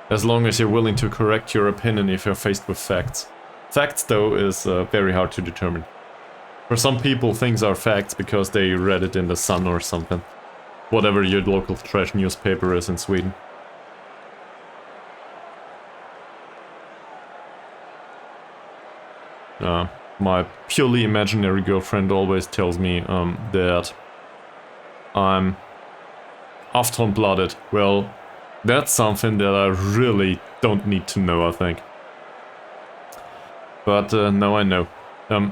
as long as you're willing to correct your opinion if you're faced with facts. Facts, though, is very hard to determine. For some people, things are facts because they read it in the Sun or something. Whatever your local trash newspaper is in Sweden. My purely imaginary girlfriend always tells me that I'm Afton-blooded. Well, that's something that I really don't need to know, I think. But now I know.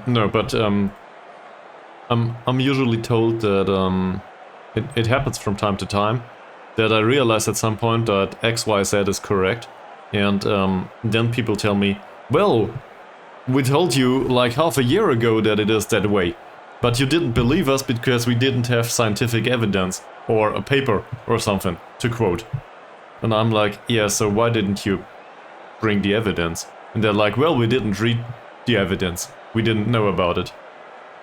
No, but I'm usually told that it happens from time to time, that I realize at some point that XYZ is correct, and then people tell me, well, we told you like half a year ago that it is that way, but you didn't believe us because we didn't have scientific evidence, or a paper, or something, to quote. And I'm like, yeah, so why didn't you bring the evidence? And they're like, well, we didn't read the evidence, we didn't know about it.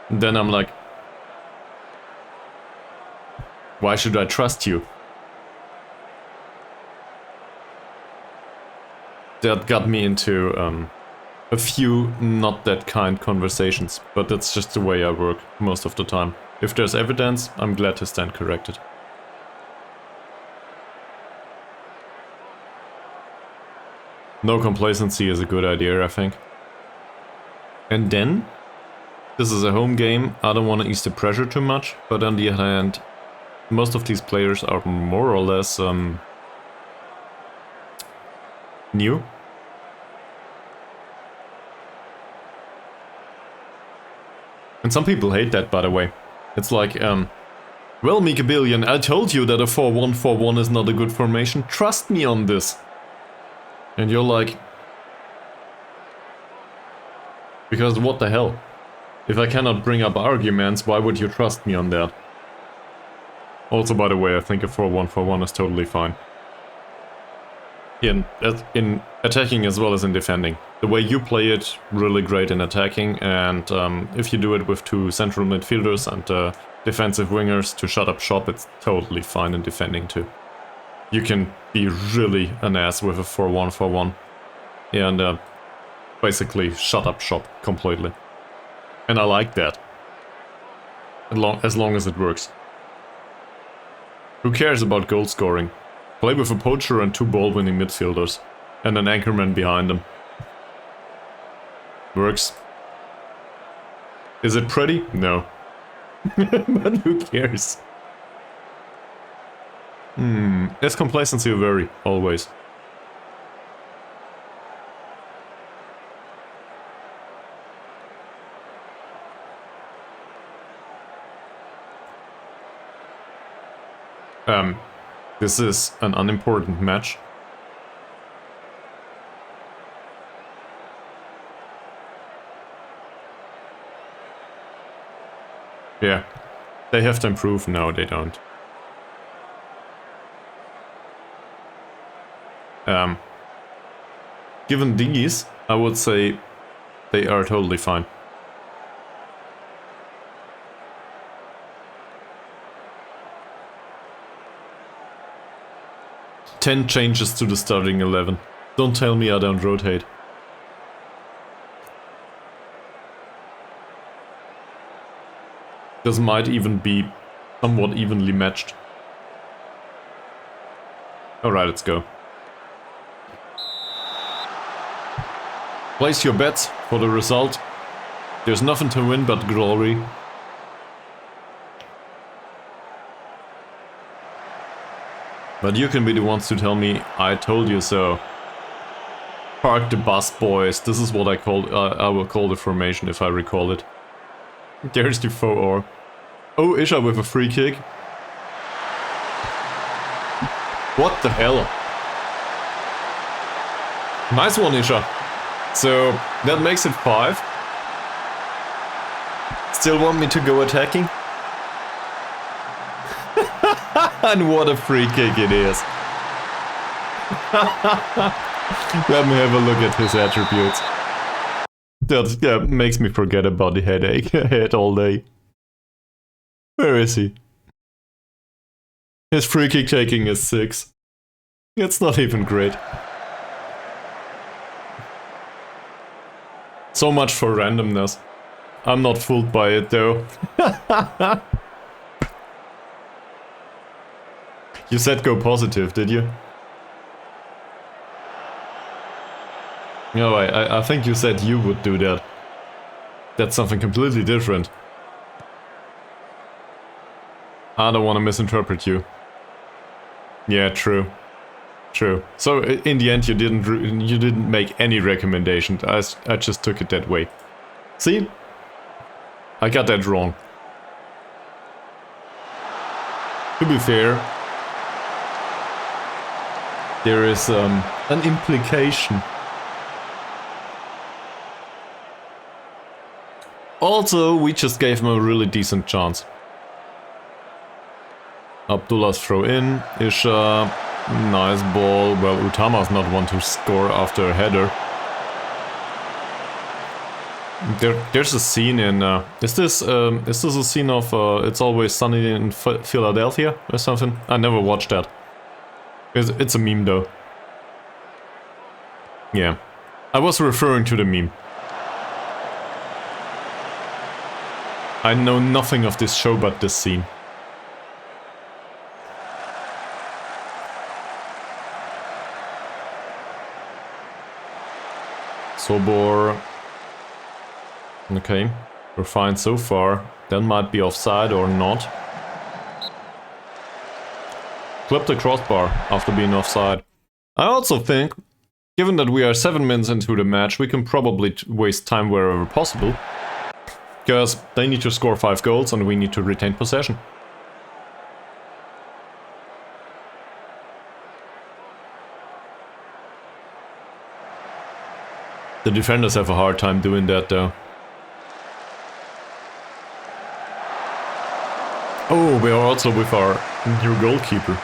And then I'm like, why should I trust you? That got me into a few not that kind conversations, but that's just the way I work most of the time. If there's evidence, I'm glad to stand corrected. No complacency is a good idea, I think. And then, this is a home game, I don't want to ease the pressure too much, but on the other hand, most of these players are more or less new. And some people hate that, by the way. It's like, well, Mikabillion, I told you that a 4-1-4-1 is not a good formation. Trust me on this. And you're like... Because what the hell? If I cannot bring up arguments, why would you trust me on that? Also, by the way, I think a 4-1-4-1 is totally fine. In attacking as well as in defending. The way you play it, really great in attacking, and if you do it with two central midfielders and defensive wingers to shut up shop, it's totally fine in defending too. You can be really an ass with a 4-1-4-1 and basically shut up shop completely. And I like that. As long as it works. Who cares about goal scoring? Play with a poacher and two ball-winning midfielders, and an anchorman behind them. Works. Is it pretty? No. But who cares? Is complacency a worry? Always. This is an unimportant match. Yeah, they have to improve. No, they don't. Given these, I would say they are totally fine. Ten changes to the starting 11. Don't tell me I don't rotate. This might even be somewhat evenly matched. Alright, let's go. Place your bets for the result. There's nothing to win but glory. But you can be the ones to tell me, I told you so. Park the bus, boys. This is what I will call the formation if I recall it. There's the 4-0. Oh, Isha with a free kick. What the hell? Nice one, Isha. So, that makes it 5. Still want me to go attacking? And what a free kick it is. Let me have a look at his attributes. That makes me forget about the headache I had all day. Where is he? His free kick taking is 6. It's not even great. So much for randomness. I'm not fooled by it though. You said go positive, did you? No, I think you said you would do that. That's something completely different. I don't want to misinterpret you. Yeah, true. True. So in the end you didn't make any recommendation. I just took it that way. See? I got that wrong. To be fair, there is an implication. Also, we just gave him a really decent chance. Abdullah's throw in, Isha, nice ball. Well, Utama's not one to score after a header. There's a scene in, is this a scene of It's Always Sunny in Philadelphia or something? I never watched that. It's a meme though. Yeah. I was referring to the meme. I know nothing of this show but this scene. Sobor. Okay, we're fine so far. That might be offside or not. Clip the crossbar after being offside. I also think, given that we are 7 minutes into the match, we can probably waste time wherever possible. Because they need to score 5 goals and we need to retain possession. The defenders have a hard time doing that though. Oh, we are also with our new goalkeeper.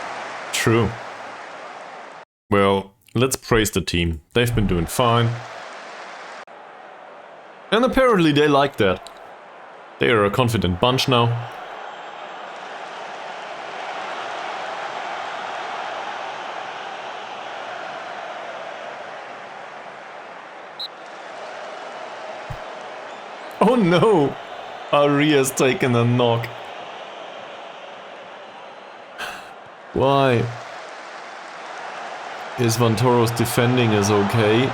True. Well, let's praise the team. They've been doing fine. And apparently they like that. They are a confident bunch now. Oh no! Aria's taken a knock. Why? Is Vantoro's defending is okay?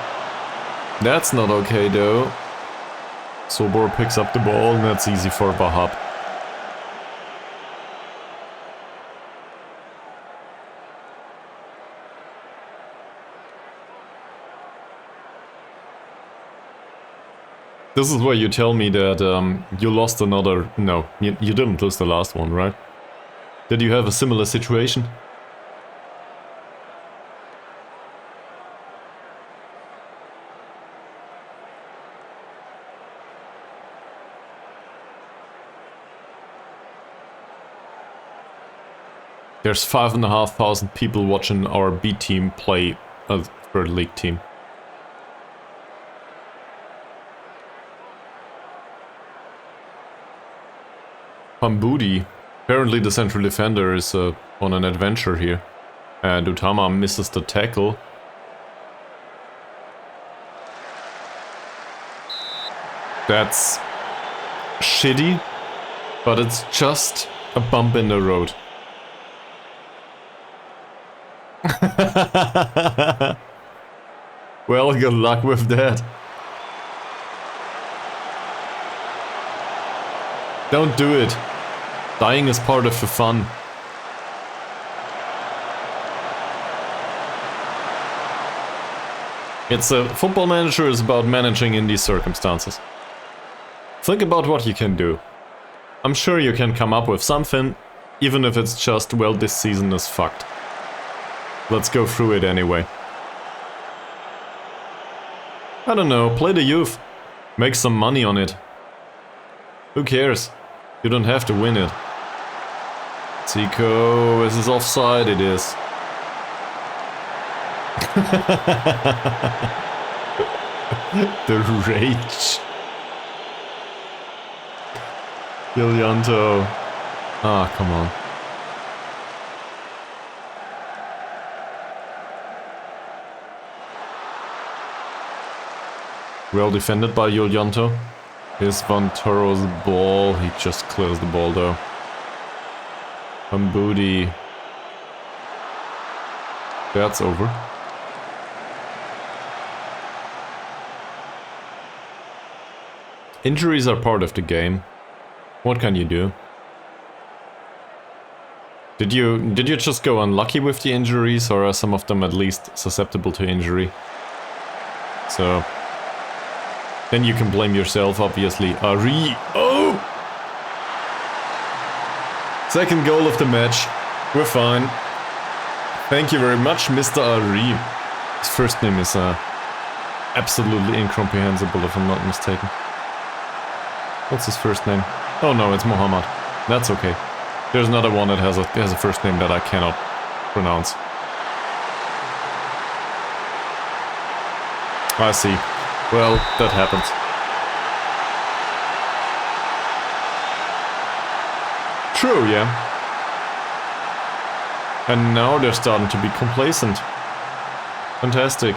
That's not okay though. Sobor picks up the ball and that's easy for Bahab. This is where you tell me that you lost another... No, you didn't lose the last one, right? Did you have a similar situation? There's 5,500 people watching our B team play a third league team. Moody. Apparently the central defender is on an adventure here. And Utama misses the tackle. That's shitty. But it's just a bump in the road. Well, good luck with that. Don't do it. Dying is part of the fun. It's a football manager is about managing in these circumstances. Think about what you can do. I'm sure you can come up with something, even if it's just, well, this season is fucked. Let's go through it anyway. I don't know, play the youth. Make some money on it. Who cares? You don't have to win it. Zico, is this offside? It is. The rage. Gillianto. Ah, come on. Well defended by Gillianto. Here's Van Toro's ball. He just clears the ball though. Moody. That's over. Injuries are part of the game. What can you do? Did you just go unlucky with the injuries, or are some of them at least susceptible to injury? So then you can blame yourself, obviously. Ari! Oh! Second goal of the match. We're fine. Thank you very much, Mr. Ari. His first name is absolutely incomprehensible, if I'm not mistaken. What's his first name? Oh no, it's Mohammad. That's okay. There's another one that has a first name that I cannot pronounce. I see. Well, that happens. True, yeah. And now they're starting to be complacent. Fantastic.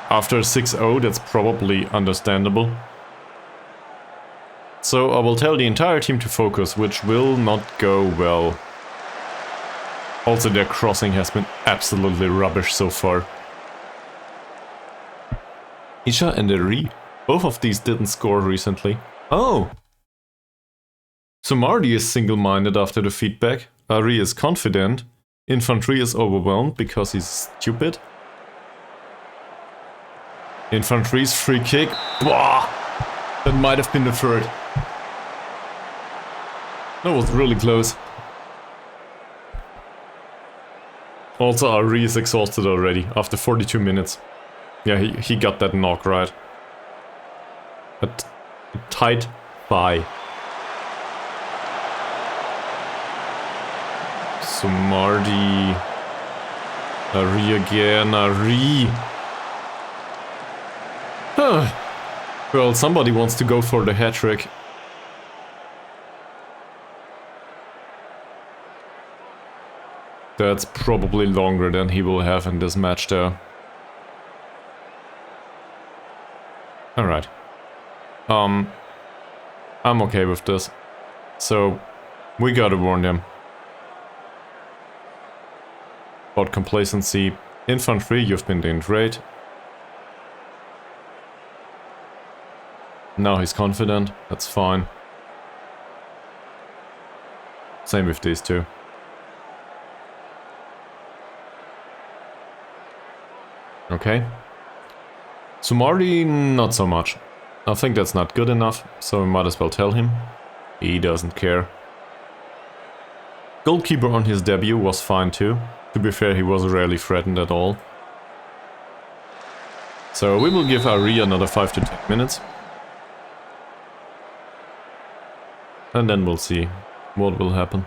After 6-0, that's probably understandable. So I will tell the entire team to focus, which will not go well. Also, their crossing has been absolutely rubbish so far. Isha and Ari, both of these didn't score recently. Oh! So Marty is single-minded after the feedback, Ari is confident, Infantry is overwhelmed because he's stupid. Infantry's free kick. Bah! That might have been the third. That was really close. Also, Ari is exhausted already after 42 minutes. Yeah, he got that knock right. A tight thigh. So Marty. Ari again, Ari. Well, somebody wants to go for the hat-trick. That's probably longer than he will have in this match though. Alright. I'm okay with this. So, we gotta warn them. About complacency. Infantry, you've been doing great. Now he's confident, that's fine. Same with these two. Okay. Sumardi, not so much. I think that's not good enough, so we might as well tell him. He doesn't care. Goalkeeper on his debut was fine too. To be fair, he was rarely threatened at all. So we will give Ari another 5 to 10 minutes. And then we'll see what will happen.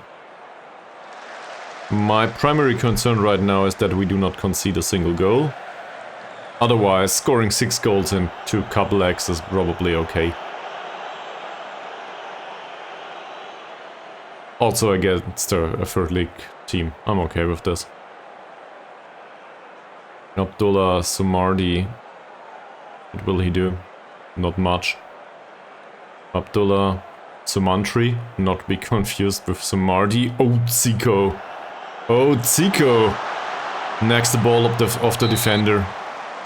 My primary concern right now is that we do not concede a single goal. Otherwise, scoring 6 goals in 2 cup legs is probably okay. Also against a third league team, I'm okay with this. Abdullah Sumardi. What will he do? Not much. Abdullah. Sumantri, not be confused with Sumardi. Oh, Zico. Oh, Zico. Next the ball of the defender.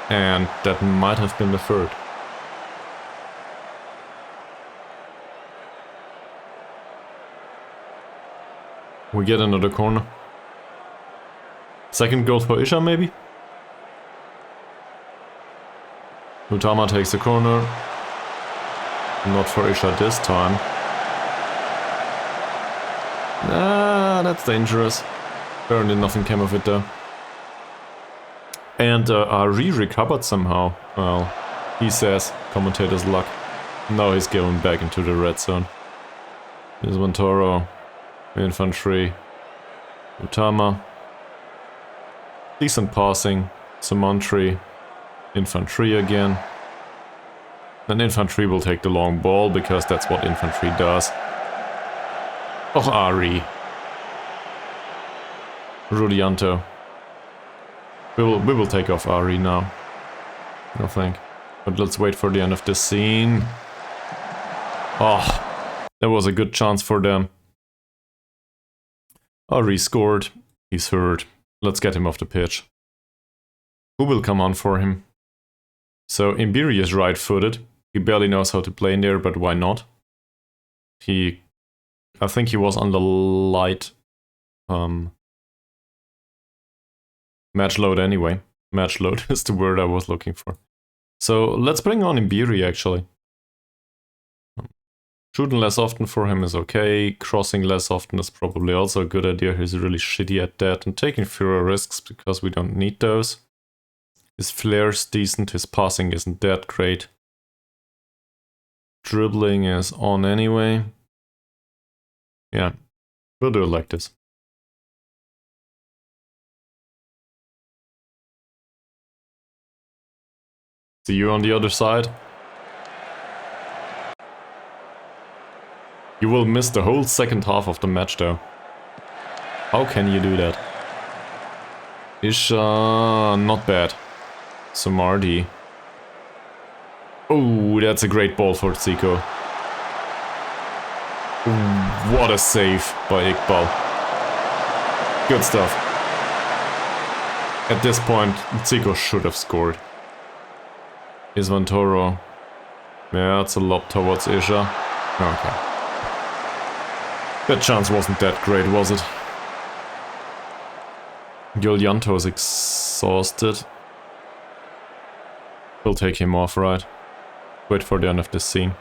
And that might have been the third. We get another corner. Second goal for Isha, maybe? Utama takes the corner. Not for Isha this time. Ah, that's dangerous. Apparently nothing came of it though. And Ari recovered somehow. Well, he says, commentator's luck. Now he's going back into the red zone. Here's Vantoro. Infantry. Utama. Decent passing. Sumantri. Infantry again. And infantry will take the long ball because that's what infantry does. Oh, Ari. Rudianto. We will take off Ari now. I think. But let's wait for the end of the scene. Oh, that was a good chance for them. Ari scored. He's hurt. Let's get him off the pitch. Who will come on for him? So Imbiri is right-footed. He barely knows how to play in there, but why not? I think he was on the light match load anyway. Match load is the word I was looking for. So let's bring on Imbiri actually. Shooting less often for him is okay. Crossing less often is probably also a good idea. He's really shitty at that. And taking fewer risks because we don't need those. His flair's decent. His passing isn't that great. Dribbling is on anyway. Yeah, we'll do it like this. See you on the other side. You will miss the whole second half of the match though. How can you do that? Isha, not bad. Samardi. Oh, that's a great ball for Zico. What a save by Iqbal. Good stuff. At this point, Zico should have scored. Is Vantoro. Yeah, it's a lob towards Isha. Okay. That chance wasn't that great, was it? Giulianto is exhausted. We'll take him off, right? Wait for the end of this scene.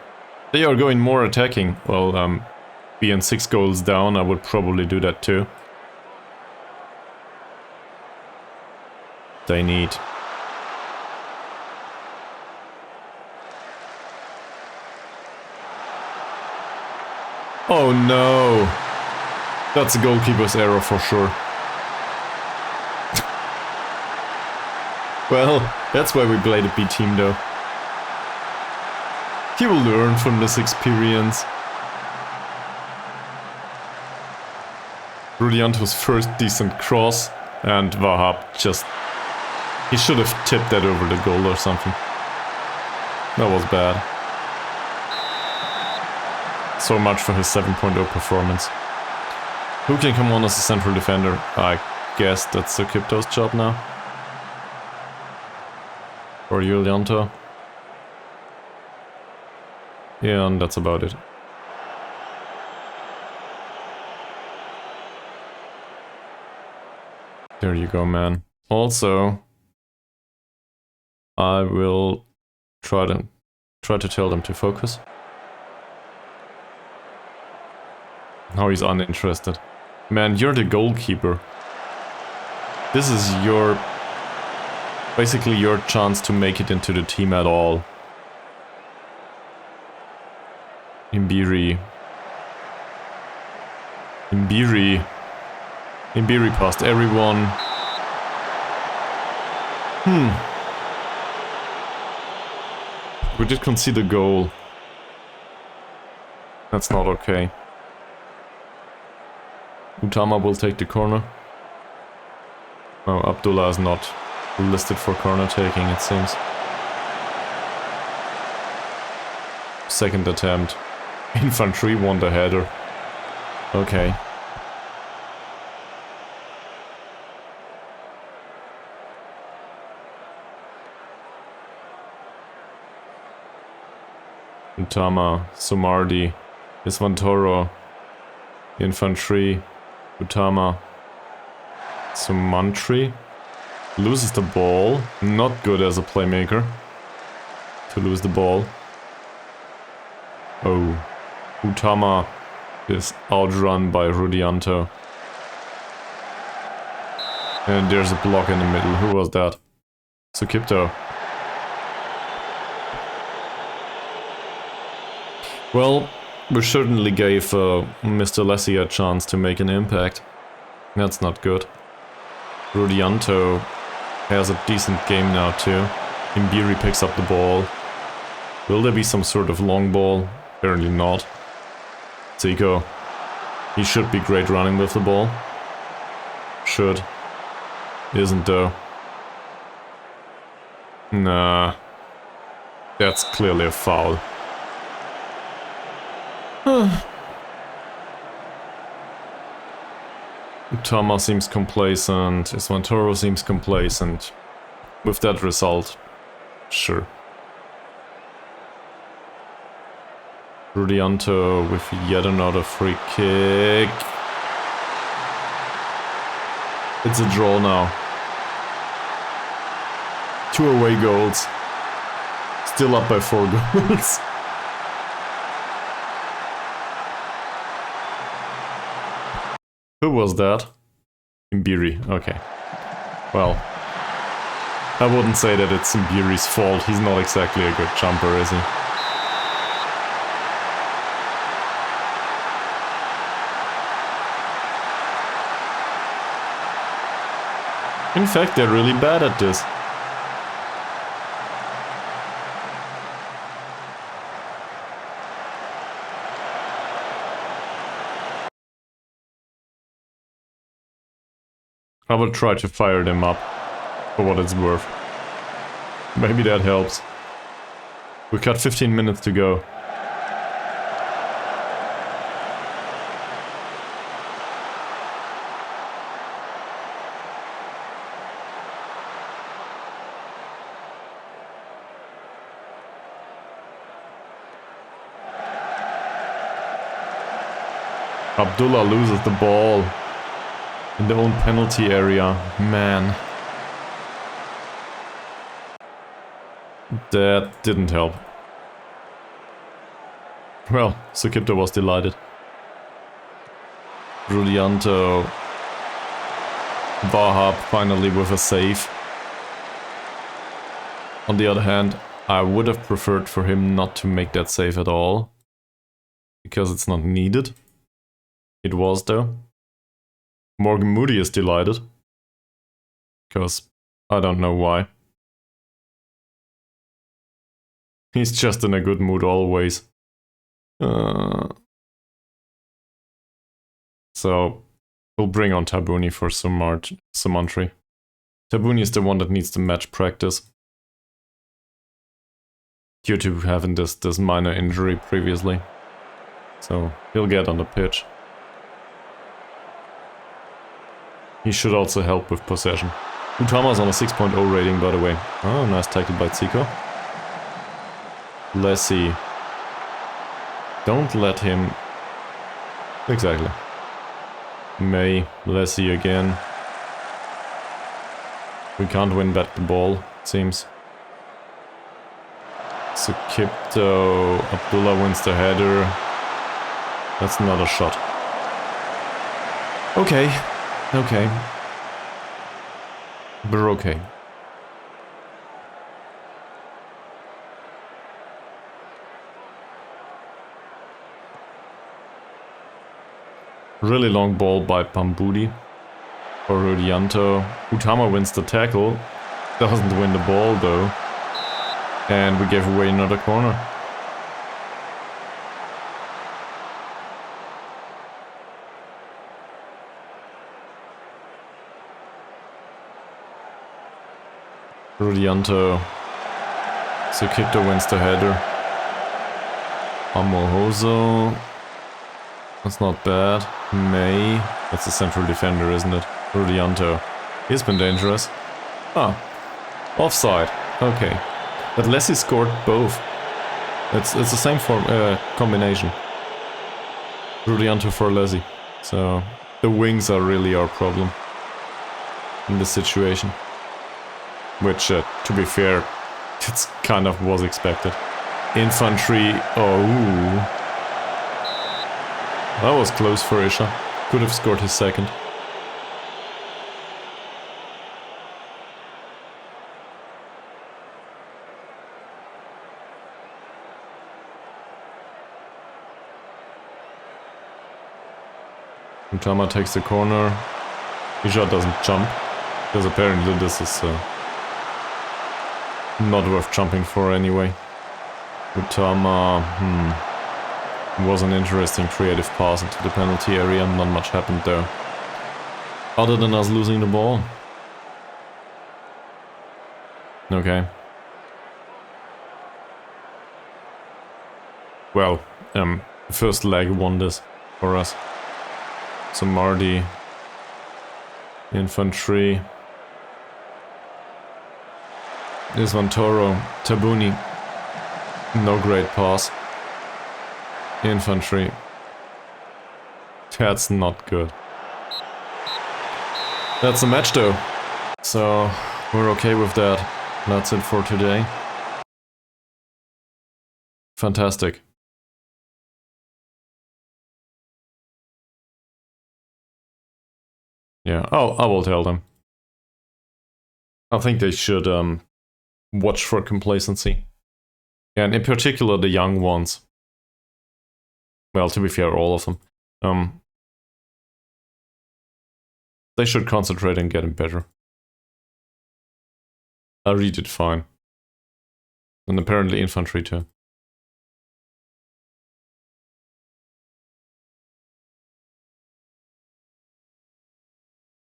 They are going more attacking. Well, being 6 goals down, I would probably do that too. They need. Oh no! That's a goalkeeper's error for sure. Well, that's why we play the B team though. He will learn from this experience. Rudianto's first decent cross, and Wahab just... He should have tipped that over the goal or something. That was bad. So much for his 7.0 performance. Who can come on as a central defender? I guess that's Sukipto's job now. Or Giulianto. Yeah, and that's about it. There you go, man. Also, I will try to tell them to focus. Now he's uninterested. Man, you're the goalkeeper. This is your... basically your chance to make it into the team at all. Imbiri. Imbiri passed everyone. We did concede a goal. That's not okay. Utama will take the corner. Oh, Abdullah is not listed for corner taking, it seems. Second attempt. Infantry won the header. Okay. Utama, Sumardi, Isvantoro, Infantry, Utama, Sumantri, loses the ball, not good as a playmaker, to lose the ball. Oh, Utama is outrun by Rudianto. And there's a block in the middle, who was that? Sukipto. Well, we certainly gave Mr. Lessy a chance to make an impact. That's not good. Rudianto has a decent game now too. Imbiri picks up the ball. Will there be some sort of long ball? Apparently not. Zico. He should be great running with the ball. Should. Isn't though. Nah. That's clearly a foul. Utama seems complacent, Isvantoro seems complacent. With that result, sure. Rudianto with yet another free kick. It's a draw now. 2 away goals. Still up by 4 goals. Who was that? Imbiri, okay. Well, I wouldn't say that it's Imbiri's fault. He's not exactly a good jumper, is he? In fact, they're really bad at this. I will try to fire them up, for what it's worth. Maybe that helps. We've got 15 minutes to go. Abdullah loses the ball. In their own penalty area, man. That didn't help. Well, Sukipto was delighted. Rudianto. Wahab finally with a save. On the other hand, I would have preferred for him not to make that save at all. Because it's not needed. It was though. Morgan Moody is delighted. Because I don't know why. He's just in a good mood always. So we'll bring on Tabuni for Sumantri. Tabuni is the one that needs the match practice. Due to having this minor injury previously. So he'll get on the pitch. He should also help with possession. Utama's on a 6.0 rating, by the way. Oh, nice tackle by Zico. Lessy. Don't let him... Exactly. May. Lessy again. We can't win back the ball, it seems. Sukipto. Abdullah wins the header. That's not a shot. Okay. Okay. We're okay. Really long ball by Pambudi for Rudianto. Utama wins the tackle. Doesn't win the ball though. And we gave away another corner. Rudianto. Sukipto wins the header. Amohoso. That's not bad. May. That's a central defender, isn't it? Rudianto. He's been dangerous. Ah. Offside. Okay. But Lessy scored both. It's the same combination. Rudianto for Lessy. So the wings are really our problem in this situation. Which, to be fair, it's kind of was expected. Infantry. Oh. That was close for Isha. Could have scored his second. Utama takes the corner. Isha doesn't jump, because apparently this is not worth jumping for anyway. Utama, was an interesting creative pass into the penalty area. Not much happened there, other than us losing the ball. Okay. Well, first leg won this for us. So Mardi, infantry, Isvantoro, Tabuni, no great pass, infantry, that's not good. That's the match though, so we're okay with that. That's it for today. Fantastic. Yeah, oh, I will tell them. I think they should watch for complacency. And in particular the young ones. Well, to be fair, all of them. They should concentrate on getting better. Ari did fine. And apparently infantry too.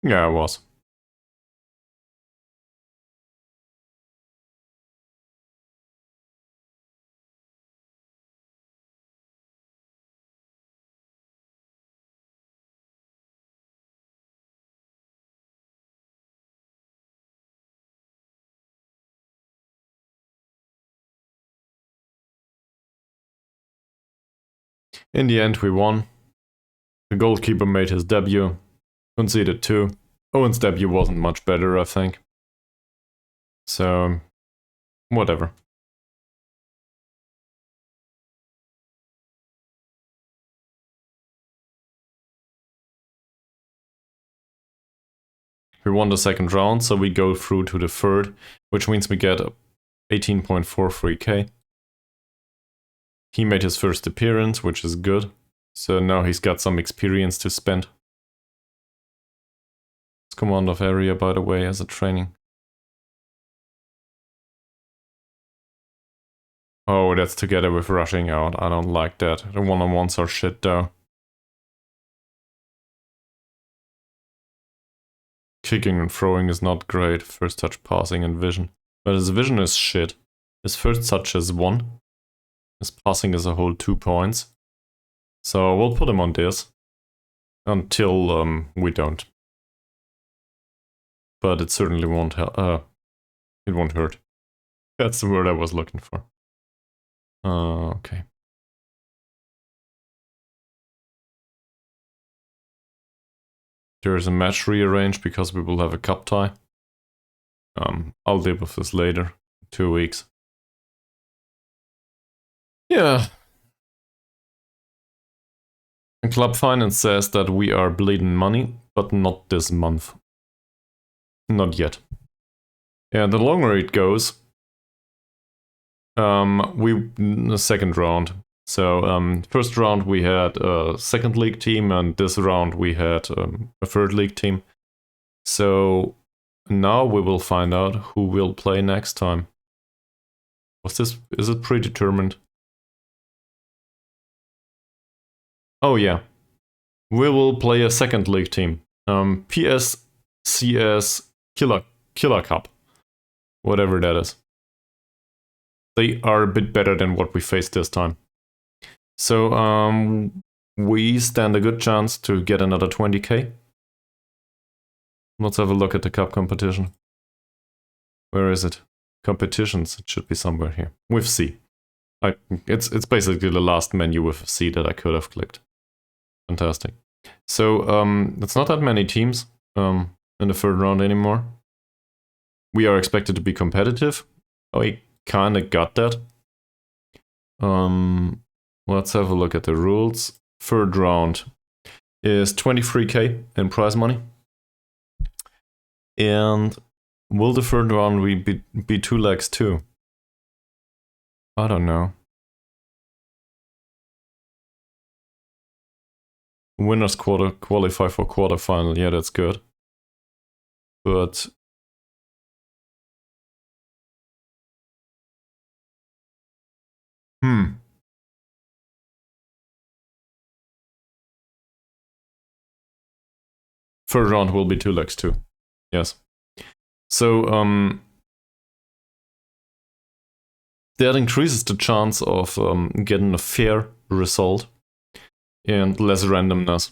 Yeah, I was. In the end, we won. The goalkeeper made his debut. Conceded 2. Owen's debut wasn't much better, I think. So, whatever. We won the second round, so we go through to the third, which means we get 18.43k. He made his first appearance, which is good. So now he's got some experience to spend. It's command of area, by the way, as a training. Oh, that's together with rushing out. I don't like that. The one-on-ones are shit though. Kicking and throwing is not great. First touch, passing, and vision. But his vision is shit. His first touch is 1. His passing is a whole 2 points. So we'll put him on this. Until we don't. But it certainly won't help. It won't hurt. That's the word I was looking for. Okay. There's a match rearranged because we will have a cup tie. I'll deal with this later. 2 weeks. Yeah. And Club Finance says that we are bleeding money, but not this month. Not yet. Yeah, the longer it goes, the second round. So, first round we had a second league team, and this round we had a third league team. So, now we will find out who will play next time. Is it predetermined? Oh yeah. We will play a second league team. PSIS Killer Cup. Whatever that is. They are a bit better than what we faced this time. So we stand a good chance to get another 20k. Let's have a look at the cup competition. Where is it? Competitions. It should be somewhere here. With C. It's basically the last menu with C that I could have clicked. Fantastic. So it's not that many teams in the third round anymore. We are expected to be competitive. I kinda got that. Let's have a look at the rules. Third round is 23k in prize money. And will the third round be 2 legs too? I don't know. Winners qualify for quarterfinal. Yeah, that's good. But third round will be 2 legs too. Yes. So that increases the chance of getting a fair result and less randomness.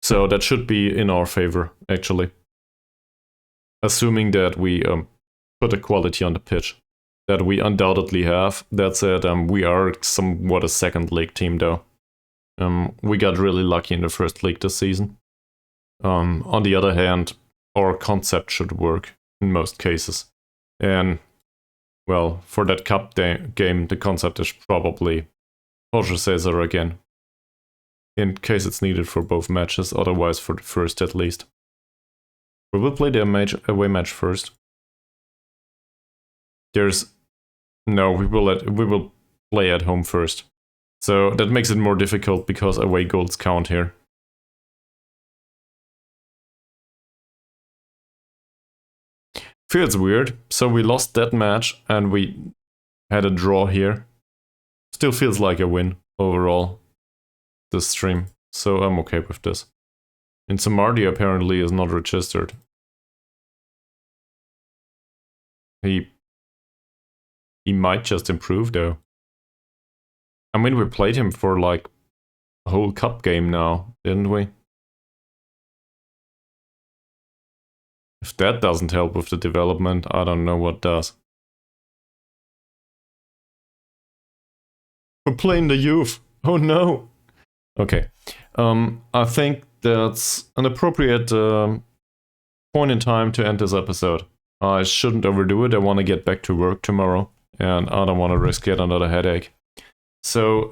So that should be in our favor, actually. Assuming that we put a quality on the pitch. That we undoubtedly have. That said, we are somewhat a second league team though. We got really lucky in the first league this season. On the other hand, our concept should work in most cases. And, well, for that cup game, the concept is probably Roger César again. In case it's needed for both matches, otherwise for the first at least. We will play the away match first. No, we will play at home first. So that makes it more difficult because away goals count here. Feels weird. So we lost that match and we had a draw here. Still feels like a win overall, this stream. So I'm okay with this. And Samardi apparently is not registered. He might just improve though. I mean, we played him for like a whole cup game now, didn't we? If that doesn't help with the development, I don't know what does. We're playing the youth. Oh no. Okay. I think that's an appropriate point in time to end this episode. I shouldn't overdo it. I want to get back to work tomorrow, and I don't want to risk yet another headache. So,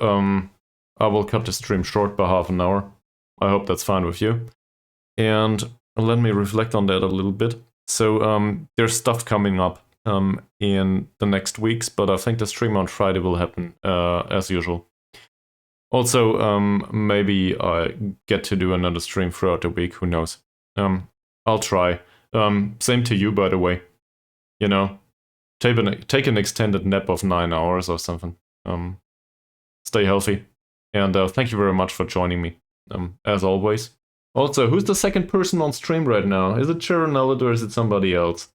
I will cut the stream short by half an hour. I hope that's fine with you. And let me reflect on that a little bit. So, there's stuff coming up in the next weeks, but I think the stream on Friday will happen as usual. Also, maybe I get to do another stream throughout the week, who knows. I'll try. Same to you, by the way. You know, take an extended nap of 9 hours or something. Stay healthy. And thank you very much for joining me, as always. Also, who's the second person on stream right now? Is it Sharon Elliott or is it somebody else?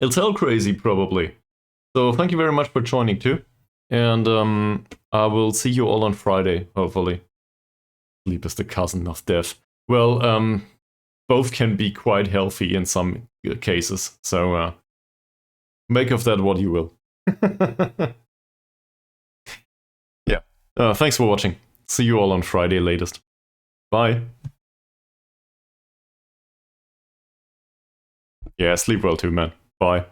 It's Hell Crazy, probably. So thank you very much for joining too. And I will see you all on Friday, hopefully. Sleep is the cousin of death. Well, both can be quite healthy in some cases. So make of that what you will. Yeah. Thanks for watching. See you all on Friday latest. Bye. Yeah, sleep well too, man. Bye.